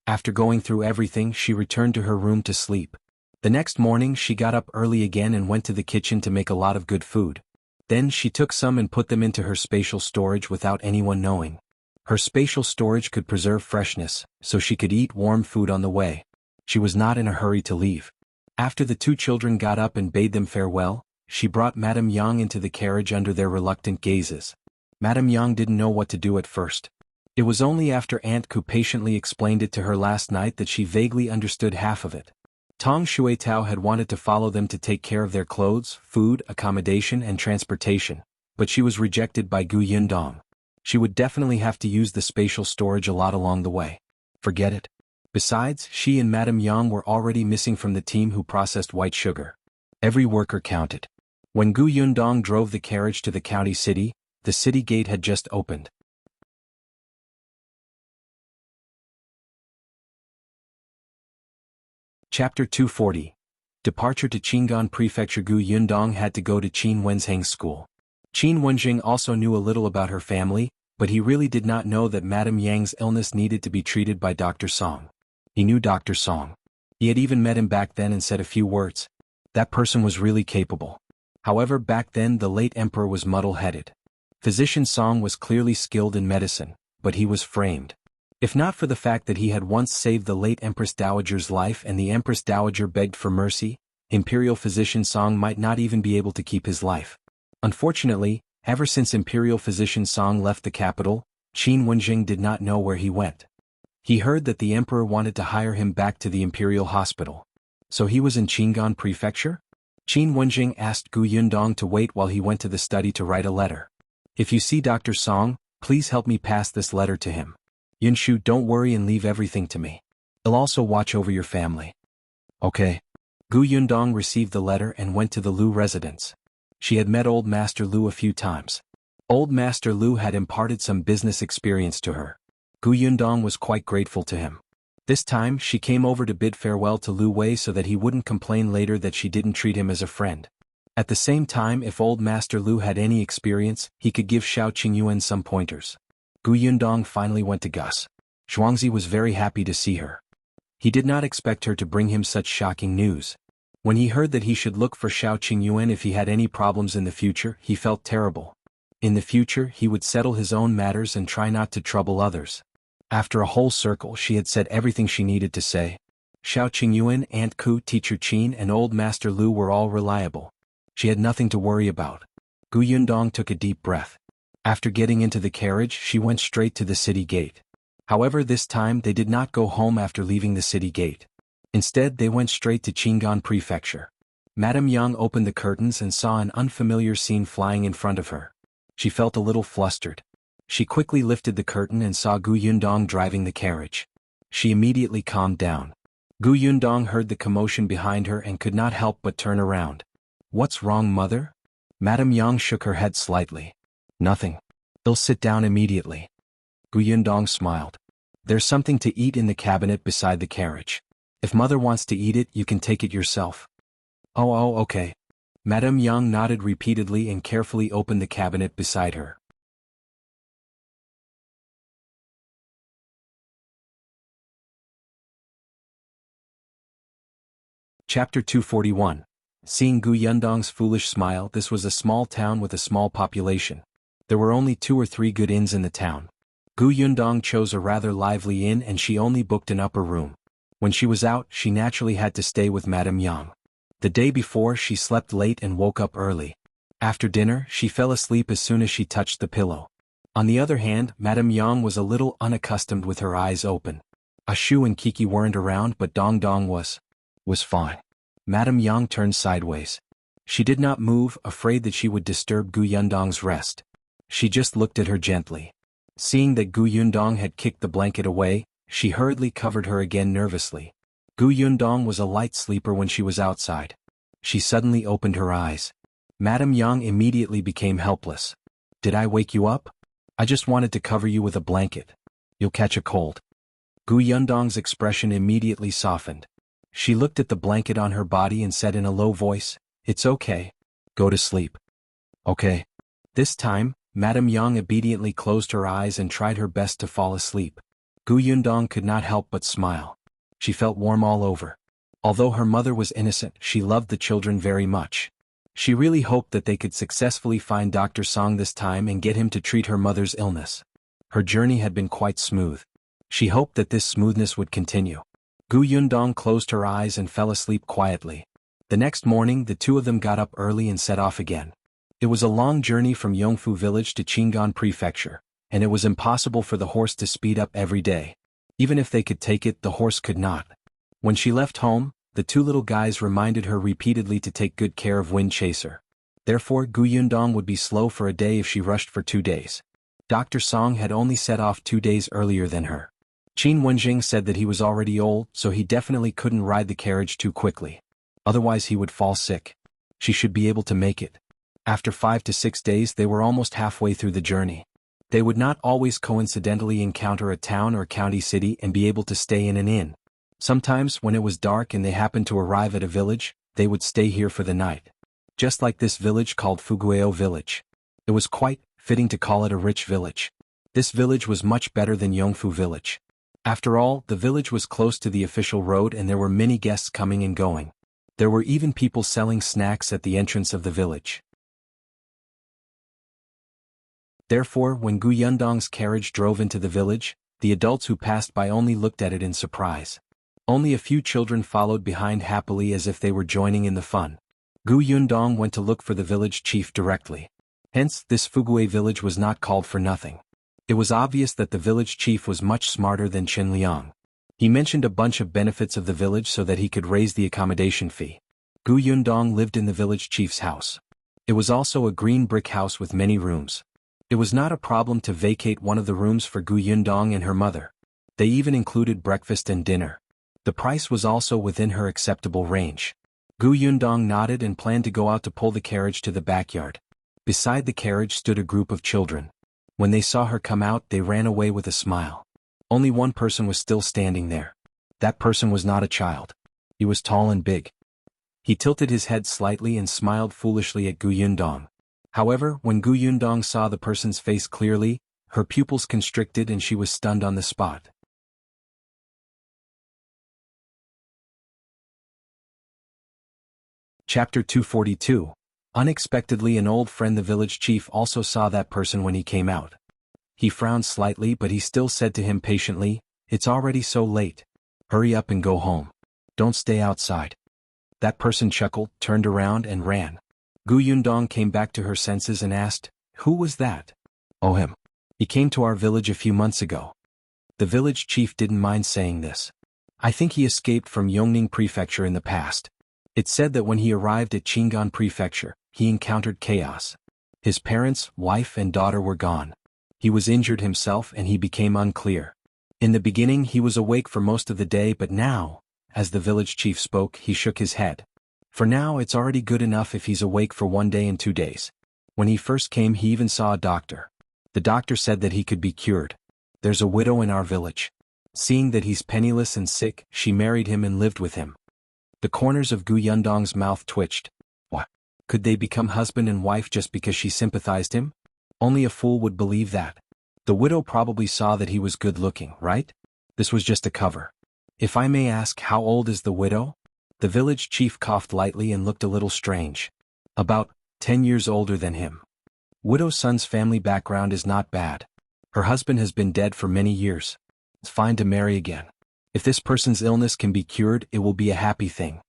After going through everything, she returned to her room to sleep. The next morning she got up early again and went to the kitchen to make a lot of good food. Then she took some and put them into her spatial storage without anyone knowing. Her spatial storage could preserve freshness, so she could eat warm food on the way. She was not in a hurry to leave. After the two children got up and bade them farewell, she brought Madame Yang into the carriage under their reluctant gazes. Madame Yang didn't know what to do at first. It was only after Aunt Ku patiently explained it to her last night that she vaguely understood half of it. Tong Shuitao had wanted to follow them to take care of their clothes, food, accommodation and transportation, but she was rejected by Gu Yundong. She would definitely have to use the spatial storage a lot along the way. Forget it. Besides, she and Madame Yang were already missing from the team who processed white sugar. Every worker counted. When Gu Yundong drove the carriage to the county city, the city gate had just opened. Chapter 240. Departure to Qing'an Prefecture. Gu Yundong had to go to Qin Wenzhang's school. Qin Wenjing also knew a little about her family, but he really did not know that Madame Yang's illness needed to be treated by Dr. Song. He knew Dr. Song. He had even met him back then and said a few words. That person was really capable. However, back then the late emperor was muddle-headed. Physician Song was clearly skilled in medicine, but he was framed. If not for the fact that he had once saved the late Empress Dowager's life and the Empress Dowager begged for mercy, Imperial Physician Song might not even be able to keep his life. Unfortunately, ever since Imperial Physician Song left the capital, Qin Wenjing did not know where he went. He heard that the emperor wanted to hire him back to the Imperial Hospital. So he was in Qing'an Prefecture? Qin Wenjing asked Gu Yundong to wait while he went to the study to write a letter. If you see Dr. Song, please help me pass this letter to him. Yunshu, don't worry and leave everything to me. I'll also watch over your family. Okay. Gu Yundong received the letter and went to the Lu residence. She had met Old Master Lu a few times. Old Master Lu had imparted some business experience to her. Gu Yundong was quite grateful to him. This time she came over to bid farewell to Lu Wei so that he wouldn't complain later that she didn't treat him as a friend. At the same time, if Old Master Lu had any experience, he could give Shao Qingyuan some pointers. Gu Yundong finally went to Gus. Zhuangzi was very happy to see her. He did not expect her to bring him such shocking news. When he heard that he should look for Shao Qingyuan if he had any problems in the future, he felt terrible. In the future, he would settle his own matters and try not to trouble others. After a whole circle, she had said everything she needed to say. Shao Qingyuan, Aunt Ku, Teacher Qin and Old Master Lu were all reliable. She had nothing to worry about. Gu Yundong took a deep breath. After getting into the carriage, she went straight to the city gate. However, this time they did not go home after leaving the city gate. Instead, they went straight to Qing'an Prefecture. Madame Yang opened the curtains and saw an unfamiliar scene flying in front of her. She felt a little flustered. She quickly lifted the curtain and saw Gu Yundong driving the carriage. She immediately calmed down. Gu Yundong heard the commotion behind her and could not help but turn around. What's wrong, mother? Madame Yang shook her head slightly. Nothing. I'll sit down immediately. Gu Yundong smiled. There's something to eat in the cabinet beside the carriage. If mother wants to eat it, you can take it yourself. Oh, okay. Madame Yang nodded repeatedly and carefully opened the cabinet beside her. Chapter 241. Seeing Gu Yundong's foolish smile, this was a small town with a small population. There were only 2 or 3 good inns in the town. Gu Yundong chose a rather lively inn and she only booked an upper room. When she was out, she naturally had to stay with Madame Yang. The day before, she slept late and woke up early. After dinner, she fell asleep as soon as she touched the pillow. On the other hand, Madame Yang was a little unaccustomed with her eyes open. Ashu and Kiki weren't around, but Dong Dong was fine. Madame Yang turned sideways. She did not move, afraid that she would disturb Gu Yundong's rest. She just looked at her gently. Seeing that Gu Yundong had kicked the blanket away, she hurriedly covered her again nervously. Gu Yundong was a light sleeper when she was outside. She suddenly opened her eyes. Madame Yang immediately became helpless. Did I wake you up? I just wanted to cover you with a blanket. You'll catch a cold. Gu Yundong's expression immediately softened. She looked at the blanket on her body and said in a low voice, It's okay. Go to sleep. Okay. This time, Madame Yang obediently closed her eyes and tried her best to fall asleep. Gu Yundong could not help but smile. She felt warm all over. Although her mother was innocent, she loved the children very much. She really hoped that they could successfully find Dr. Song this time and get him to treat her mother's illness. Her journey had been quite smooth. She hoped that this smoothness would continue. Gu Yundong closed her eyes and fell asleep quietly. The next morning the two of them got up early and set off again. It was a long journey from Yongfu village to Qing'an Prefecture, and it was impossible for the horse to speed up every day. Even if they could take it, the horse could not. When she left home, the two little guys reminded her repeatedly to take good care of Wind Chaser. Therefore Gu Yundong would be slow for a day if she rushed for 2 days. Dr. Song had only set off 2 days earlier than her. Qin Wenjing said that he was already old, so he definitely couldn't ride the carriage too quickly. Otherwise he would fall sick. She should be able to make it. After 5 to 6 days they were almost halfway through the journey. They would not always coincidentally encounter a town or county city and be able to stay in an inn. Sometimes when it was dark and they happened to arrive at a village, they would stay here for the night. Just like this village called Fugueo village. It was quite fitting to call it a rich village. This village was much better than Yongfu village. After all, the village was close to the official road and there were many guests coming and going. There were even people selling snacks at the entrance of the village. Therefore, when Gu Yundong's carriage drove into the village, the adults who passed by only looked at it in surprise. Only a few children followed behind happily as if they were joining in the fun. Gu Yundong went to look for the village chief directly. Hence, this Fugue village was not called for nothing. It was obvious that the village chief was much smarter than Chen Liang. He mentioned a bunch of benefits of the village so that he could raise the accommodation fee. Gu Yundong lived in the village chief's house. It was also a green brick house with many rooms. It was not a problem to vacate one of the rooms for Gu Yundong and her mother. They even included breakfast and dinner. The price was also within her acceptable range. Gu Yundong nodded and planned to go out to pull the carriage to the backyard. Beside the carriage stood a group of children. When they saw her come out, they ran away with a smile. Only one person was still standing there. That person was not a child. He was tall and big. He tilted his head slightly and smiled foolishly at Gu Yundong. However, when Gu Yundong saw the person's face clearly, her pupils constricted and she was stunned on the spot. Chapter 242. Unexpectedly, an old friend, the village chief, also saw that person when he came out. He frowned slightly, but he still said to him patiently, "It's already so late. Hurry up and go home. Don't stay outside." That person chuckled, turned around and ran. Gu Yundong came back to her senses and asked, "Who was that?" "Oh, him. He came to our village a few months ago." The village chief didn't mind saying this. "I think he escaped from Yongning Prefecture in the past. It's said that when he arrived at Qing'an Prefecture, he encountered chaos. His parents, wife and daughter were gone. He was injured himself and he became unclear. In the beginning he was awake for most of the day, but now," as the village chief spoke, he shook his head. "For now it's already good enough if he's awake for 1 day and 2 days. When he first came he even saw a doctor. The doctor said that he could be cured. There's a widow in our village. Seeing that he's penniless and sick, she married him and lived with him." The corners of Gu Yundong's mouth twitched. What? Could they become husband and wife just because she sympathized him? Only a fool would believe that. The widow probably saw that he was good-looking, right? This was just a cover. "If I may ask, how old is the widow?" The village chief coughed lightly and looked a little strange. "About 10 years older than him. Widow's son's family background is not bad. Her husband has been dead for many years. It's fine to marry again. If this person's illness can be cured, it will be a happy thing."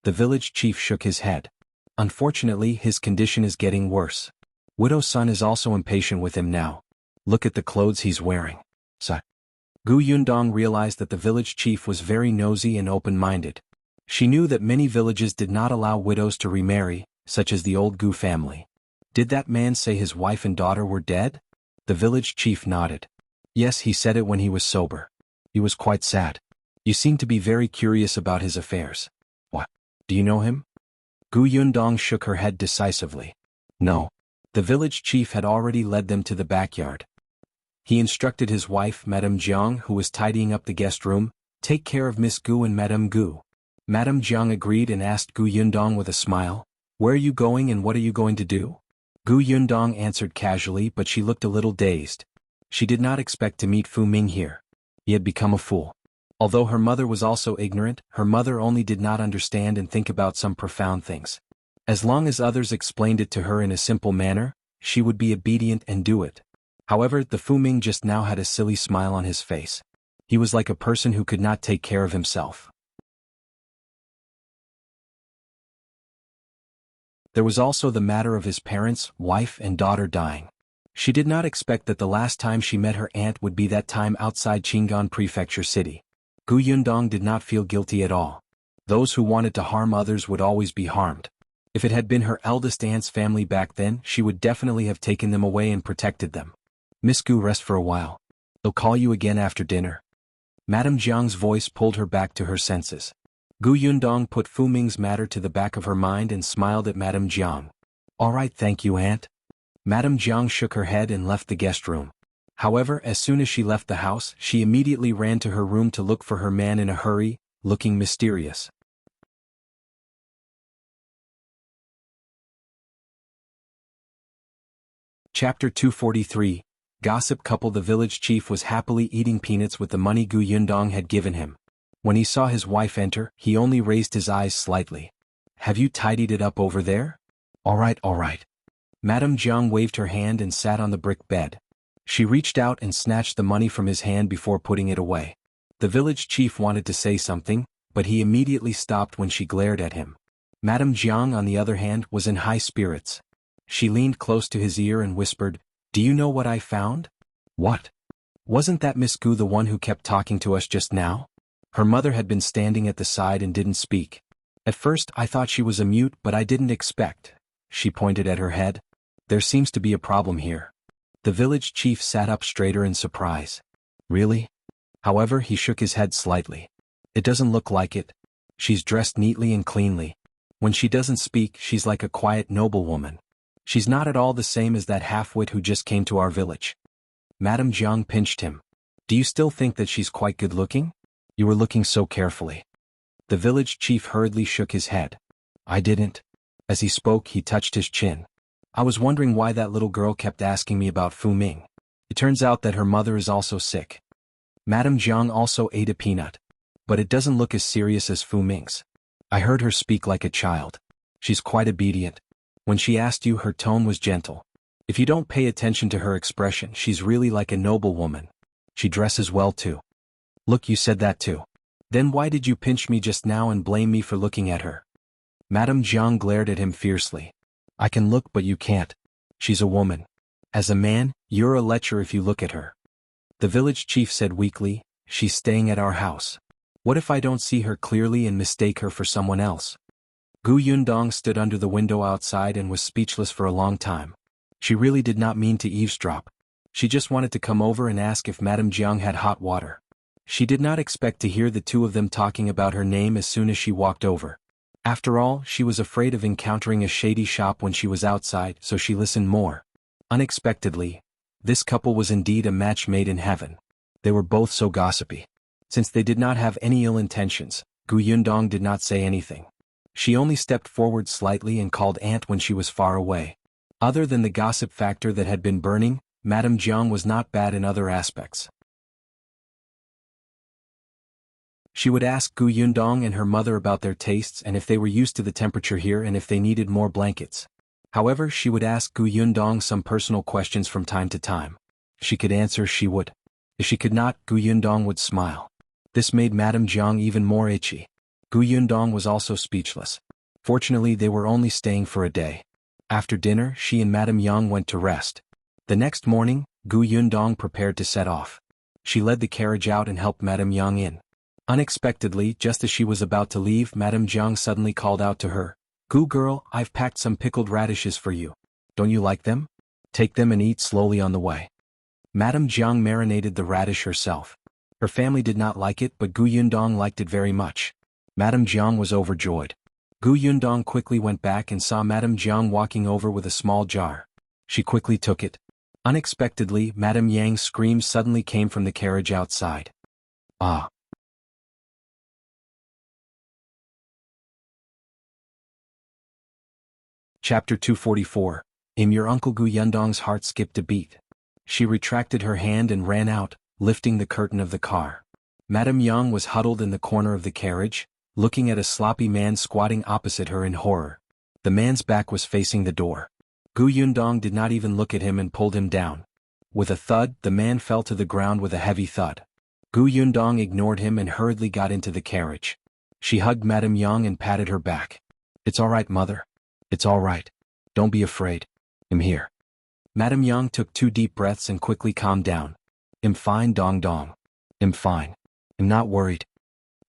The village chief shook his head. "Unfortunately, his condition is getting worse. Widow's son is also impatient with him now. Look at the clothes he's wearing." So, Gu Yundong realized that the village chief was very nosy and open-minded. She knew that many villages did not allow widows to remarry, such as the old Gu family. Did that man say his wife and daughter were dead? The village chief nodded. Yes, he said it when he was sober. He was quite sad. You seem to be very curious about his affairs. What? Do you know him? Gu Yundong shook her head decisively. No. The village chief had already led them to the backyard. He instructed his wife, Madame Jiang, who was tidying up the guest room, "Take care of Miss Gu and Madame Gu." Madame Jiang agreed and asked Gu Yundong with a smile, "Where are you going and what are you going to do?" Gu Yundong answered casually, but she looked a little dazed. She did not expect to meet Fu Ming here. He had become a fool. Although her mother was also ignorant, her mother only did not understand and think about some profound things. As long as others explained it to her in a simple manner, she would be obedient and do it. However, the Fu Ming just now had a silly smile on his face. He was like a person who could not take care of himself. There was also the matter of his parents, wife and daughter dying. She did not expect that the last time she met her aunt would be that time outside Qing'an Prefecture city. Yundong did not feel guilty at all. Those who wanted to harm others would always be harmed. If it had been her eldest aunt's family back then, she would definitely have taken them away and protected them. Miss Gu, rest for a while. They'll call you again after dinner. Madame Jiang's voice pulled her back to her senses. Yundong put Fu Ming's matter to the back of her mind and smiled at Madame Jiang. All right, thank you, aunt. Madame Jiang shook her head and left the guest room. However, as soon as she left the house, she immediately ran to her room to look for her man in a hurry, looking mysterious. Chapter 243. Gossip couple. The village chief was happily eating peanuts with the money Yundong had given him. When he saw his wife enter, he only raised his eyes slightly. Have you tidied it up over there? All right, all right. Madame Jiang waved her hand and sat on the brick bed. She reached out and snatched the money from his hand before putting it away. The village chief wanted to say something, but he immediately stopped when she glared at him. Madame Jiang, on the other hand, was in high spirits. She leaned close to his ear and whispered, "Do you know what I found?" "What? Wasn't that Miss Gu the one who kept talking to us just now?" Her mother had been standing at the side and didn't speak. "At first I thought she was a mute, but I didn't expect." She pointed at her head. "There seems to be a problem here." The village chief sat up straighter in surprise. "Really?" However, he shook his head slightly. "It doesn't look like it. She's dressed neatly and cleanly. When she doesn't speak, she's like a quiet noblewoman. She's not at all the same as that half-wit who just came to our village." Madame Jiang pinched him. "Do you still think that she's quite good-looking? You were looking so carefully." The village chief hurriedly shook his head. "I didn't." As he spoke, he touched his chin. "I was wondering why that little girl kept asking me about Fu Ming. It turns out that her mother is also sick." Madame Jiang also ate a peanut. "But it doesn't look as serious as Fu Ming's. I heard her speak like a child. She's quite obedient. When she asked you, her tone was gentle. If you don't pay attention to her expression, she's really like a noblewoman. She dresses well too." "Look, you said that too. Then why did you pinch me just now and blame me for looking at her?" Madame Jiang glared at him fiercely. "I can look, but you can't. She's a woman. As a man, you're a lecher if you look at her." The village chief said weakly, "She's staying at our house. What if I don't see her clearly and mistake her for someone else?" Yundong stood under the window outside and was speechless for a long time. She really did not mean to eavesdrop. She just wanted to come over and ask if Madame Jiang had hot water. She did not expect to hear the two of them talking about her name as soon as she walked over. After all, she was afraid of encountering a shady shop when she was outside, so she listened more. Unexpectedly, this couple was indeed a match made in heaven. They were both so gossipy. Since they did not have any ill intentions, Yundong did not say anything. She only stepped forward slightly and called aunt when she was far away. Other than the gossip factor that had been burning, Madame Jiang was not bad in other aspects. She would ask Yundong and her mother about their tastes and if they were used to the temperature here and if they needed more blankets. However, she would ask Yundong some personal questions from time to time. If she could answer, she would. If she could not, Yundong would smile. This made Madame Jiang even more itchy. Yundong was also speechless. Fortunately, they were only staying for a day. After dinner, she and Madame Yang went to rest. The next morning, Yundong prepared to set off. She led the carriage out and helped Madame Yang in. Unexpectedly, just as she was about to leave, Madame Jiang suddenly called out to her, Girl, I've packed some pickled radishes for you. Don't you like them? Take them and eat slowly on the way." Madame Jiang marinated the radish herself. Her family did not like it, but Yundong liked it very much. Madame Jiang was overjoyed. Yundong quickly went back and saw Madame Jiang walking over with a small jar. She quickly took it. Unexpectedly, Madame Yang's screams suddenly came from the carriage outside. "Ah!" Chapter 244. Your Uncle Yundong's heart skipped a beat. She retracted her hand and ran out, lifting the curtain of the car. Madame Yang was huddled in the corner of the carriage, looking at a sloppy man squatting opposite her in horror. The man's back was facing the door. Gu Yundong did not even look at him and pulled him down. With a thud, the man fell to the ground with a heavy thud. Gu Yundong ignored him and hurriedly got into the carriage. She hugged Madame Yang and patted her back. "It's all right, mother. It's all right. Don't be afraid. I'm here." Madame Yang took 2 deep breaths and quickly calmed down. "I'm fine, Dong Dong. I'm fine. I'm not worried."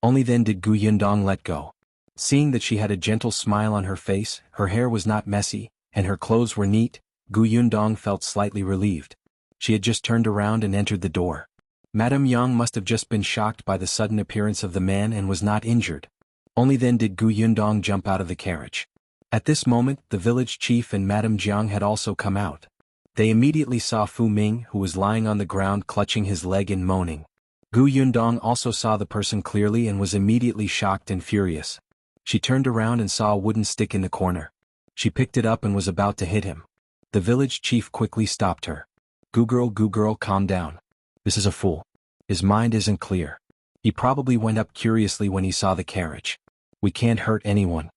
Only then did Gu Yundong let go. Seeing that she had a gentle smile on her face, her hair was not messy, and her clothes were neat, Gu Yundong felt slightly relieved. She had just turned around and entered the door. Madame Yang must have just been shocked by the sudden appearance of the man and was not injured. Only then did Gu Yundong jump out of the carriage. At this moment, the village chief and Madame Jiang had also come out. They immediately saw Fu Ming, who was lying on the ground clutching his leg and moaning. Gu Yundong also saw the person clearly and was immediately shocked and furious. She turned around and saw a wooden stick in the corner. She picked it up and was about to hit him. The village chief quickly stopped her. Gu girl, calm down. This is a fool. His mind isn't clear. He probably went up curiously when he saw the carriage. We can't hurt anyone."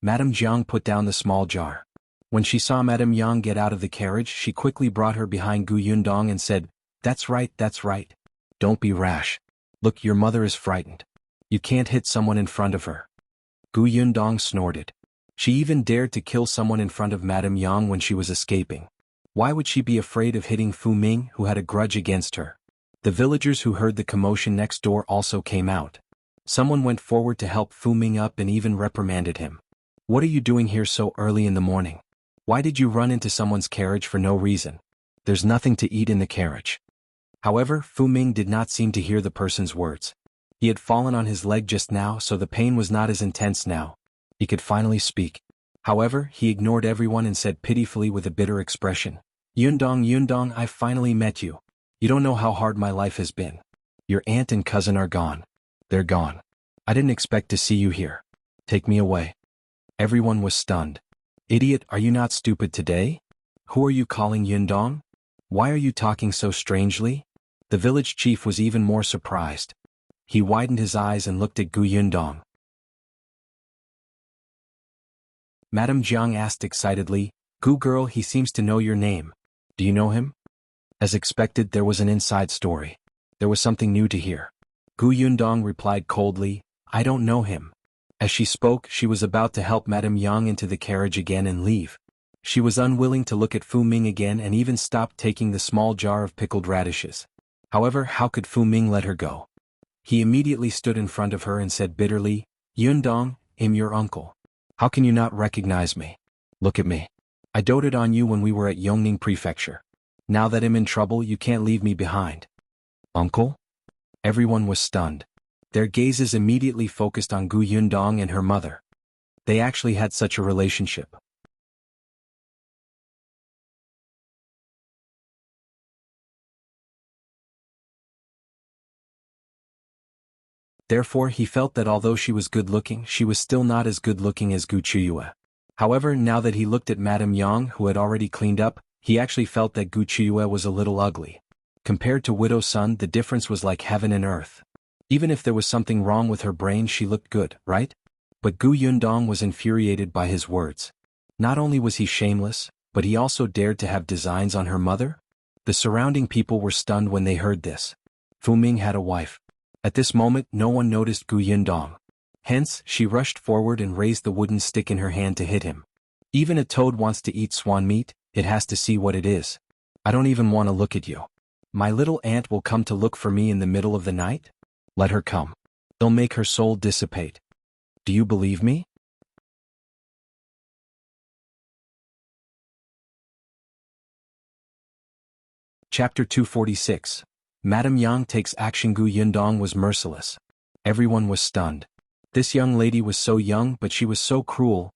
Madame Jiang put down the small jar. When she saw Madame Yang get out of the carriage, she quickly brought her behind Gu Yundong and said, That's right. Don't be rash. Look, your mother is frightened. You can't hit someone in front of her." Gu Yundong snorted. She even dared to kill someone in front of Madame Yang when she was escaping. Why would she be afraid of hitting Fu Ming, who had a grudge against her? The villagers who heard the commotion next door also came out. Someone went forward to help Fu Ming up and even reprimanded him. "What are you doing here so early in the morning? Why did you run into someone's carriage for no reason? There's nothing to eat in the carriage." However, Fu Ming did not seem to hear the person's words. He had fallen on his leg just now, so the pain was not as intense now. He could finally speak. However, he ignored everyone and said pitifully with a bitter expression, Yundong, I finally met you. You don't know how hard my life has been. Your aunt and cousin are gone. They're gone. I didn't expect to see you here. Take me away." Everyone was stunned. "Idiot, are you not stupid today? Who are you calling Yundong? Why are you talking so strangely?" The village chief was even more surprised. He widened his eyes and looked at Gu Yundong. Madame Jiang asked excitedly, "Gu girl, he seems to know your name. Do you know him?" As expected, there was an inside story. There was something new to hear. Gu Yundong replied coldly, "I don't know him." As she spoke, she was about to help Madame Yang into the carriage again and leave. She was unwilling to look at Fu Ming again and even stopped taking the small jar of pickled radishes. However, how could Fu Ming let her go? He immediately stood in front of her and said bitterly, "Yundong, I'm your uncle. How can you not recognize me? Look at me. I doted on you when we were at Yongning Prefecture. Now that I'm in trouble, you can't leave me behind." "Uncle?" Everyone was stunned. Their gazes immediately focused on Gu Yundong and her mother. They actually had such a relationship. Therefore, he felt that although she was good-looking, she was still not as good-looking as Gu Chuyue. However, now that he looked at Madame Yang, who had already cleaned up, he actually felt that Gu Chuyue was a little ugly. Compared to Widow Sun, the difference was like heaven and earth. Even if there was something wrong with her brain, she looked good, right? But Gu Yundong was infuriated by his words. Not only was he shameless, but he also dared to have designs on her mother? The surrounding people were stunned when they heard this. Fu Ming had a wife. At this moment, no one noticed Gu Yundong. Hence, she rushed forward and raised the wooden stick in her hand to hit him. Even a toad wants to eat swan meat, it has to see what it is. I don't even want to look at you. My little aunt will come to look for me in the middle of the night? Let her come. They'll make her soul dissipate. Do you believe me? Chapter 246. Madame Yang takes action. Gu Yundong was merciless. Everyone was stunned. This young lady was so young, but she was so cruel.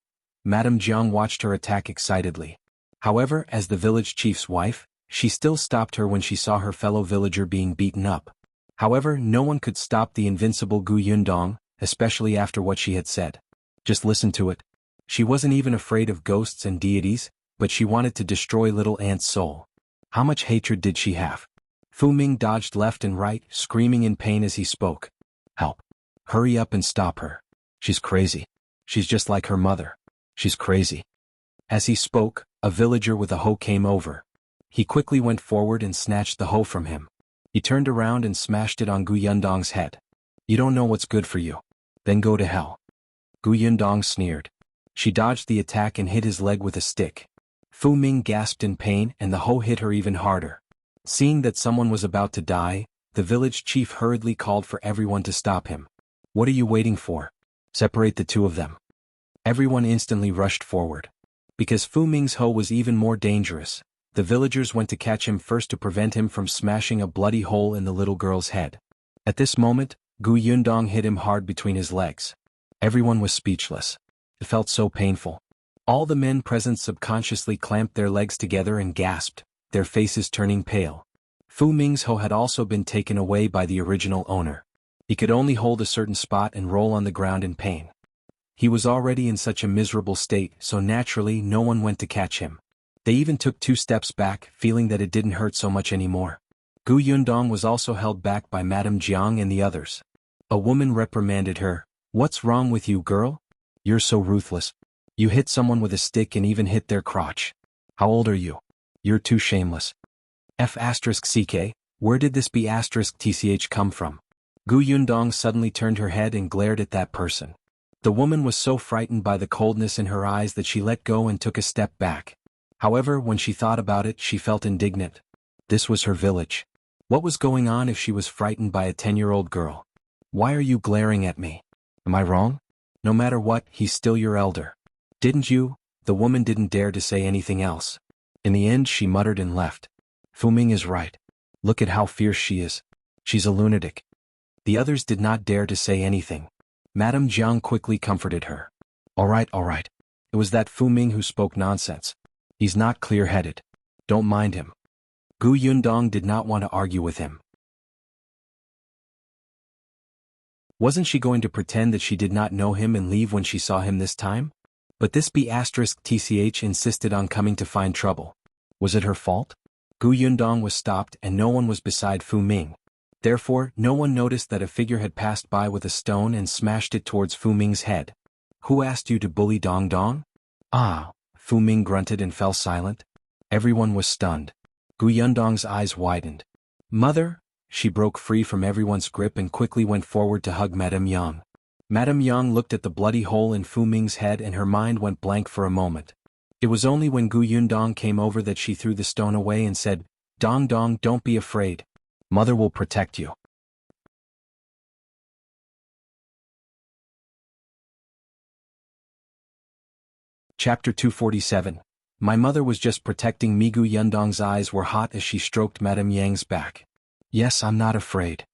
Madame Jiang watched her attack excitedly. However, as the village chief's wife, she still stopped her when she saw her fellow villager being beaten up. However, no one could stop the invincible Gu Yundong, especially after what she had said. Just listen to it. She wasn't even afraid of ghosts and deities, but she wanted to destroy little Aunt's soul. How much hatred did she have? Fu Ming dodged left and right, screaming in pain as he spoke. Help. Hurry up and stop her. She's crazy. She's just like her mother. She's crazy. As he spoke, a villager with a hoe came over. He quickly went forward and snatched the hoe from him. He turned around and smashed it on Gu Yundong's head. You don't know what's good for you. Then go to hell. Gu Yundong sneered. She dodged the attack and hit his leg with a stick. Fu Ming gasped in pain and the hoe hit her even harder. Seeing that someone was about to die, the village chief hurriedly called for everyone to stop him. What are you waiting for? Separate the two of them. Everyone instantly rushed forward. Because Fu Ming's hoe was even more dangerous, the villagers went to catch him first to prevent him from smashing a bloody hole in the little girl's head. At this moment, Gu Yundong hit him hard between his legs. Everyone was speechless. It felt so painful. All the men present subconsciously clamped their legs together and gasped, their faces turning pale. Fu Ming's hoe had also been taken away by the original owner. He could only hold a certain spot and roll on the ground in pain. He was already in such a miserable state, so naturally no one went to catch him. They even took 2 steps back, feeling that it didn't hurt so much anymore. Gu Yundong was also held back by Madame Jiang and the others. A woman reprimanded her. What's wrong with you, girl? You're so ruthless. You hit someone with a stick and even hit their crotch. How old are you? You're too shameless. F***ck, where did this B***tch come from? Gu Yundong suddenly turned her head and glared at that person. The woman was so frightened by the coldness in her eyes that she let go and took a step back. However, when she thought about it, she felt indignant. This was her village. What was going on if she was frightened by a 10-year-old girl? Why are you glaring at me? Am I wrong? No matter what, he's still your elder. Didn't you? The woman didn't dare to say anything else. In the end, she muttered and left. Fu Ming is right. Look at how fierce she is. She's a lunatic. The others did not dare to say anything. Madame Jiang quickly comforted her. All right. It was that Fu Ming who spoke nonsense. He's not clear-headed. Don't mind him. Gu Yundong did not want to argue with him. Wasn't she going to pretend that she did not know him and leave when she saw him this time? But this B***tch insisted on coming to find trouble. Was it her fault? Gu Yundong was stopped and no one was beside Fu Ming. Therefore, no one noticed that a figure had passed by with a stone and smashed it towards Fu Ming's head. Who asked you to bully Dong Dong? Ah, Fu Ming grunted and fell silent. Everyone was stunned. Gu Yundong's eyes widened. Mother? She broke free from everyone's grip and quickly went forward to hug Madame Yang. Madame Yang looked at the bloody hole in Fu Ming's head and her mind went blank for a moment. It was only when Gu Yundong came over that she threw the stone away and said, Dong Dong, don't be afraid. Mother will protect you. Chapter 247. My mother was just protecting me. Gu Yundong's eyes were hot as she stroked Madame Yang's back. Yes, I'm not afraid.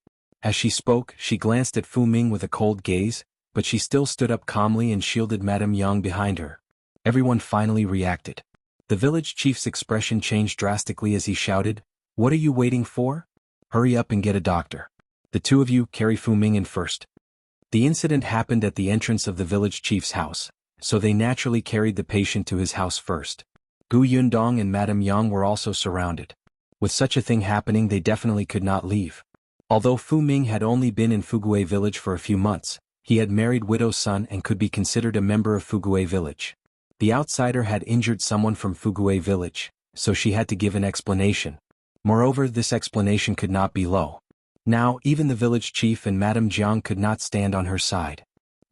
As she spoke, she glanced at Fu Ming with a cold gaze, but she still stood up calmly and shielded Madame Yang behind her. Everyone finally reacted. The village chief's expression changed drastically as he shouted, What are you waiting for? Hurry up and get a doctor. The two of you carry Fu Ming in first. The incident happened at the entrance of the village chief's house, so they naturally carried the patient to his house first. Gu Yundong and Madame Yang were also surrounded. With such a thing happening, they definitely could not leave. Although Fu Ming had only been in Fuguei village for a few months, he had married widow's son and could be considered a member of Fuguei village. The outsider had injured someone from Fuguei village, so she had to give an explanation. Moreover, this explanation could not be low. Now, even the village chief and Madame Jiang could not stand on her side.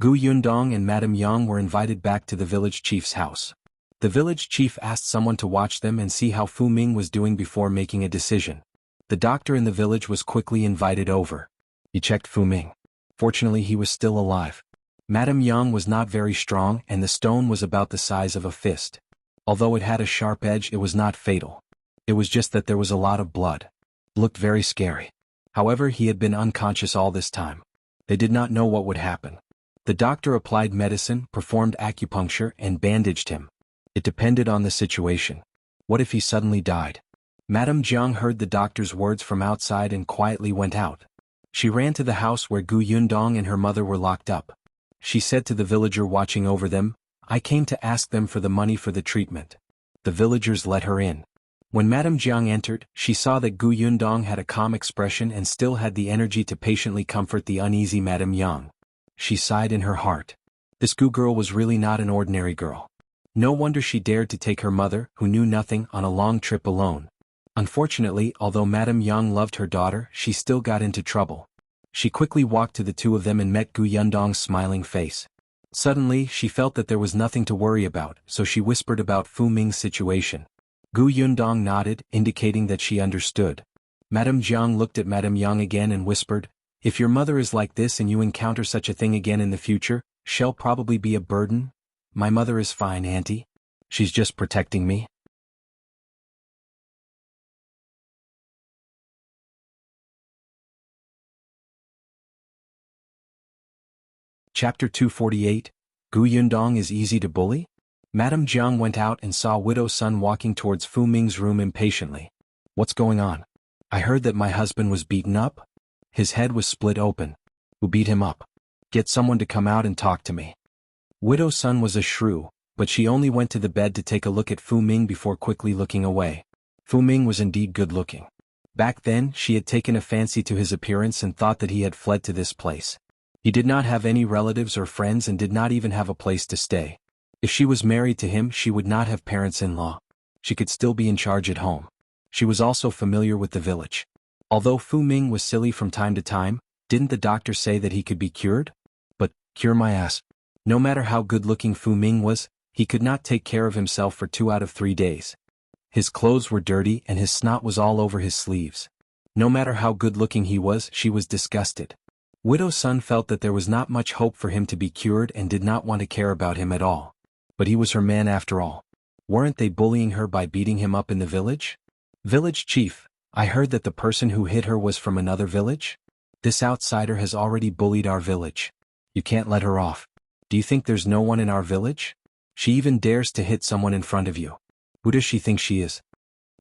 Gu Yundong and Madame Yang were invited back to the village chief's house. The village chief asked someone to watch them and see how Fu Ming was doing before making a decision. The doctor in the village was quickly invited over. He checked Fu Ming. Fortunately, he was still alive. Madame Yang was not very strong and the stone was about the size of a fist. Although it had a sharp edge, it was not fatal. It was just that there was a lot of blood. It looked very scary. However, he had been unconscious all this time. They did not know what would happen. The doctor applied medicine, performed acupuncture, and bandaged him. It depended on the situation. What if he suddenly died? Madame Jiang heard the doctor's words from outside and quietly went out. She ran to the house where Gu Yundong and her mother were locked up. She said to the villager watching over them, I came to ask them for the money for the treatment. The villagers let her in. When Madame Jiang entered, she saw that Gu Yundong had a calm expression and still had the energy to patiently comfort the uneasy Madame Yang. She sighed in her heart. This Gu girl was really not an ordinary girl. No wonder she dared to take her mother, who knew nothing, on a long trip alone. Unfortunately, although Madame Yang loved her daughter, she still got into trouble. She quickly walked to the two of them and met Gu Yundong's smiling face. Suddenly, she felt that there was nothing to worry about, so she whispered about Fu Ming's situation. Gu Yundong nodded, indicating that she understood. Madame Jiang looked at Madame Yang again and whispered, "If your mother is like this and you encounter such a thing again in the future, she'll probably be a burden?" "My mother is fine, auntie. She's just protecting me." Chapter 248, Gu Yundong is easy to bully? Madame Jiang went out and saw Widow Sun walking towards Fu Ming's room impatiently. "What's going on? I heard that my husband was beaten up. His head was split open. Who beat him up? Get someone to come out and talk to me." Widow Sun was a shrew, but she only went to the bed to take a look at Fu Ming before quickly looking away. Fu Ming was indeed good-looking. Back then, she had taken a fancy to his appearance and thought that he had fled to this place. He did not have any relatives or friends and did not even have a place to stay. If she was married to him, she would not have parents-in-law. She could still be in charge at home. She was also familiar with the village. Although Fu Ming was silly from time to time, didn't the doctor say that he could be cured? But, cure my ass. No matter how good-looking Fu Ming was, he could not take care of himself for 2 out of 3 days. His clothes were dirty and his snot was all over his sleeves. No matter how good-looking he was, she was disgusted. Widow Sun felt that there was not much hope for him to be cured and did not want to care about him at all. But he was her man after all. Weren't they bullying her by beating him up in the village? "Village chief, I heard that the person who hit her was from another village? This outsider has already bullied our village. You can't let her off. Do you think there's no one in our village? She even dares to hit someone in front of you. Who does she think she is?"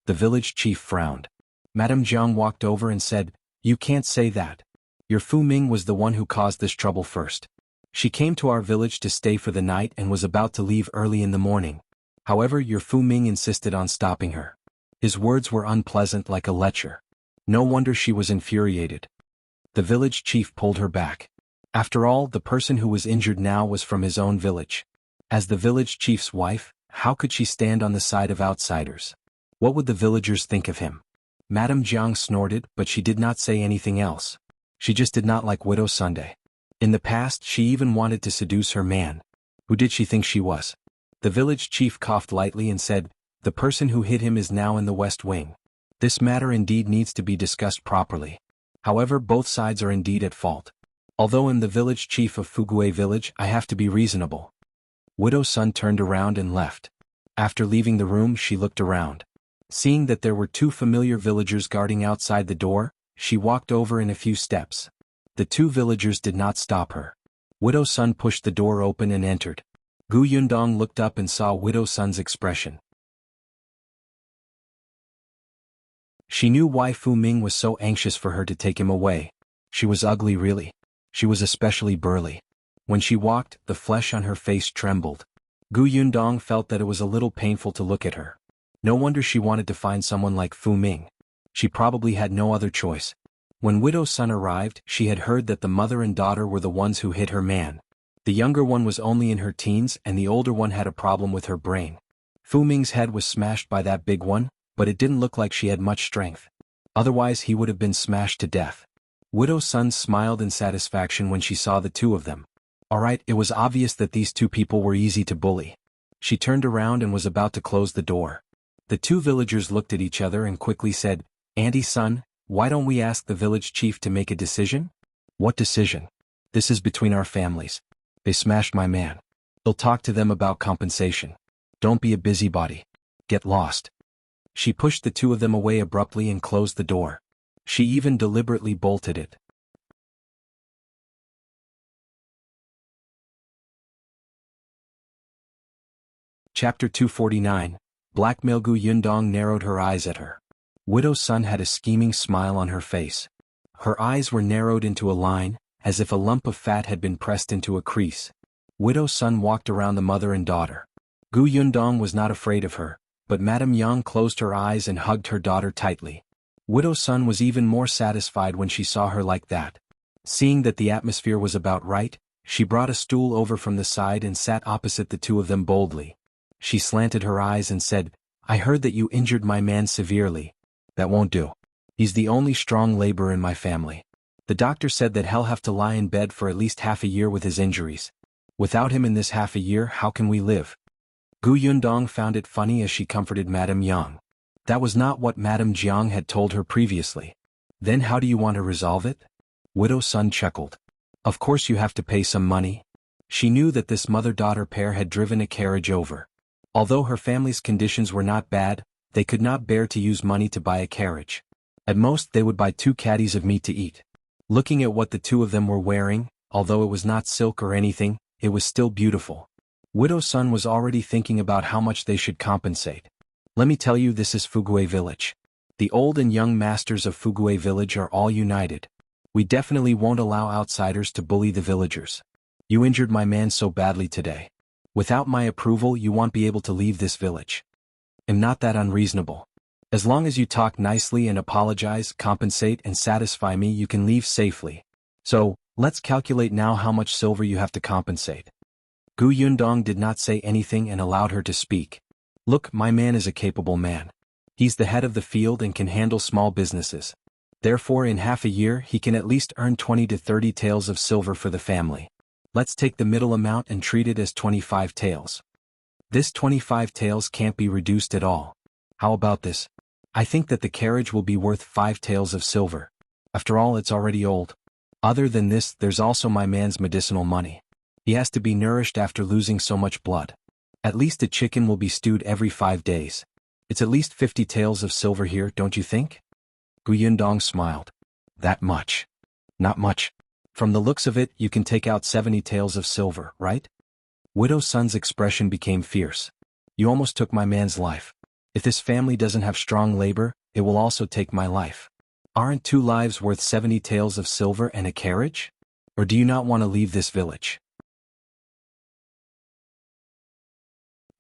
The village chief frowned. Madame Jiang walked over and said, "You can't say that. Your Fu Ming was the one who caused this trouble first. She came to our village to stay for the night and was about to leave early in the morning. However, your Fu Ming insisted on stopping her. His words were unpleasant like a lecture. No wonder she was infuriated." The village chief pulled her back. After all, the person who was injured now was from his own village. As the village chief's wife, how could she stand on the side of outsiders? What would the villagers think of him? Madame Jiang snorted, but she did not say anything else. She just did not like Widow Sunday. In the past, she even wanted to seduce her man. Who did she think she was? The village chief coughed lightly and said, "The person who hit him is now in the West Wing. This matter indeed needs to be discussed properly. However, both sides are indeed at fault. Although I'm the village chief of Fugue village, I have to be reasonable." Widow Sun turned around and left. After leaving the room, she looked around. Seeing that there were 2 familiar villagers guarding outside the door, she walked over in a few steps. The 2 villagers did not stop her. Widow Sun pushed the door open and entered. Gu Yundong looked up and saw Widow Sun's expression. She knew why Fu Ming was so anxious for her to take him away. She was ugly really. She was especially burly. When she walked, the flesh on her face trembled. Gu Yundong felt that it was a little painful to look at her. No wonder she wanted to find someone like Fu Ming. She probably had no other choice. When Widow Sun arrived, she had heard that the mother and daughter were the ones who hit her man. The younger one was only in her teens and the older one had a problem with her brain. Fu Ming's head was smashed by that big one, but it didn't look like she had much strength. Otherwise he would have been smashed to death. Widow Sun smiled in satisfaction when she saw the 2 of them. Alright, it was obvious that these 2 people were easy to bully. She turned around and was about to close the door. The 2 villagers looked at each other and quickly said, "Auntie Sun, why don't we ask the village chief to make a decision?" "What decision? This is between our families. They smashed my man. We'll talk to them about compensation. Don't be a busybody. Get lost." She pushed the 2 of them away abruptly and closed the door. She even deliberately bolted it. Chapter 249, Blackmail. Gu Yundong narrowed her eyes at her. Widow Sun had a scheming smile on her face. Her eyes were narrowed into a line, as if a lump of fat had been pressed into a crease. Widow Sun walked around the mother and daughter. Gu Yundong was not afraid of her, but Madame Yang closed her eyes and hugged her daughter tightly. Widow Sun was even more satisfied when she saw her like that. Seeing that the atmosphere was about right, she brought a stool over from the side and sat opposite the 2 of them boldly. She slanted her eyes and said, I heard that you injured my man severely. That won't do. He's the only strong laborer in my family. The doctor said that he'll have to lie in bed for at least half a year with his injuries. Without him in this half a year, how can we live? Gu Yundong found it funny as she comforted Madame Yang. That was not what Madame Jiang had told her previously. Then how do you want to resolve it? Widow Sun chuckled. Of course you have to pay some money. She knew that this mother-daughter pair had driven a carriage over. Although her family's conditions were not bad, they could not bear to use money to buy a carriage. At most they would buy 2 caddies of meat to eat. Looking at what the two of them were wearing, although it was not silk or anything, it was still beautiful. Widow Sun was already thinking about how much they should compensate. Let me tell you, this is Fugue Village. The old and young masters of Fugue Village are all united. We definitely won't allow outsiders to bully the villagers. You injured my man so badly today. Without my approval you won't be able to leave this village. I'm not that unreasonable. As long as you talk nicely and apologize, compensate and satisfy me, you can leave safely. So, let's calculate now how much silver you have to compensate. Gu Yundong did not say anything and allowed her to speak. Look, my man is a capable man. He's the head of the field and can handle small businesses. Therefore in half a year he can at least earn 20 to 30 taels of silver for the family. Let's take the middle amount and treat it as 25 taels. This 25 taels can't be reduced at all. How about this? I think that the carriage will be worth 5 taels of silver. After all, it's already old. Other than this, there's also my man's medicinal money. He has to be nourished after losing so much blood. At least a chicken will be stewed every 5 days. It's at least 50 taels of silver here, don't you think? Gu Yundong smiled. That much? Not much. From the looks of it, you can take out 70 taels of silver, right? Widow Sun's expression became fierce. You almost took my man's life. If this family doesn't have strong labor, it will also take my life. Aren't 2 lives worth 70 taels of silver and a carriage? Or do you not want to leave this village?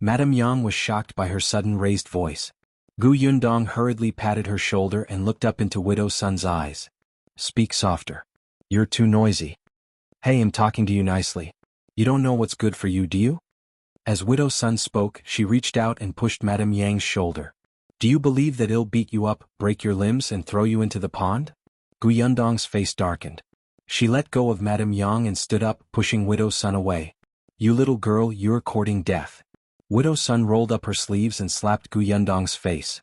Madame Yang was shocked by her sudden raised voice. Gu Yundong hurriedly patted her shoulder and looked up into Widow Sun's eyes. Speak softer. You're too noisy. Hey, I'm talking to you nicely. You don't know what's good for you, do you? As Widow Sun spoke, she reached out and pushed Madame Yang's shoulder. Do you believe that it'll beat you up, break your limbs and throw you into the pond? Gu Yundong's face darkened. She let go of Madame Yang and stood up, pushing Widow Sun away. You little girl, you're courting death. Widow Sun rolled up her sleeves and slapped Gu Yundong's face.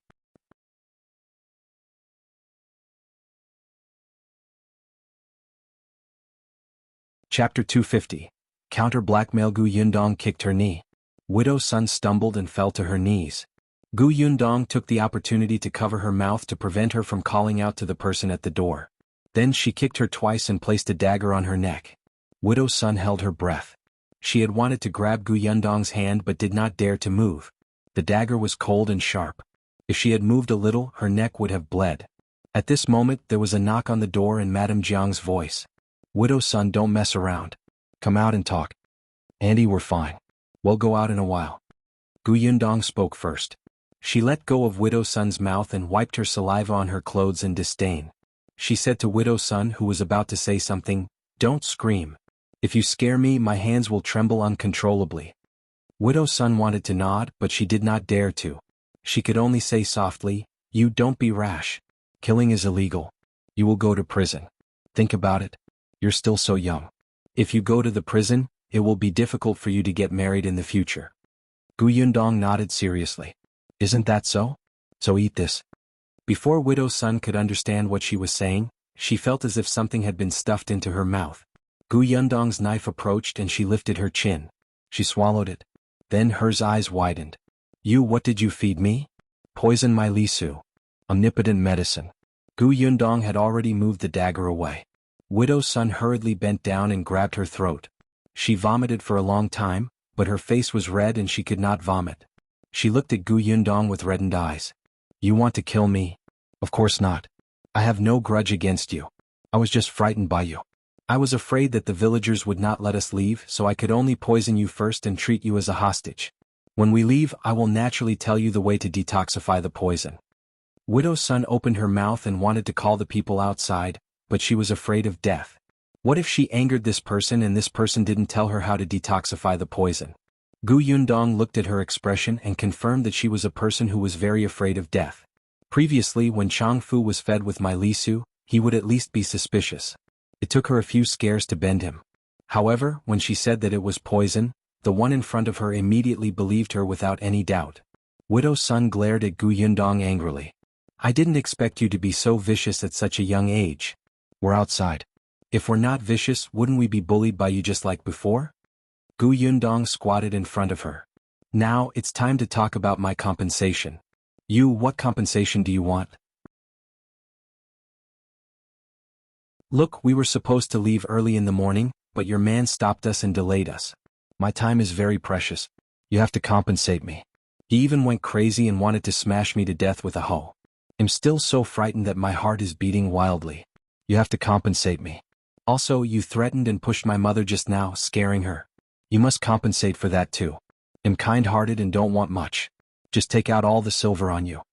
Chapter 250. Counter Blackmail. Gu Yundong kicked her knee. Widow Sun stumbled and fell to her knees. Gu Yundong took the opportunity to cover her mouth to prevent her from calling out to the person at the door. Then she kicked her twice and placed a dagger on her neck. Widow Sun held her breath. She had wanted to grab Gu Yundong's hand but did not dare to move. The dagger was cold and sharp. If she had moved a little, her neck would have bled. At this moment there was a knock on the door and Madame Jiang's voice. Widow Sun, don't mess around. Come out and talk. Andy, we're fine. We'll go out in a while. Gu Yundong spoke first. She let go of Widow Sun's mouth and wiped her saliva on her clothes in disdain. She said to Widow Sun, who was about to say something, Don't scream. If you scare me, my hands will tremble uncontrollably. Widow Sun wanted to nod, but she did not dare to. She could only say softly, You don't be rash. Killing is illegal. You will go to prison. Think about it. You're still so young. If you go to the prison, it will be difficult for you to get married in the future. Gu Yundong nodded seriously. Isn't that so? So eat this. Before Widow Sun could understand what she was saying, she felt as if something had been stuffed into her mouth. Gu Yundong's knife approached and she lifted her chin. She swallowed it. Then her eyes widened. You, what did you feed me? Poison my Lisu. Omnipotent medicine. Gu Yundong had already moved the dagger away. Widow Sun hurriedly bent down and grabbed her throat. She vomited for a long time, but her face was red and she could not vomit. She looked at Gu Yundong with reddened eyes. You want to kill me? Of course not. I have no grudge against you. I was just frightened by you. I was afraid that the villagers would not let us leave, so I could only poison you first and treat you as a hostage. When we leave, I will naturally tell you the way to detoxify the poison. Widow Sun opened her mouth and wanted to call the people outside, but she was afraid of death. What if she angered this person and this person didn't tell her how to detoxify the poison? Gu Yundong looked at her expression and confirmed that she was a person who was very afraid of death. Previously, when Changfu was fed with my lisu, he would at least be suspicious. It took her a few scares to bend him. However, when she said that it was poison, the one in front of her immediately believed her without any doubt. Widow Sun glared at Gu Yundong angrily. I didn't expect you to be so vicious at such a young age. We're outside. If we're not vicious, wouldn't we be bullied by you just like before? Gu Yundong squatted in front of her. Now, it's time to talk about my compensation. What compensation do you want? Look, we were supposed to leave early in the morning, but your man stopped us and delayed us. My time is very precious. You have to compensate me. He even went crazy and wanted to smash me to death with a hoe. I'm still so frightened that my heart is beating wildly. You have to compensate me. Also, you threatened and pushed my mother just now, scaring her. You must compensate for that too. I'm kind-hearted and don't want much. Just take out all the silver on you.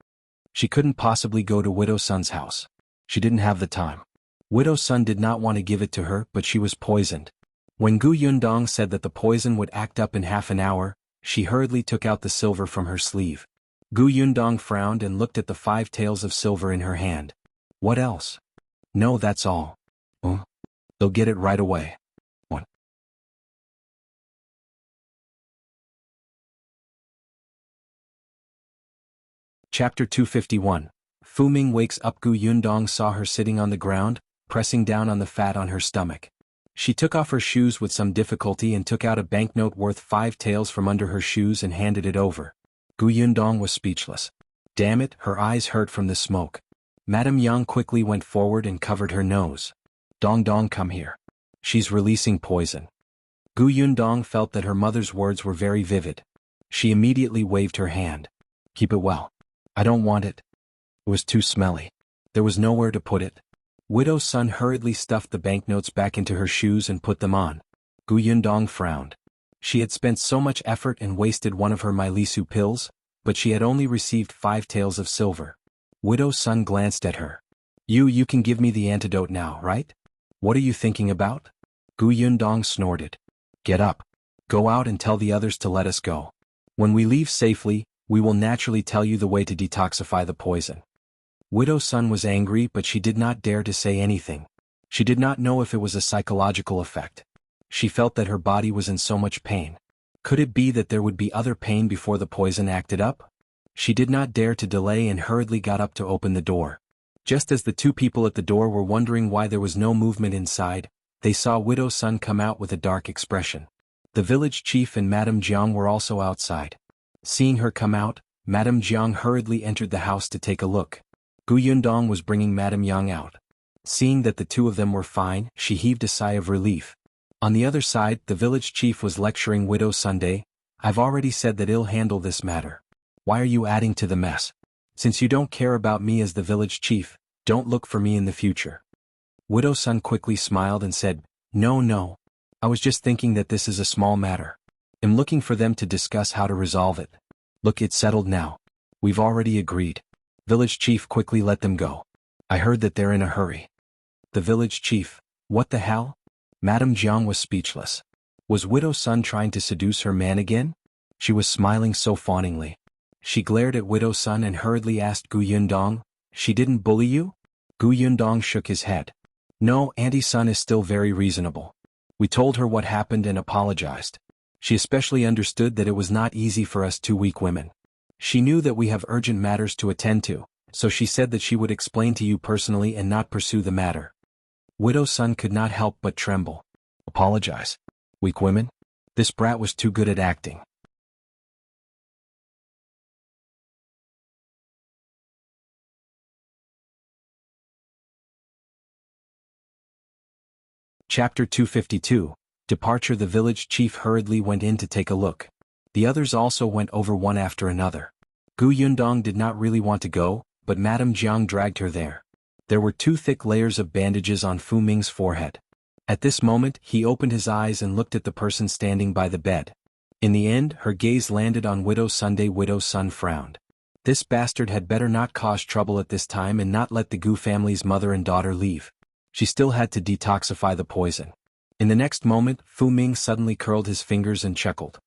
She couldn't possibly go to Widow Sun's house. She didn't have the time. Widow Sun did not want to give it to her, but she was poisoned. When Gu Yundong said that the poison would act up in half an hour, she hurriedly took out the silver from her sleeve. Gu Yundong frowned and looked at the 5 taels of silver in her hand. What else? No, that's all. They'll get it right away. Chapter 251. Fu Ming wakes up. Gu Yundong saw her sitting on the ground, pressing down on the fat on her stomach. She took off her shoes with some difficulty and took out a banknote worth 5 taels from under her shoes and handed it over. Gu Yundong was speechless. Damn it, her eyes hurt from the smoke. Madame Yang quickly went forward and covered her nose. Dong Dong, come here. She's releasing poison. Gu Yundong felt that her mother's words were very vivid. She immediately waved her hand. Keep it well. I don't want it. It was too smelly. There was nowhere to put it. Widow Sun hurriedly stuffed the banknotes back into her shoes and put them on. Gu Yundong frowned. She had spent so much effort and wasted one of her Mylisu pills, but she had only received 5 taels of silver. Widow Sun glanced at her. You can give me the antidote now, right? What are you thinking about? Gu Yundong snorted. Get up. Go out and tell the others to let us go. When we leave safely, we will naturally tell you the way to detoxify the poison. Widow Sun was angry, but she did not dare to say anything. She did not know if it was a psychological effect. She felt that her body was in so much pain. Could it be that there would be other pain before the poison acted up? She did not dare to delay and hurriedly got up to open the door. Just as the 2 people at the door were wondering why there was no movement inside, they saw Widow Sun come out with a dark expression. The village chief and Madame Jiang were also outside. Seeing her come out, Madame Jiang hurriedly entered the house to take a look. Gu Yundong was bringing Madame Yang out. Seeing that the 2 of them were fine, she heaved a sigh of relief. On the other side, the village chief was lecturing Widow Sunday. I've already said that I'll handle this matter. Why are you adding to the mess? Since you don't care about me as the village chief, don't look for me in the future. Widow Sun quickly smiled and said, No. I was just thinking that this is a small matter. I'm looking for them to discuss how to resolve it. Look, it's settled now. We've already agreed. Village chief, quickly let them go. I heard that they're in a hurry. The village chief, what the hell? Madame Jiang was speechless. Was Widow Sun trying to seduce her man again? She was smiling so fawningly. She glared at Widow Sun and hurriedly asked Gu Yundong, she didn't bully you? Gu Yundong shook his head. No, Auntie Sun is still very reasonable. We told her what happened and apologized. She especially understood that it was not easy for us 2 weak women. She knew that we have urgent matters to attend to, so she said that she would explain to you personally and not pursue the matter. Widow Sun could not help but tremble. Apologize? Weak women? This brat was too good at acting. Chapter 252. Departure. The village chief hurriedly went in to take a look. The others also went over one after another. Gu Yundong did not really want to go, but Madame Jiang dragged her there. There were 2 thick layers of bandages on Fu Ming's forehead. At this moment, he opened his eyes and looked at the person standing by the bed. In the end, her gaze landed on Widow Sunday. Widow Sun frowned. This bastard had better not cause trouble at this time and not let the Gu family's mother and daughter leave. She still had to detoxify the poison. In the next moment, Fu Ming suddenly curled his fingers and chuckled.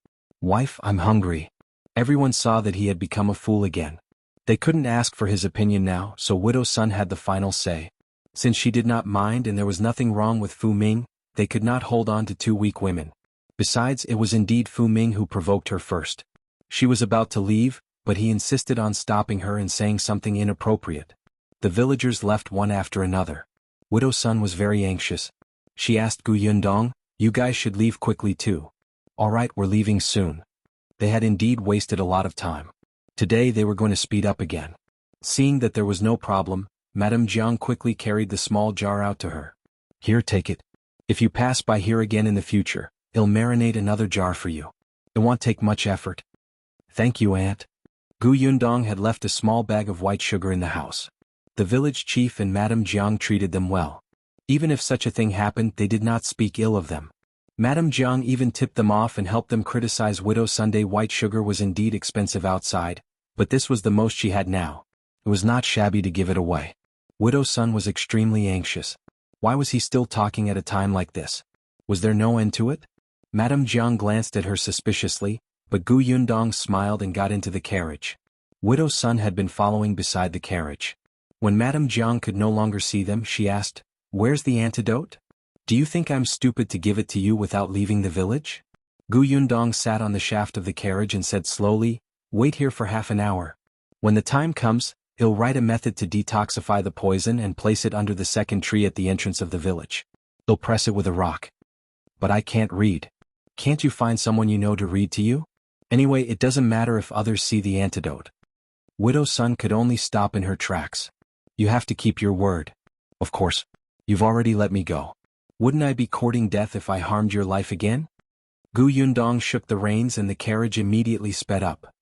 "Wife, I'm hungry." Everyone saw that he had become a fool again. They couldn't ask for his opinion now, so Widow's son had the final say. Since she did not mind and there was nothing wrong with Fu Ming, they could not hold on to two weak women. Besides, it was indeed Fu Ming who provoked her first. She was about to leave, but he insisted on stopping her and saying something inappropriate. The villagers left one after another. Widow's son was very anxious. She asked Yundong, "You guys should leave quickly too." "All right, we're leaving soon." They had indeed wasted a lot of time. Today they were going to speed up again. Seeing that there was no problem, Madame Jiang quickly carried the small jar out to her. "Here, take it. If you pass by here again in the future, I'll marinate another jar for you. It won't take much effort." "Thank you, Aunt." Yundong had left a small bag of white sugar in the house. The village chief and Madame Jiang treated them well. Even if such a thing happened, they did not speak ill of them. Madame Jiang even tipped them off and helped them criticize Widow Sunday. White sugar was indeed expensive outside, but this was the most she had now. It was not shabby to give it away. Widow's son was extremely anxious. Why was he still talking at a time like this? Was there no end to it? Madame Jiang glanced at her suspiciously, but Yundong smiled and got into the carriage. Widow's son had been following beside the carriage. When Madame Jiang could no longer see them, she asked, "Where's the antidote? Do you think I'm stupid to give it to you without leaving the village?" Yundong sat on the shaft of the carriage and said slowly, "Wait here for half an hour. When the time comes, I'll write a method to detoxify the poison and place it under the second tree at the entrance of the village. I'll press it with a rock." "But I can't read." "Can't you find someone you know to read to you? Anyway, it doesn't matter if others see the antidote." Widow's son could only stop in her tracks. "You have to keep your word." "Of course. You've already let me go. Wouldn't I be courting death if I harmed your life again?" Yundong shook the reins and the carriage immediately sped up.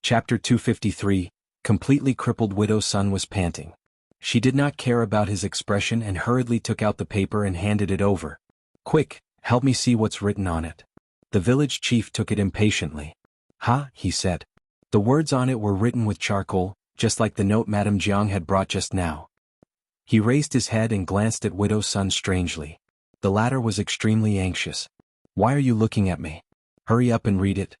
Chapter 253, Completely crippled. Widow's son was panting. She did not care about his expression and hurriedly took out the paper and handed it over. "Quick, help me see what's written on it." The village chief took it impatiently. "Ha," he said. The words on it were written with charcoal, just like the note Madame Jiang had brought just now. He raised his head and glanced at Widow's son strangely. The latter was extremely anxious. "Why are you looking at me? Hurry up and read it.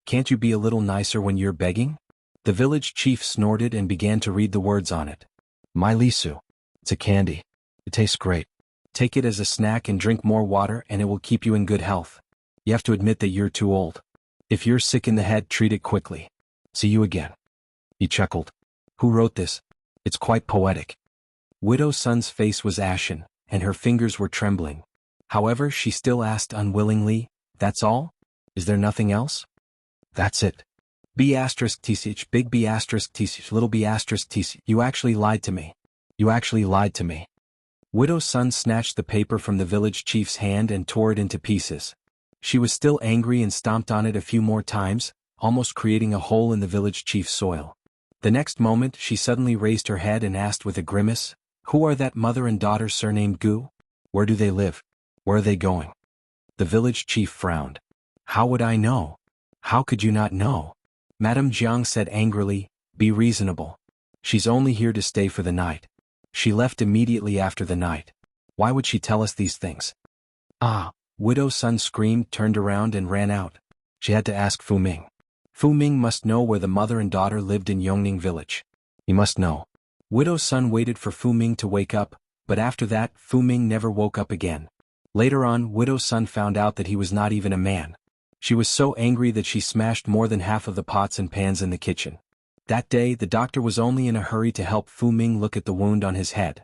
Can't you be a little nicer when you're begging?" The village chief snorted and began to read the words on it. "My Lisu. It's a candy. It tastes great. Take it as a snack and drink more water and it will keep you in good health. You have to admit that you're too old. If you're sick in the head, treat it quickly. See you again." He chuckled. "Who wrote this? It's quite poetic." Widow's son's face was ashen, and her fingers were trembling. However, she still asked unwillingly, "That's all? Is there nothing else?" "That's it. B asterisk tch, big B asterisk tch, little B asterisk tch. You actually lied to me. You actually lied to me." Widow's son snatched the paper from the village chief's hand and tore it into pieces. She was still angry and stomped on it a few more times, almost creating a hole in the village chief's soil. The next moment she suddenly raised her head and asked with a grimace, "Who are that mother and daughter surnamed Gu? Where do they live? Where are they going?" The village chief frowned. "How would I know? How could you not know?" Madame Jiang said angrily, "Be reasonable. She's only here to stay for the night. She left immediately after the night. Why would she tell us these things?" "Ah!" Widow's son screamed, turned around and ran out. She had to ask Fu Ming. Fu Ming must know where the mother and daughter lived in Yongning village. He must know. Widow's son waited for Fu Ming to wake up, but after that, Fu Ming never woke up again. Later on, Widow's son found out that he was not even a man. She was so angry that she smashed more than half of the pots and pans in the kitchen. That day, the doctor was only in a hurry to help Fu Ming look at the wound on his head.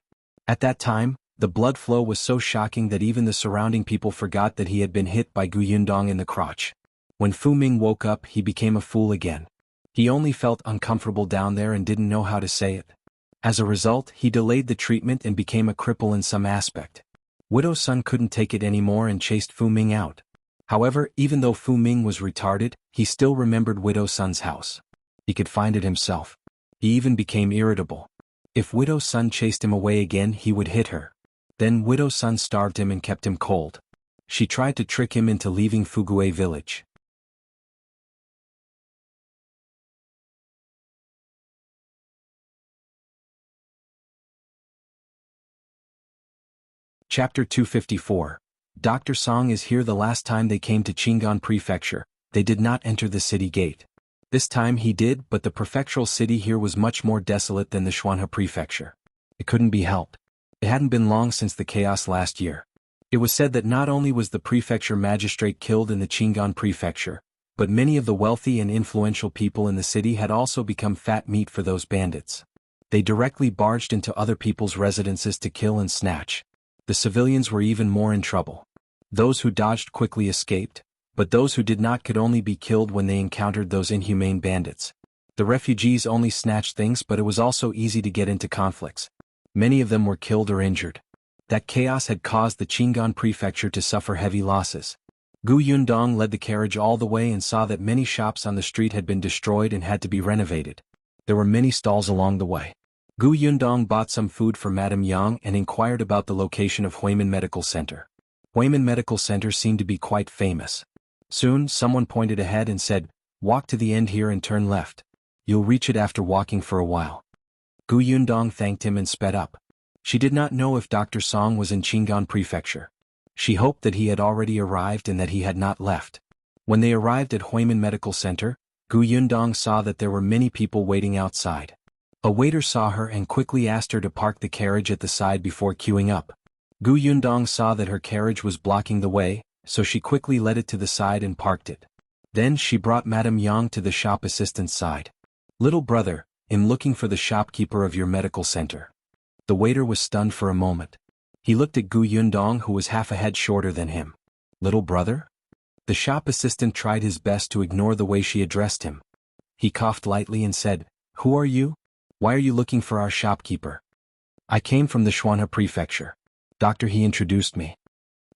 At that time, the blood flow was so shocking that even the surrounding people forgot that he had been hit by Yundong in the crotch. When Fu Ming woke up, he became a fool again. He only felt uncomfortable down there and didn't know how to say it. As a result, he delayed the treatment and became a cripple in some aspect. Widow's son couldn't take it anymore and chased Fu Ming out. However, even though Fu Ming was retarded, he still remembered Widow's son's house. He could find it himself. He even became irritable. If Widow's son chased him away again, he would hit her. Then Widow's son starved him and kept him cold. She tried to trick him into leaving Fugue village. Chapter 254. Dr. Song is here. The last time they came to Qing'an Prefecture, they did not enter the city gate. This time he did, but the prefectural city here was much more desolate than the Xian'er Prefecture. It couldn't be helped. It hadn't been long since the chaos last year. It was said that not only was the prefecture magistrate killed in the Qing'an Prefecture, but many of the wealthy and influential people in the city had also become fat meat for those bandits. They directly barged into other people's residences to kill and snatch. The civilians were even more in trouble. Those who dodged quickly escaped, but those who did not could only be killed when they encountered those inhumane bandits. The refugees only snatched things, but it was also easy to get into conflicts. Many of them were killed or injured. That chaos had caused the Qing'an Prefecture to suffer heavy losses. Yundong led the carriage all the way and saw that many shops on the street had been destroyed and had to be renovated. There were many stalls along the way. Yundong bought some food for Madame Yang and inquired about the location of Huimin Medical Center. Huimin Medical Center seemed to be quite famous. Soon, someone pointed ahead and said, "Walk to the end here and turn left. You'll reach it after walking for a while." Yundong thanked him and sped up. She did not know if Dr. Song was in Qing'an Prefecture. She hoped that he had already arrived and that he had not left. When they arrived at Huimin Medical Center, Yundong saw that there were many people waiting outside. A waiter saw her and quickly asked her to park the carriage at the side before queuing up. Yundong saw that her carriage was blocking the way, so she quickly led it to the side and parked it. Then she brought Madame Yang to the shop assistant's side. "Little brother, I'm looking for the shopkeeper of your medical center." The waiter was stunned for a moment. He looked at Yundong, who was half a head shorter than him. "Little brother?" The shop assistant tried his best to ignore the way she addressed him. He coughed lightly and said, "Who are you? Why are you looking for our shopkeeper?" "I came from the Xian'er Prefecture. Doctor He introduced me."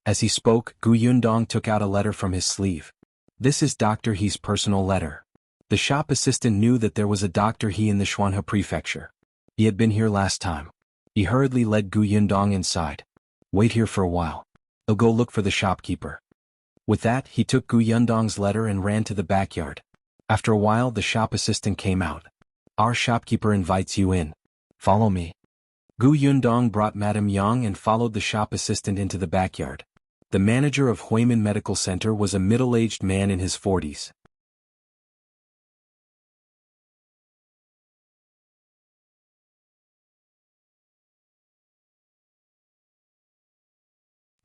As he spoke, Yundong took out a letter from his sleeve. "This is Dr. He's personal letter." The shop assistant knew that there was a Dr. He in the Xian'er Prefecture. He had been here last time. He hurriedly led Yundong inside. "Wait here for a while. I'll go look for the shopkeeper." With that, he took Yundong's letter and ran to the backyard. After a while, the shop assistant came out. "Our shopkeeper invites you in. Follow me." Yundong brought Madame Yang and followed the shop assistant into the backyard. The manager of Huimin Medical Center was a middle-aged man in his 40s.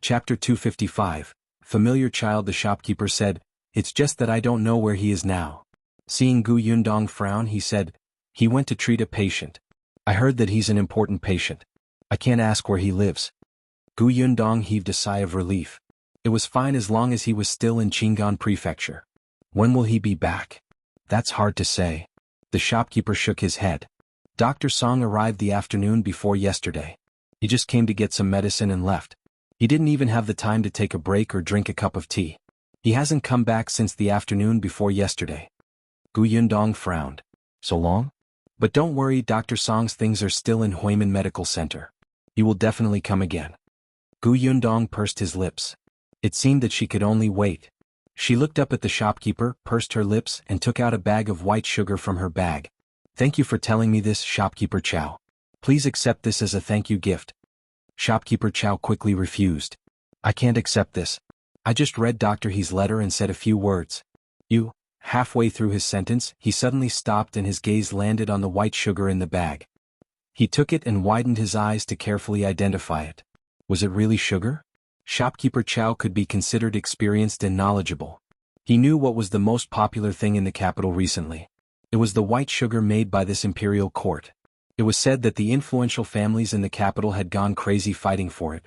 Chapter 255. Familiar child. The shopkeeper said, "It's just that I don't know where he is now." Seeing Yundong frown, he said, "He went to treat a patient. I heard that he's an important patient. I can't ask where he lives." Yundong heaved a sigh of relief. It was fine as long as he was still in Qing'an Prefecture. When will he be back? That's hard to say. The shopkeeper shook his head. Dr. Song arrived the afternoon before yesterday. He just came to get some medicine and left. He didn't even have the time to take a break or drink a cup of tea. He hasn't come back since the afternoon before yesterday. Yundong frowned. So long? But don't worry, Dr. Song's things are still in Huimin Medical Center. He will definitely come again. Yundong pursed his lips. It seemed that she could only wait. She looked up at the shopkeeper, pursed her lips, and took out a bag of white sugar from her bag. "Thank you for telling me this, Shopkeeper Chao. Please accept this as a thank you gift." Shopkeeper Chao quickly refused. "I can't accept this. I just read Dr. He's letter and said a few words." "You..." Halfway through his sentence, he suddenly stopped and his gaze landed on the white sugar in the bag. He took it and widened his eyes to carefully identify it. Was it really sugar? Shopkeeper Chao could be considered experienced and knowledgeable. He knew what was the most popular thing in the capital recently. It was the white sugar made by this imperial court. It was said that the influential families in the capital had gone crazy fighting for it.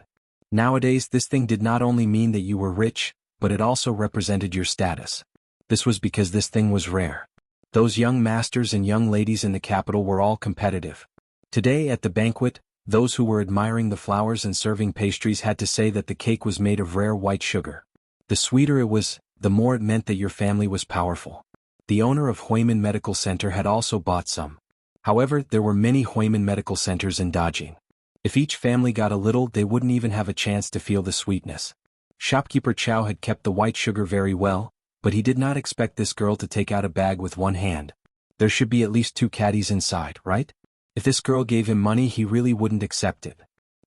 Nowadays, this thing did not only mean that you were rich, but it also represented your status. This was because this thing was rare. Those young masters and young ladies in the capital were all competitive. Today at the banquet, those who were admiring the flowers and serving pastries had to say that the cake was made of rare white sugar. The sweeter it was, the more it meant that your family was powerful. The owner of Huimin Medical Center had also bought some. However, there were many Huimin Medical Centers in Dajing. If each family got a little, they wouldn't even have a chance to feel the sweetness. Shopkeeper Chao had kept the white sugar very well, but he did not expect this girl to take out a bag with one hand. There should be at least 2 caddies inside, right? If this girl gave him money, he really wouldn't accept it.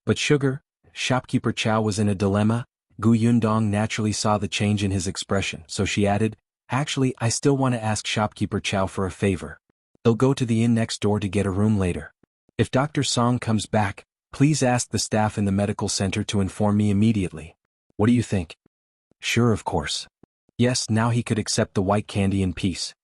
But sugar, Shopkeeper Chao was in a dilemma. Gu Yundong naturally saw the change in his expression, so she added, "Actually, I still want to ask Shopkeeper Chao for a favor. They'll go to the inn next door to get a room later. If Dr. Song comes back, please ask the staff in the medical center to inform me immediately. What do you think?" "Sure, of course." Yes, now he could accept the white candy in peace.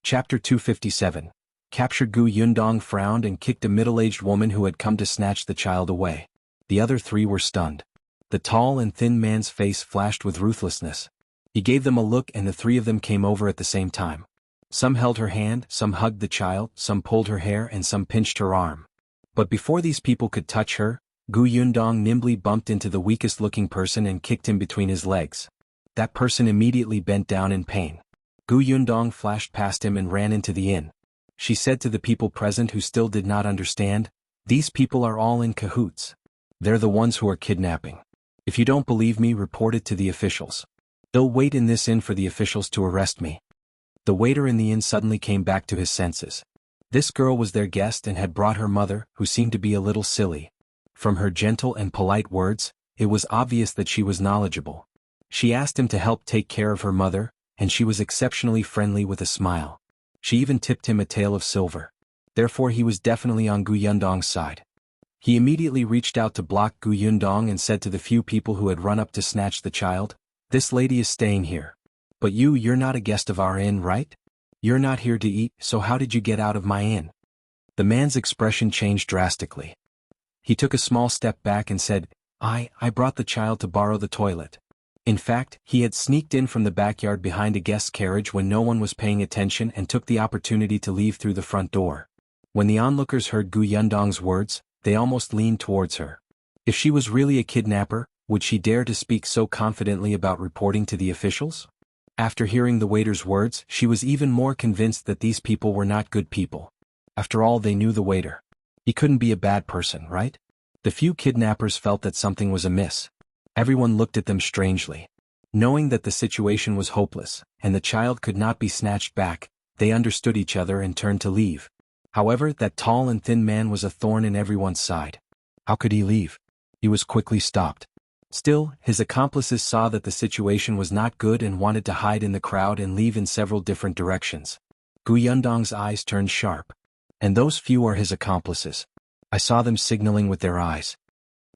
Chapter 257. Captured. Gu Yundong frowned and kicked a middle-aged woman who had come to snatch the child away. The other three were stunned. The tall and thin man's face flashed with ruthlessness. He gave them a look and the three of them came over at the same time. Some held her hand, some hugged the child, some pulled her hair and some pinched her arm. But before these people could touch her, Gu Yundong nimbly bumped into the weakest-looking person and kicked him between his legs. That person immediately bent down in pain. Gu Yundong flashed past him and ran into the inn. She said to the people present who still did not understand, "These people are all in cahoots. They're the ones who are kidnapping. If you don't believe me, report it to the officials. They'll wait in this inn for the officials to arrest me." The waiter in the inn suddenly came back to his senses. This girl was their guest and had brought her mother, who seemed to be a little silly. From her gentle and polite words, it was obvious that she was knowledgeable. She asked him to help take care of her mother, and she was exceptionally friendly with a smile. She even tipped him a tael of silver. Therefore he was definitely on Gu Yundong's side. He immediately reached out to block Gu Yundong and said to the few people who had run up to snatch the child, "This lady is staying here. But you're not a guest of our inn, right? You're not here to eat, so how did you get out of my inn?" The man's expression changed drastically. He took a small step back and said, I brought the child to borrow the toilet." In fact, he had sneaked in from the backyard behind a guest's carriage when no one was paying attention and took the opportunity to leave through the front door. When the onlookers heard Gu Yundong's words, they almost leaned towards her. If she was really a kidnapper, would she dare to speak so confidently about reporting to the officials? After hearing the waiter's words, she was even more convinced that these people were not good people. After all, they knew the waiter. He couldn't be a bad person, right? The few kidnappers felt that something was amiss. Everyone looked at them strangely. Knowing that the situation was hopeless, and the child could not be snatched back, they understood each other and turned to leave. However, that tall and thin man was a thorn in everyone's side. How could he leave? He was quickly stopped. Still, his accomplices saw that the situation was not good and wanted to hide in the crowd and leave in several different directions. Gu Yundong's eyes turned sharp. "And those few are his accomplices. I saw them signaling with their eyes."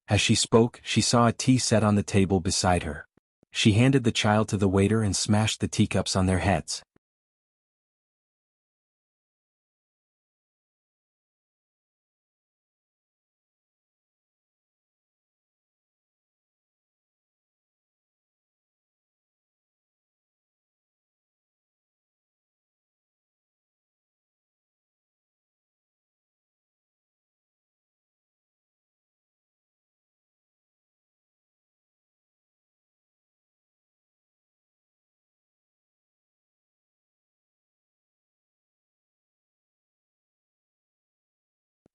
As she spoke, she saw a tea set on the table beside her. She handed the child to the waiter and smashed the teacups on their heads.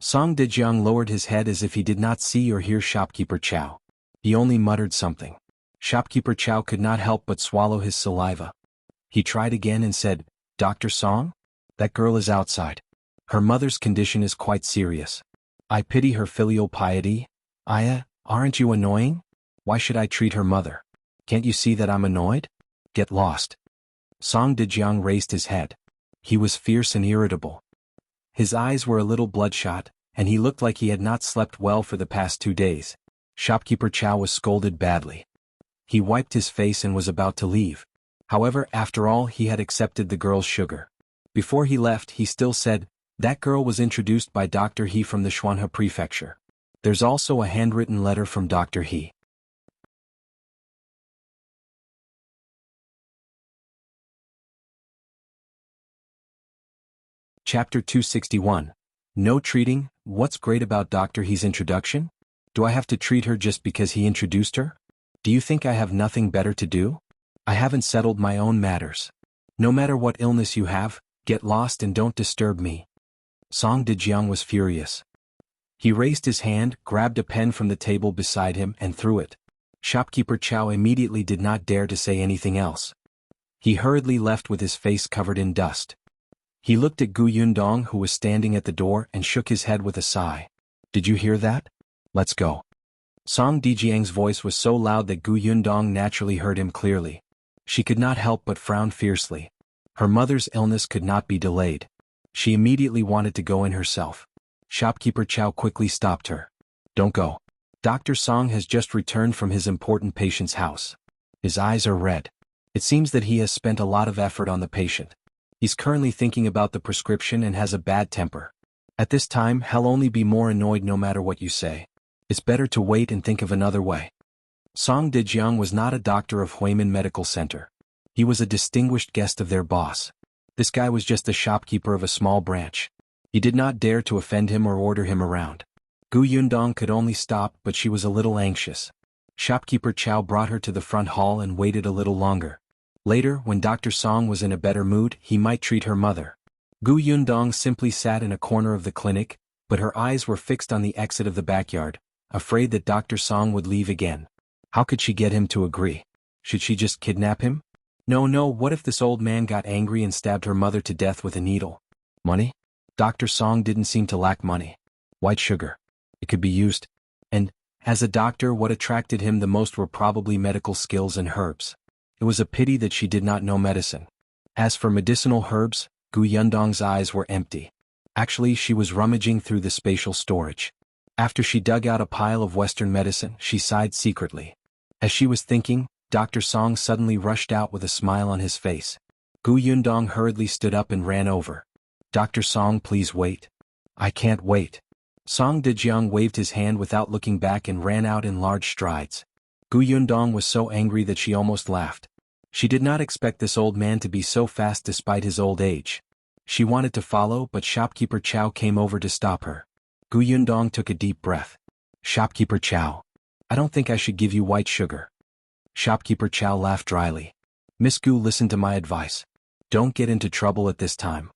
Song de Jiang lowered his head as if he did not see or hear Shopkeeper Chao. He only muttered something. Shopkeeper Chao could not help but swallow his saliva. He tried again and said, "Dr. Song? That girl is outside. Her mother's condition is quite serious. I pity her filial piety. Aren't you annoying? Why should I treat her mother? Can't you see that I'm annoyed? Get lost." Song de Jiang raised his head. He was fierce and irritable. His eyes were a little bloodshot, and he looked like he had not slept well for the past 2 days. Shopkeeper Chao was scolded badly. He wiped his face and was about to leave. However, after all, he had accepted the girl's sugar. Before he left, he still said, "That girl was introduced by Dr. He from the Xuanhe Prefecture. There's also a handwritten letter from Dr. He." Chapter 261. No treating. What's great about Dr. He's introduction? Do I have to treat her just because he introduced her? Do you think I have nothing better to do? I haven't settled my own matters. No matter what illness you have, get lost and don't disturb me. Song Dejiang was furious. He raised his hand, grabbed a pen from the table beside him and threw it. Shopkeeper Chao immediately did not dare to say anything else. He hurriedly left with his face covered in dust. He looked at Gu Yundong, who was standing at the door, and shook his head with a sigh. Did you hear that? Let's go. Song Dejiang's voice was so loud that Gu Yundong naturally heard him clearly. She could not help but frown fiercely. Her mother's illness could not be delayed. She immediately wanted to go in herself. Shopkeeper Chao quickly stopped her. Don't go. Dr. Song has just returned from his important patient's house. His eyes are red. It seems that he has spent a lot of effort on the patient. He's currently thinking about the prescription and has a bad temper. At this time, he'll only be more annoyed no matter what you say. It's better to wait and think of another way. Song Dejiang was not a doctor of Huimin Medical Center. He was a distinguished guest of their boss. This guy was just the shopkeeper of a small branch. He did not dare to offend him or order him around. Gu Yundong could only stop, but she was a little anxious. Shopkeeper Chao brought her to the front hall and waited a little longer. Later, when Dr. Song was in a better mood, he might treat her mother. Gu Yundong simply sat in a corner of the clinic, but her eyes were fixed on the exit of the backyard, afraid that Dr. Song would leave again. How could she get him to agree? Should she just kidnap him? No, what if this old man got angry and stabbed her mother to death with a needle? Money? Dr. Song didn't seem to lack money. White sugar. It could be used. And, as a doctor, what attracted him the most were probably medical skills and herbs. It was a pity that she did not know medicine. As for medicinal herbs, Gu Yundong's eyes were empty. Actually, she was rummaging through the spatial storage. After she dug out a pile of Western medicine, she sighed secretly. As she was thinking, Dr. Song suddenly rushed out with a smile on his face. Gu Yundong hurriedly stood up and ran over. Dr. Song, please wait. I can't wait. Song Dejiang waved his hand without looking back and ran out in large strides. Gu Yundong was so angry that she almost laughed. She did not expect this old man to be so fast despite his old age. She wanted to follow, but Shopkeeper Chao came over to stop her. Gu Yundong took a deep breath. Shopkeeper Chao. I don't think I should give you white sugar. Shopkeeper Chao laughed dryly. Miss Gu, listen to my advice. Don't get into trouble at this time.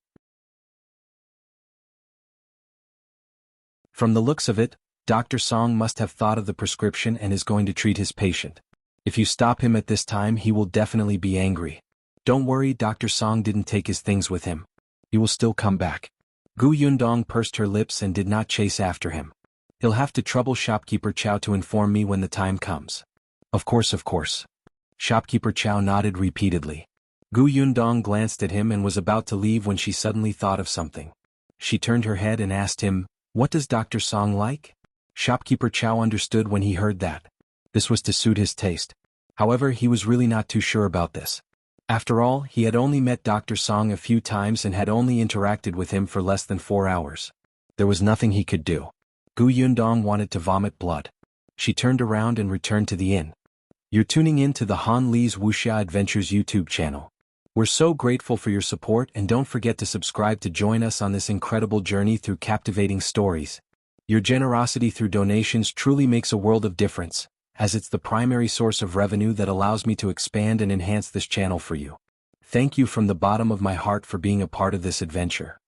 From the looks of it, Dr. Song must have thought of the prescription and is going to treat his patient. If you stop him at this time, he will definitely be angry. Don't worry, Dr. Song didn't take his things with him. He will still come back. Gu Yundong pursed her lips and did not chase after him. He'll have to trouble Shopkeeper Chao to inform me when the time comes. Of course. Shopkeeper Chao nodded repeatedly. Gu Yundong glanced at him and was about to leave when she suddenly thought of something. She turned her head and asked him, what does Dr. Song like? Shopkeeper Chao understood when he heard that. This was to suit his taste. However, he was really not too sure about this. After all, he had only met Dr. Song a few times and had only interacted with him for less than 4 hours. There was nothing he could do. Gu Yundong wanted to vomit blood. She turned around and returned to the inn. You're tuning in to the Han Li's Wuxia Adventures YouTube channel. We're so grateful for your support, and don't forget to subscribe to join us on this incredible journey through captivating stories. Your generosity through donations truly makes a world of difference, as it's the primary source of revenue that allows me to expand and enhance this channel for you. Thank you from the bottom of my heart for being a part of this adventure.